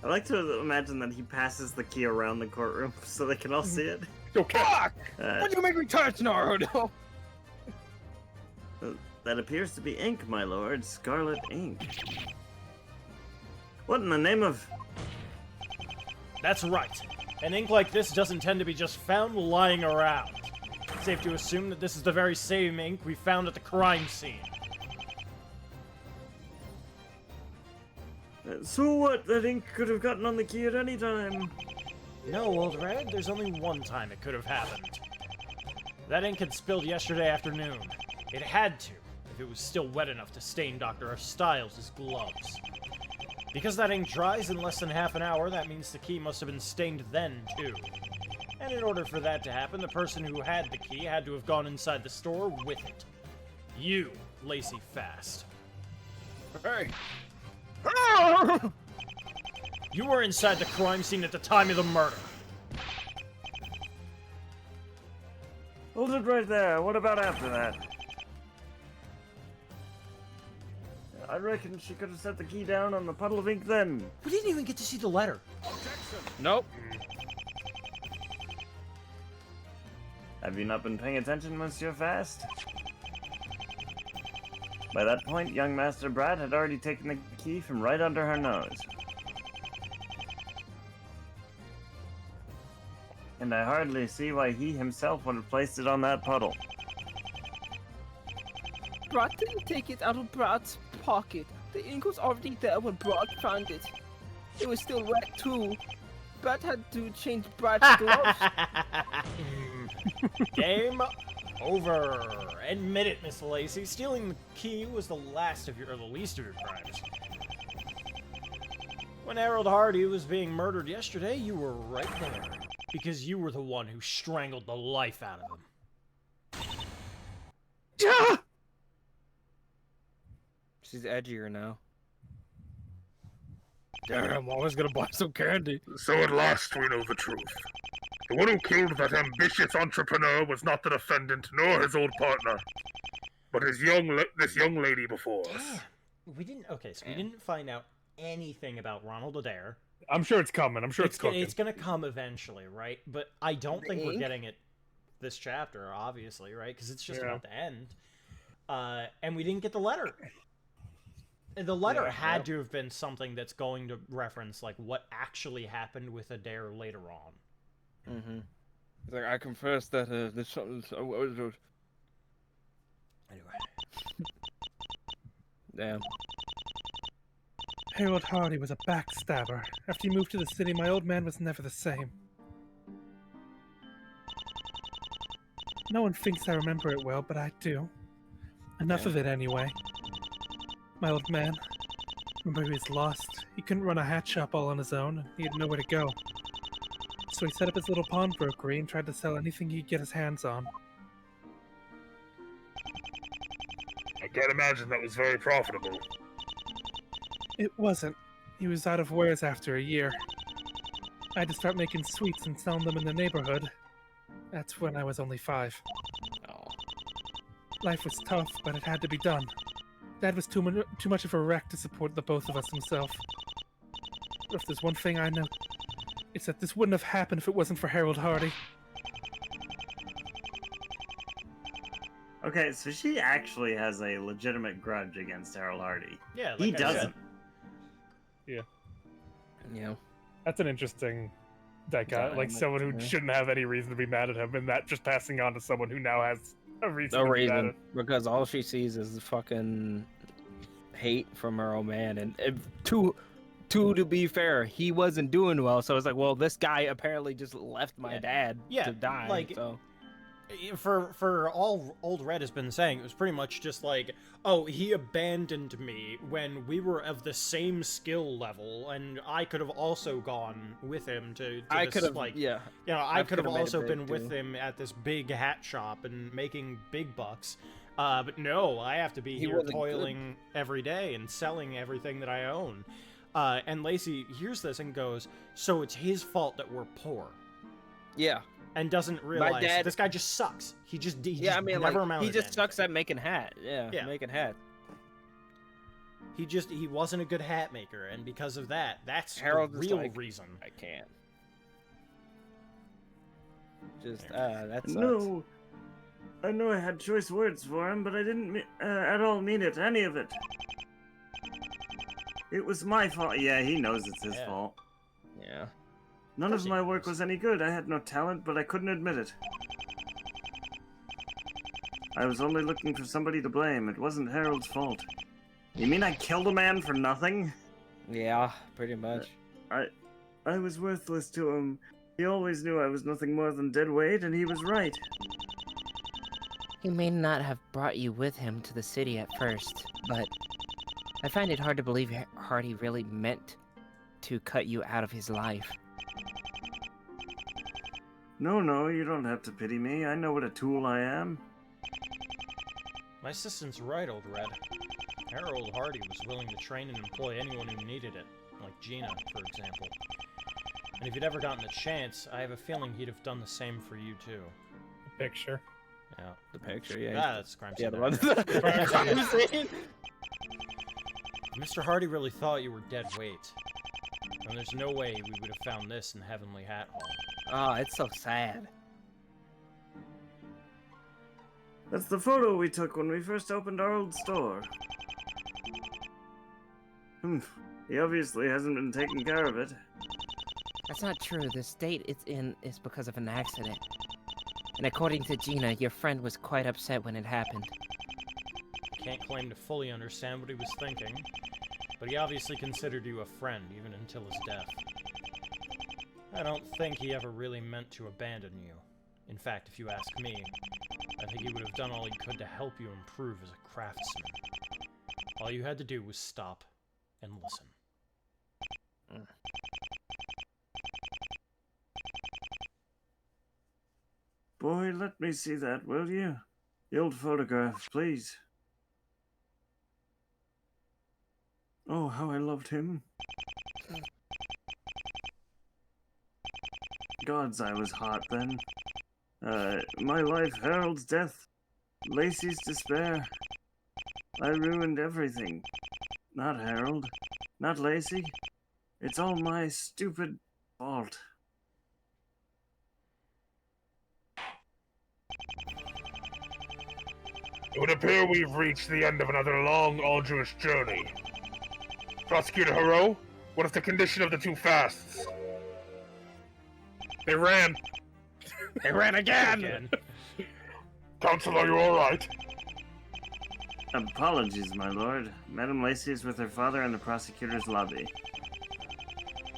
I like to imagine that he passes the key around the courtroom so they can all see it. Okay. Fuck! Uh, What'd you make me touch, Naruto? That appears to be ink, my lord. Scarlet ink. What in the name of... That's right. An ink like this doesn't tend to be just found lying around. Safe to assume that this is the very same ink we found at the crime scene. So what? That ink could have gotten on the key at any time. No, Old Red, there's only one time it could have happened. That ink had spilled yesterday afternoon. It had to, if it was still wet enough to stain Dr. Styles' gloves. Because that ink dries in less than half an hour, that means the key must have been stained then, too. And in order for that to happen, the person who had the key had to have gone inside the store with it. You, Lacey Fast. Hey! You were inside the crime scene at the time of the murder. Hold it right there. What about after that? I reckon she could have set the key down on the puddle of ink then. We didn't even get to see the letter. Nope. Have you not been paying attention, Monsieur Fast? By that point, young Master Brat had already taken the key from right under her nose. And I hardly see why he himself would have placed it on that puddle. Brat didn't take it out of Brat's pocket. The ink was already there when Brat found it. It was still wet too. Brat had to change Brat's gloves. Game over. Admit it, Miss Lacey. Stealing the key was the least of your crimes. When Harold Hardy was being murdered yesterday, you were right there. Because you were the one who strangled the life out of him. She's edgier now. Damn, I'm always gonna buy some candy. So at last we know the truth. The one who killed that ambitious entrepreneur was not the defendant nor his old partner, but this young lady before us. We didn't. Okay, so we didn't find out anything about Ronald Adair. I'm sure it's coming. I'm sure it's cooking. It's gonna come eventually, right? But I don't think we're getting it this chapter, obviously, right? Because it's just about to end. And we didn't get the letter. The letter had to have been something that's going to reference like what actually happened with Adair later on. Mm-hmm. It's like I confess that there's something. Anyway. Damn. Harold Hardy was a backstabber. After he moved to the city, my old man was never the same. No one thinks I remember it well, but I do. Enough of it anyway. My old man. Remember, he was lost. He couldn't run a hat shop all on his own, and he had nowhere to go. So he set up his little pawnbrokery and tried to sell anything he could get his hands on. I can't imagine that was very profitable. It wasn't. He was out of wares after a year. I had to start making sweets and selling them in the neighborhood. That's when I was only 5. Oh. Life was tough, but it had to be done. Dad was too much of a wreck to support the both of us himself. But if there's one thing I know, it's that this wouldn't have happened if it wasn't for Harold Hardy. Okay, so she actually has a legitimate grudge against Harold Hardy. Yeah, like he I doesn't. said. Yeah. That's an interesting dichotomy. Like someone who shouldn't have any reason to be mad at him, and that just passing on to someone who now has a reason. No to be mad reason, at. because all she sees is fucking hate from her old man, and to be fair, he wasn't doing well, so it's like, well, this guy apparently just left my dad to die. Like, so. For all Old Red has been saying, it was pretty much just like, oh, he abandoned me when we were of the same skill level, and I could have also gone with him to I this, could have, like, yeah. you know, I could have made it also big, been with him at this big hat shop and making big bucks. But no, I have to be here toiling every day and selling everything that I own. And Lacey hears this and goes, so it's his fault that we're poor. Yeah. And doesn't realize this guy just sucks. He just never amounted. He just sucks at making hat. Yeah, making hat. He wasn't a good hat maker, and because of that, that's Harold the real like, reason. I can't. Just that sucks. No, I know I had choice words for him, but I didn't at all mean it. Any of it. It was my fault. Yeah, he knows it's his fault. Yeah. None of my work was any good. I had no talent, but I couldn't admit it. I was only looking for somebody to blame. It wasn't Harold's fault. You mean I killed a man for nothing? Yeah, pretty much. I was worthless to him. He always knew I was nothing more than dead weight, and he was right. He may not have brought you with him to the city at first, but I find it hard to believe Hardy really meant to cut you out of his life. No, you don't have to pity me. I know what a tool I am. My assistant's right, Old Red. Harold Hardy was willing to train and employ anyone who needed it, like Gina, for example. And if he'd ever gotten the chance, I have a feeling he'd have done the same for you, too. The picture. Yeah. The picture, yeah. Ah, that's crime scene. Yeah, the one. Mr. Hardy really thought you were dead weight. And there's no way we would have found this in Heavenly Hat Hall. Oh, it's so sad. That's the photo we took when we first opened our old store. He obviously hasn't been taking care of it. That's not true. The state it's in is because of an accident. And according to Gina, your friend was quite upset when it happened. Can't claim to fully understand what he was thinking, but he obviously considered you a friend even until his death. I don't think he ever really meant to abandon you. In fact, if you ask me, I think he would have done all he could to help you improve as a craftsman. All you had to do was stop and listen. Boy, let me see that, will you? The old photograph, please. Oh, how I loved him. Gods, I was hot then. My life, Harold's death, Lacey's despair. I ruined everything. Not Harold, not Lacey. It's all my stupid fault. It would appear we've reached the end of another long, arduous journey. Prosecutor Haro, what is the condition of the two fasts? They ran. They ran again! Counsel, are you alright? Apologies, my lord. Madame Lacey is with her father in the prosecutor's lobby.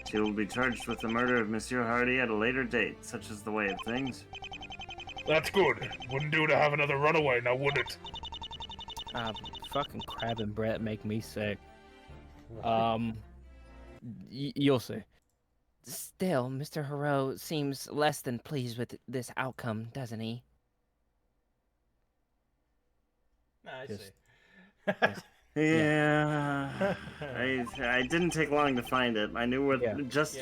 She will be charged with the murder of Monsieur Hardy at a later date, such is the way of things. That's good. Wouldn't do to have another runaway, now would it? Fucking Crab and Brett make me sick. You'll see. Still, Mr. Haro seems less than pleased with this outcome, doesn't he? I Just- see. Yeah. I didn't take long to find it. I knew Yeah.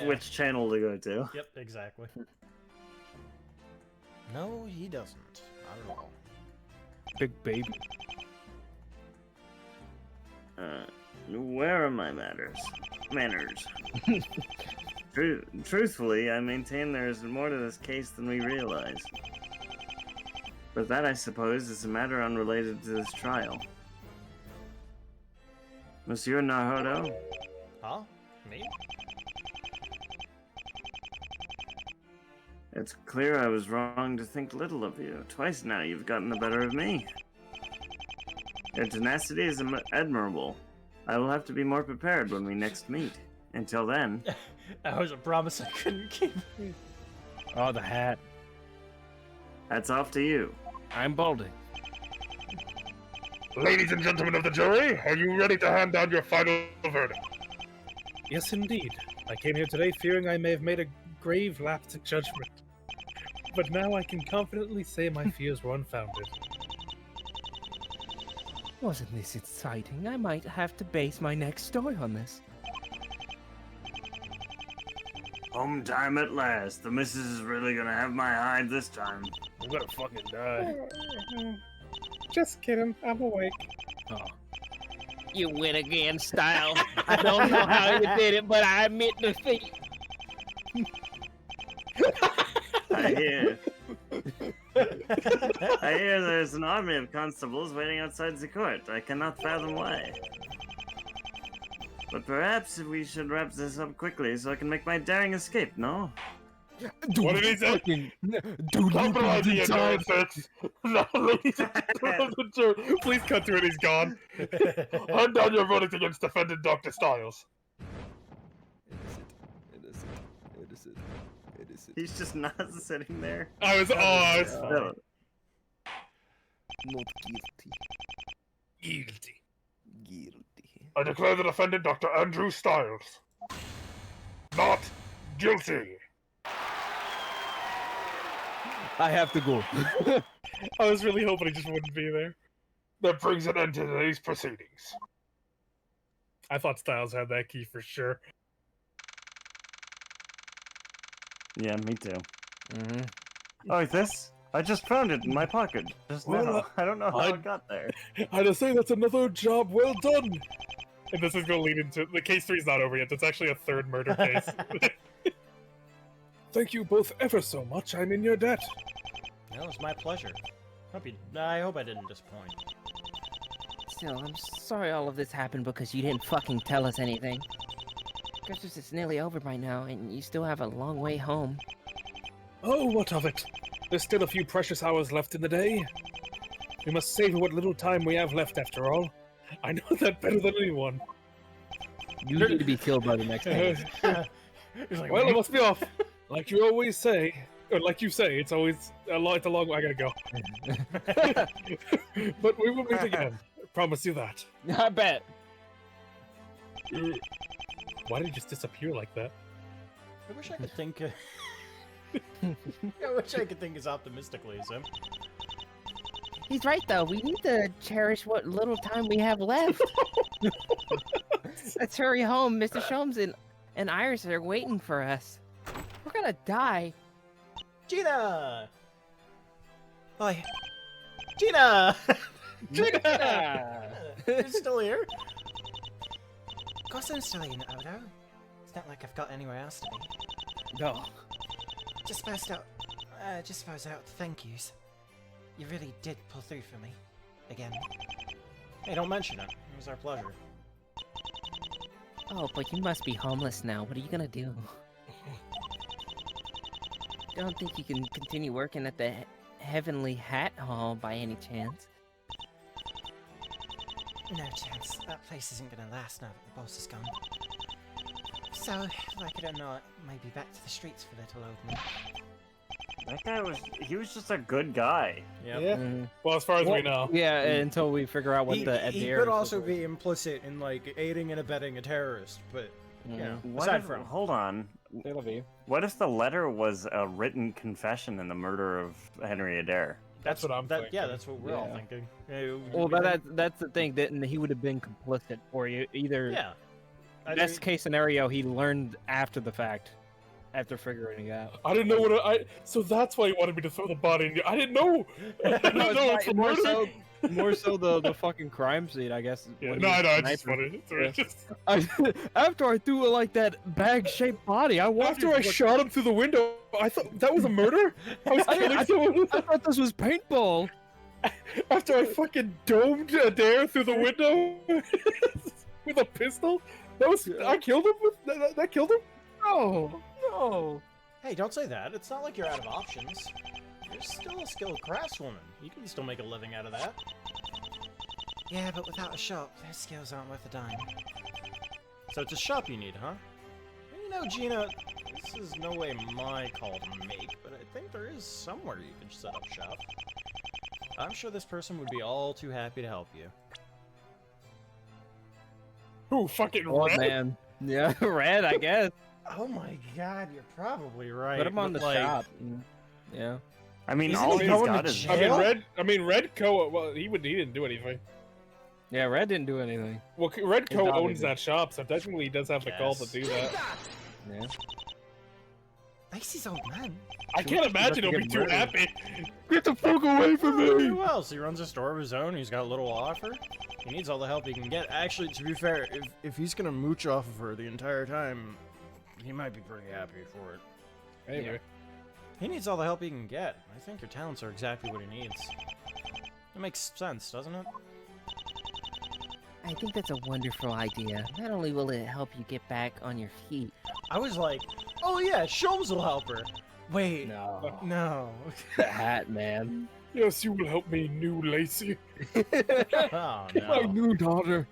which channel to go to. Yep, exactly. No, he doesn't. Not at all. Big baby. Where are my manners? Truthfully, I maintain there is more to this case than we realize. But that, I suppose, is a matter unrelated to this trial. Monsieur Naruto? Huh? Me? It's clear I was wrong to think little of you. Twice now you've gotten the better of me. Your tenacity is admirable. I will have to be more prepared when we next meet. Until then... That was a promise I couldn't keep. Oh, the hat. That's off to you. I'm balding. Ladies and gentlemen of the jury, are you ready to hand down your final verdict? Yes, indeed. I came here today fearing I may have made a grave lapse in judgment. But now I can confidently say my fears were unfounded. Wasn't this exciting? I might have to base my next story on this. Home time at last. The missus is really gonna have my hide this time. I'm gonna fucking die. Just kidding. I'm awake. Oh. You win again, Style. I don't know how you did it, but I admit defeat. I hear. I hear there's an army of constables waiting outside the court. I cannot fathom why. But perhaps we should wrap this up quickly so I can make my daring escape, no? What did he say? Compromise the innocence. No, ladies and gentlemen of the jury, please cut to it, he's gone. Hand down your verdict against defendant Dr. Styles. Innocent. He's just not sitting there. I was No. Not guilty. Guilty. Guilty. I declare the defendant Dr. Andrew Styles not guilty. I have to go. I was really hoping he just wouldn't be there. That brings an end to today's proceedings. I thought Styles had that key for sure. Yeah, me too. Mm-hmm. Oh, this? I just found it in my pocket just Well, now. I don't know how I- it got there. I'd say that's another job well done. And this is going to lead into... The case 3 is not over yet. It's actually a third murder case. Thank you both ever so much. I'm in your debt. No, it's my pleasure. I hope I didn't disappoint. Still, I'm sorry all of this happened because you didn't fucking tell us anything. Christmas is nearly over by now, and you still have a long way home. Oh, what of it? There's still a few precious hours left in the day. We must savor what little time we have left, after all. I know that better than anyone. You need to be killed by the next day. He's like, Well, I must be off. Like you always say, or like you say, it's always it's a long way. I gotta go. But we will meet again. I promise you that. I bet. Why did he just disappear like that? I wish I could think. I wish I could think as optimistically as him. He's right, though. We need to cherish what little time we have left. Let's hurry home. Mr. Sholmes and Iris are waiting for us. We're gonna die. Gina! Oi. Gina! Gina! You're still here? Of course I'm still in, Odo. It's not like I've got anywhere else to be. No. Just first out, just first out, thank yous. You really did pull through for me. Again. Hey, don't mention it. It was our pleasure. Oh, but you must be homeless now. What are you gonna do? Don't think you can continue working at the Heavenly Hat Hall by any chance. No chance. That place isn't gonna last now that the boss is gone. So, like it or not, maybe back to the streets for little old me. That guy he was just a good guy. Yep. Yeah. Mm. Well, as far as we know. Yeah, until we figure out what He the could Adair also is. be implicit in, like, aiding and abetting a terrorist, but, you know, What aside if, from... hold on. It'll be. What if the letter was a written confession in the murder of Henry Adair? That's what I'm thinking. Yeah, that's what we're all Yeah. thinking. Yeah, Well, that's the thing. That he would have been complicit, or either. yeah. Best case scenario, he learned after the fact, after figuring it out. I didn't know what so that's why he wanted me to throw the body in. I didn't know. I didn't know it's a more murder. more so the fucking crime scene, I guess. Yeah, when no, he I was know. It's just sniping. funny. It's just... After I threw it like that bag-shaped body, I wondered. After I shot him through the window, I thought that was a murder. I was killing someone. I thought this was paintball. After I fucking domed Adair through the window with a pistol. I killed him with that killed him. No. Hey, don't say that. It's not like you're out of options. You're still a skilled craftswoman. You can still make a living out of that. Yeah, but without a shop, their skills aren't worth a dime. So it's a shop you need, huh? You know, Gina, this is no way my call to make, but I think there is somewhere you can set up shop. I'm sure this person would be all too happy to help you. Who fucking Oh Red? man. Yeah, Red, I guess. Oh my god, you're probably right. Put him on the but, like, shop. Yeah. I mean, Isn't all he he's going to got is... jail? Redco. Well, he didn't do anything. Yeah, Red didn't do anything. Well, Redco not owns even- that shop, so technically he does have the call to Yes. do that. Yeah. Lacey's old man. I can't imagine he'll be get too murdered. happy. Get the fuck away from me! Who else? He runs a store of his own. He's got a little offer. He needs all the help he can get. Actually, to be fair, if he's gonna mooch off of her the entire time, he might be pretty happy for it. Anyway. He needs all the help he can get. I think your talents are exactly what he needs. It makes sense, doesn't it? I think that's a wonderful idea. Not only will it help you get back on your feet, I was like, oh yeah, Sholmes will help her. Wait, No. no. The hat, man. Yes, you will help me, new Lacey. Oh My no. new daughter.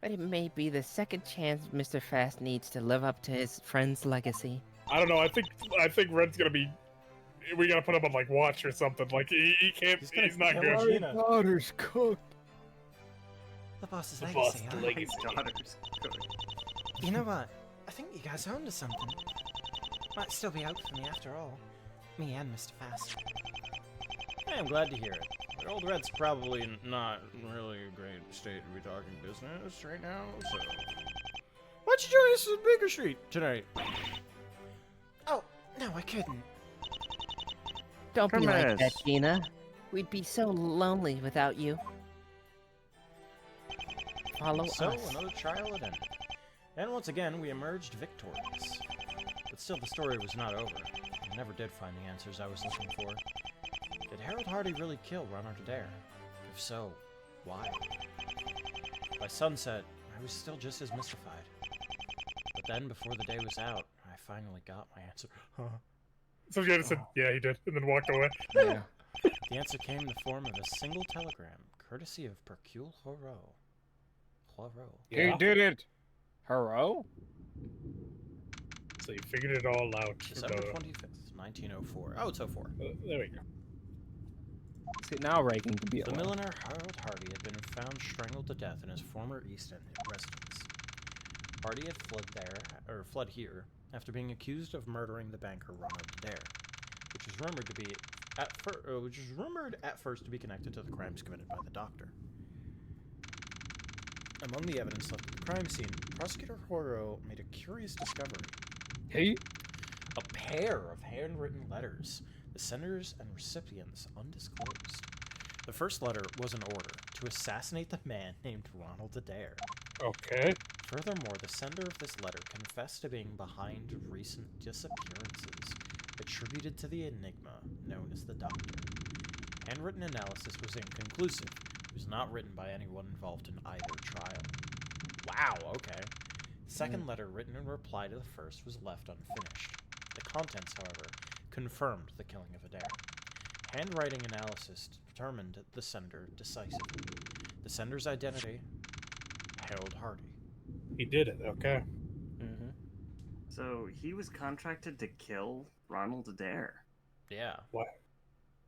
but it may be the second chance Mr. Fast needs to live up to his friend's legacy. I don't know. I think Red's gonna be. We gotta put him on like watch or something. Like he can't. He's gonna He's not kill good. her. Gina. Daughter's cooked. The boss's The legacy, boss, huh? the legacy. His daughter's good. You know what? I think you guys are onto something. Might still be out for me after all. Me and Mr. Fast. Hey, I'm glad to hear it. But Old Red's probably not really a great state to be talking business right now, so... Why don't you join us at Baker Street tonight? Oh, no, I couldn't. Don't be like that, Promise. Gina. We'd be so lonely without you. Follow So, us. another trial had ended. And once again, we emerged victorious. But still, the story was not over. I never did find the answers I was looking for. Did Harold Hardy really kill Ronald Adair? If so, why? By sunset, I was still just as mystified. But then, before the day was out, I finally got my answer. So you just said, yeah, he did, and then walked away. Yeah. The answer came in the form of a single telegram, courtesy of Hercule Poirot. He did it! Hurro? So you figured it all out. December 25th, 1904. Oh, it's 04. There we go. See, now Reagan can be The alone. milliner Harold Hardy had been found strangled to death in his former East End residence. Hardy had fled here after being accused of murdering the banker Ronald Adair, which was rumored at first to be connected to the crimes committed by the doctor. Among the evidence left at the crime scene, Prosecutor Poirot made a curious discovery. Hey? A pair of handwritten letters, the senders and recipients undisclosed. The first letter was an order to assassinate the man named Ronald Adair. Okay. Furthermore, the sender of this letter confessed to being behind recent disappearances attributed to the enigma known as the Doctor. Handwritten analysis was inconclusive. It was not written by anyone involved in either trial. Wow, okay. The second letter, written in reply to the first, was left unfinished. The contents, however, confirmed the killing of Adair. Handwriting analysis determined the sender decisively. The sender's identity, Harold Hardy. He did it, okay. Mm-hmm. So he was contracted to kill Ronald Adair. Yeah.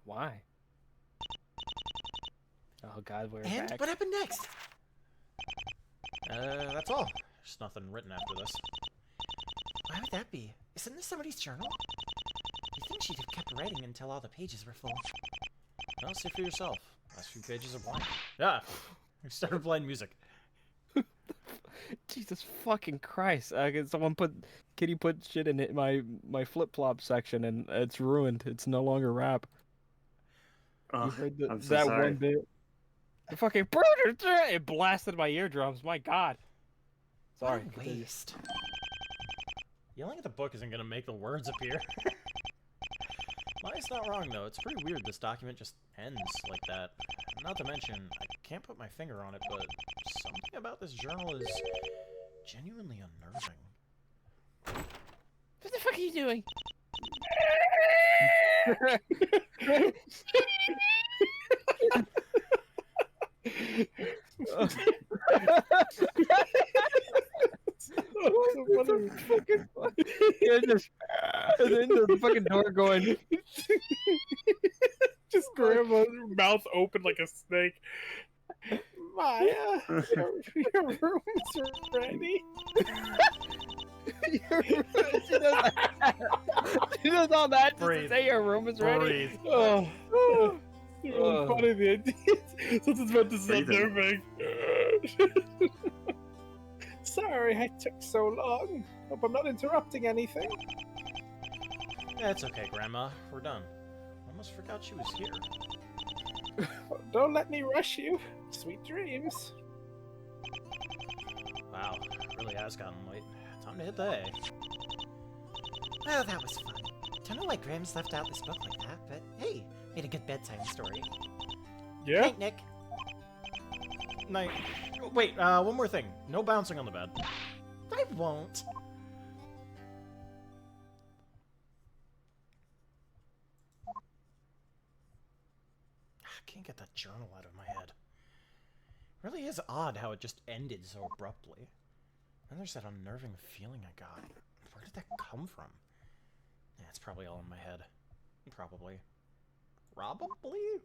Why? Oh god, we're And back. what happened next? That's all. There's nothing written after this. Why would that be? Isn't this somebody's journal? You think she'd have kept writing until all the pages were full. Well, see for yourself. Last few pages are blank. Yeah. We started playing music. Jesus fucking Christ! Kitty put shit in it, my flip flop section, and it's ruined. It's no longer rap. Oh, You heard I'm so that sorry. one bit? The fucking it blasted my eardrums. My God. Sorry. What a continue. waste. Yelling at the book isn't gonna make the words appear. Maya's not wrong, though. It's pretty weird this document just ends like that. Not to mention, I can't put my finger on it, but something about this journal is genuinely unnerving. What the fuck are you doing? Yeah, just and then the fucking door going. Just grandma's mouth open like a snake. Maya, your room is ready. She does all that just to Breathe. say your room is ready. Breathe. Oh, it's really funny, the idea. Something's about to stop Breathing. nerving. Sorry I took so long. Hope I'm not interrupting anything. That's okay, Grandma. We're done. Almost forgot she was here. Don't let me rush you. Sweet dreams. Wow, it really has gotten late. Time to hit the hay. Well, that was fun. Don't know why Grams left out this book like that, but hey, made a good bedtime story. Yeah? Night, Nick. Night. Wait, one more thing. No bouncing on the bed. I won't. I can't get that journal out of my head. It really is odd how it just ended so abruptly. And there's that unnerving feeling I got. Where did that come from? Yeah, it's probably all in my head. Probably. Probably?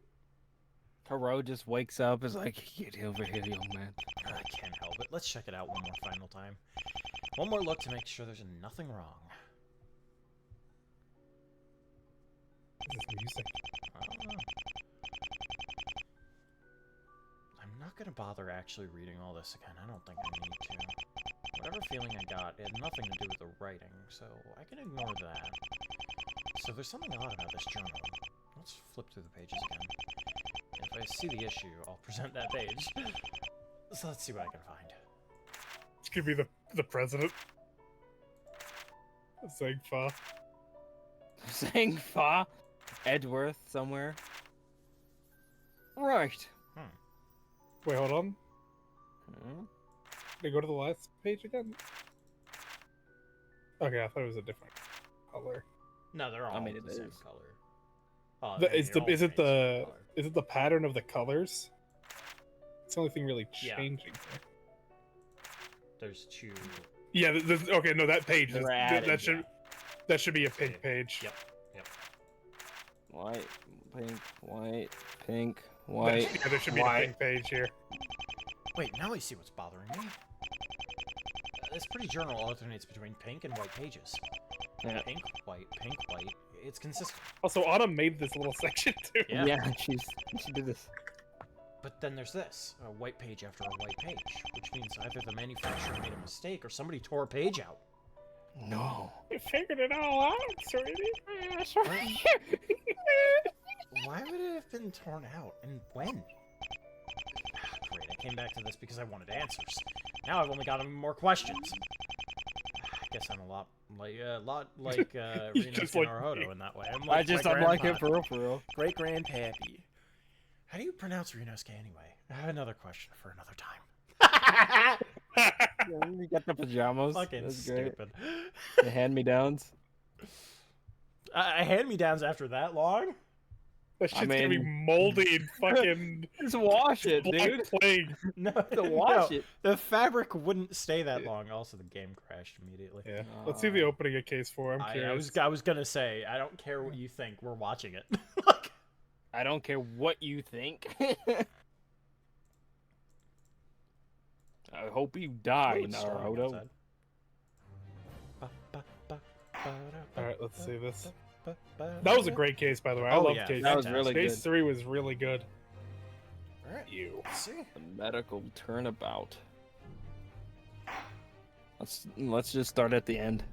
Hero just wakes up, is like, get over here, young man. I can't help it. Let's check it out one more final time. One more look to make sure there's nothing wrong. This is music. I don't know. I'm not gonna bother actually reading all this again. I don't think I need to. Whatever feeling I got, it had nothing to do with the writing, so I can ignore that. So there's something odd about this journal. Let's flip through the pages again. If I see the issue, I'll present that page. So let's see what I can find. This could be the president. Saying fa. Saying fa? Edgeworth somewhere. Right. Wait, hold on. Hmm? They go to the last page again? Okay, I thought it was a different color. No, they're all I mean, it the same is. color. Oh, Is it the pattern of the colors? It's the only thing really Yeah. changing here. There's two. Yeah, okay, no, that page They're is, added, that should be a pink page. Yep. White, pink, white. Yeah, there should be a pink page here. Wait, now I see what's bothering me. This pretty journal alternates between pink and white pages. Yeah. Pink, white, pink, white. It's consistent. Also, Autumn made this little section too. Yeah. she did this. But then there's this, a white page after a white page, which means either the manufacturer made a mistake or somebody tore a page out. No. You figured it all out, sweetie. Why would it have been torn out, and when? Great, I came back to this because I wanted answers. Now I've only got more questions. I guess I'm a lot like Reno just like Naruto in that way. I'm I'm like him grandpa. for real. Great grandpappy. How do you pronounce Renosuke anyway? I have another question for another time. You got the pajamas. Fucking That's great. stupid. The hand-me-downs. Hand-me-downs after that long? That shit's gonna be moldy and fucking. Just wash it, dude. Plague. No, To wash it. The fabric wouldn't stay that long. Also, the game crashed immediately. Yeah. Let's see the opening of Case 4. I'm curious. I was gonna say, I don't care what you think. We're watching it. I don't care what you think. I hope you die, Ooh, it's storming Naruto. outside. Alright, let's see this. That was a great case, by the way. I love Case. That was really Case good. 3 was really good. Alright, You. let's see. The medical turnabout. Let's just start at the end.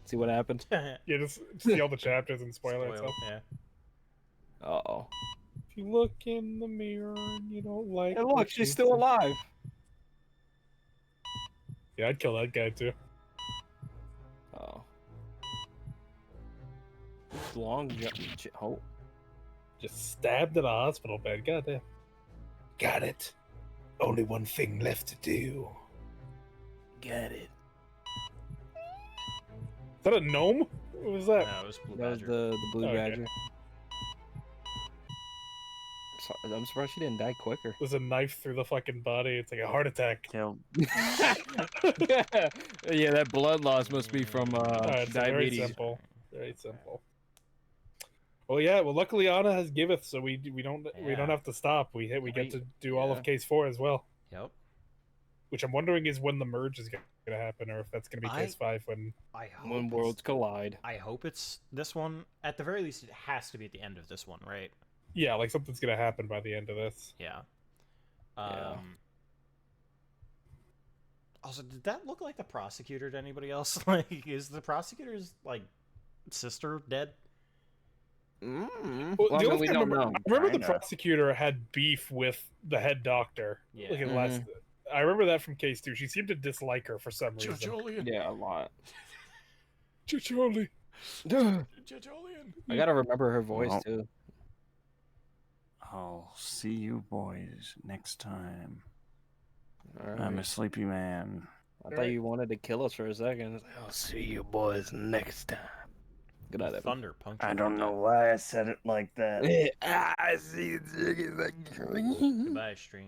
See what happened. Yeah, just see all the chapters and spoiler Spoil, itself. yeah. Uh-oh. If you look in the mirror and you don't like. Hey, what look, she's you still see- alive. Yeah, I'd kill that guy too. Oh. Long oh. Just stabbed in a hospital bed. Goddamn. Got it. Only one thing left to do. Get it. Is that a gnome? What was that? No, it was Blue That was Badger. the blue Okay. badger. I'm surprised she didn't die quicker. There's a knife through the fucking body. It's like a heart attack. Killed. Yeah, that blood loss must be from It's very diabetes. simple. Very simple. Well, yeah. Well, luckily Anna has giveth, so we don't Yeah. have to stop. We get Right. to do all Yeah. of Case 4 as well. Yep. Which I'm wondering is when the merge is going to happen, or if that's going to be I- Case 5 when. I hope When it's- worlds collide. I hope it's this one. At the very least, it has to be at the end of this one, right? Yeah, like something's going to happen by the end of this. Yeah. Yeah. Also, did that look like the prosecutor to anybody else? Like, is the prosecutor's like sister dead? Well, Well, the no, only we thing I don't remember, know. I remember the Kinda. prosecutor had beef with the head doctor. Yeah. Like in last, I remember that from Case 2. She seemed to dislike her for some reason. Jojolian. Yeah, a lot. Chicholi. Jojolian. I gotta remember her voice Well, too. I'll see you boys next time. All I'm right. a sleepy man. I thought you wanted to kill us for a second. I'll see you boys next time. Good night, everyone. Thunder punctured. I don't know why I said it like that. I see you. Goodbye, stream.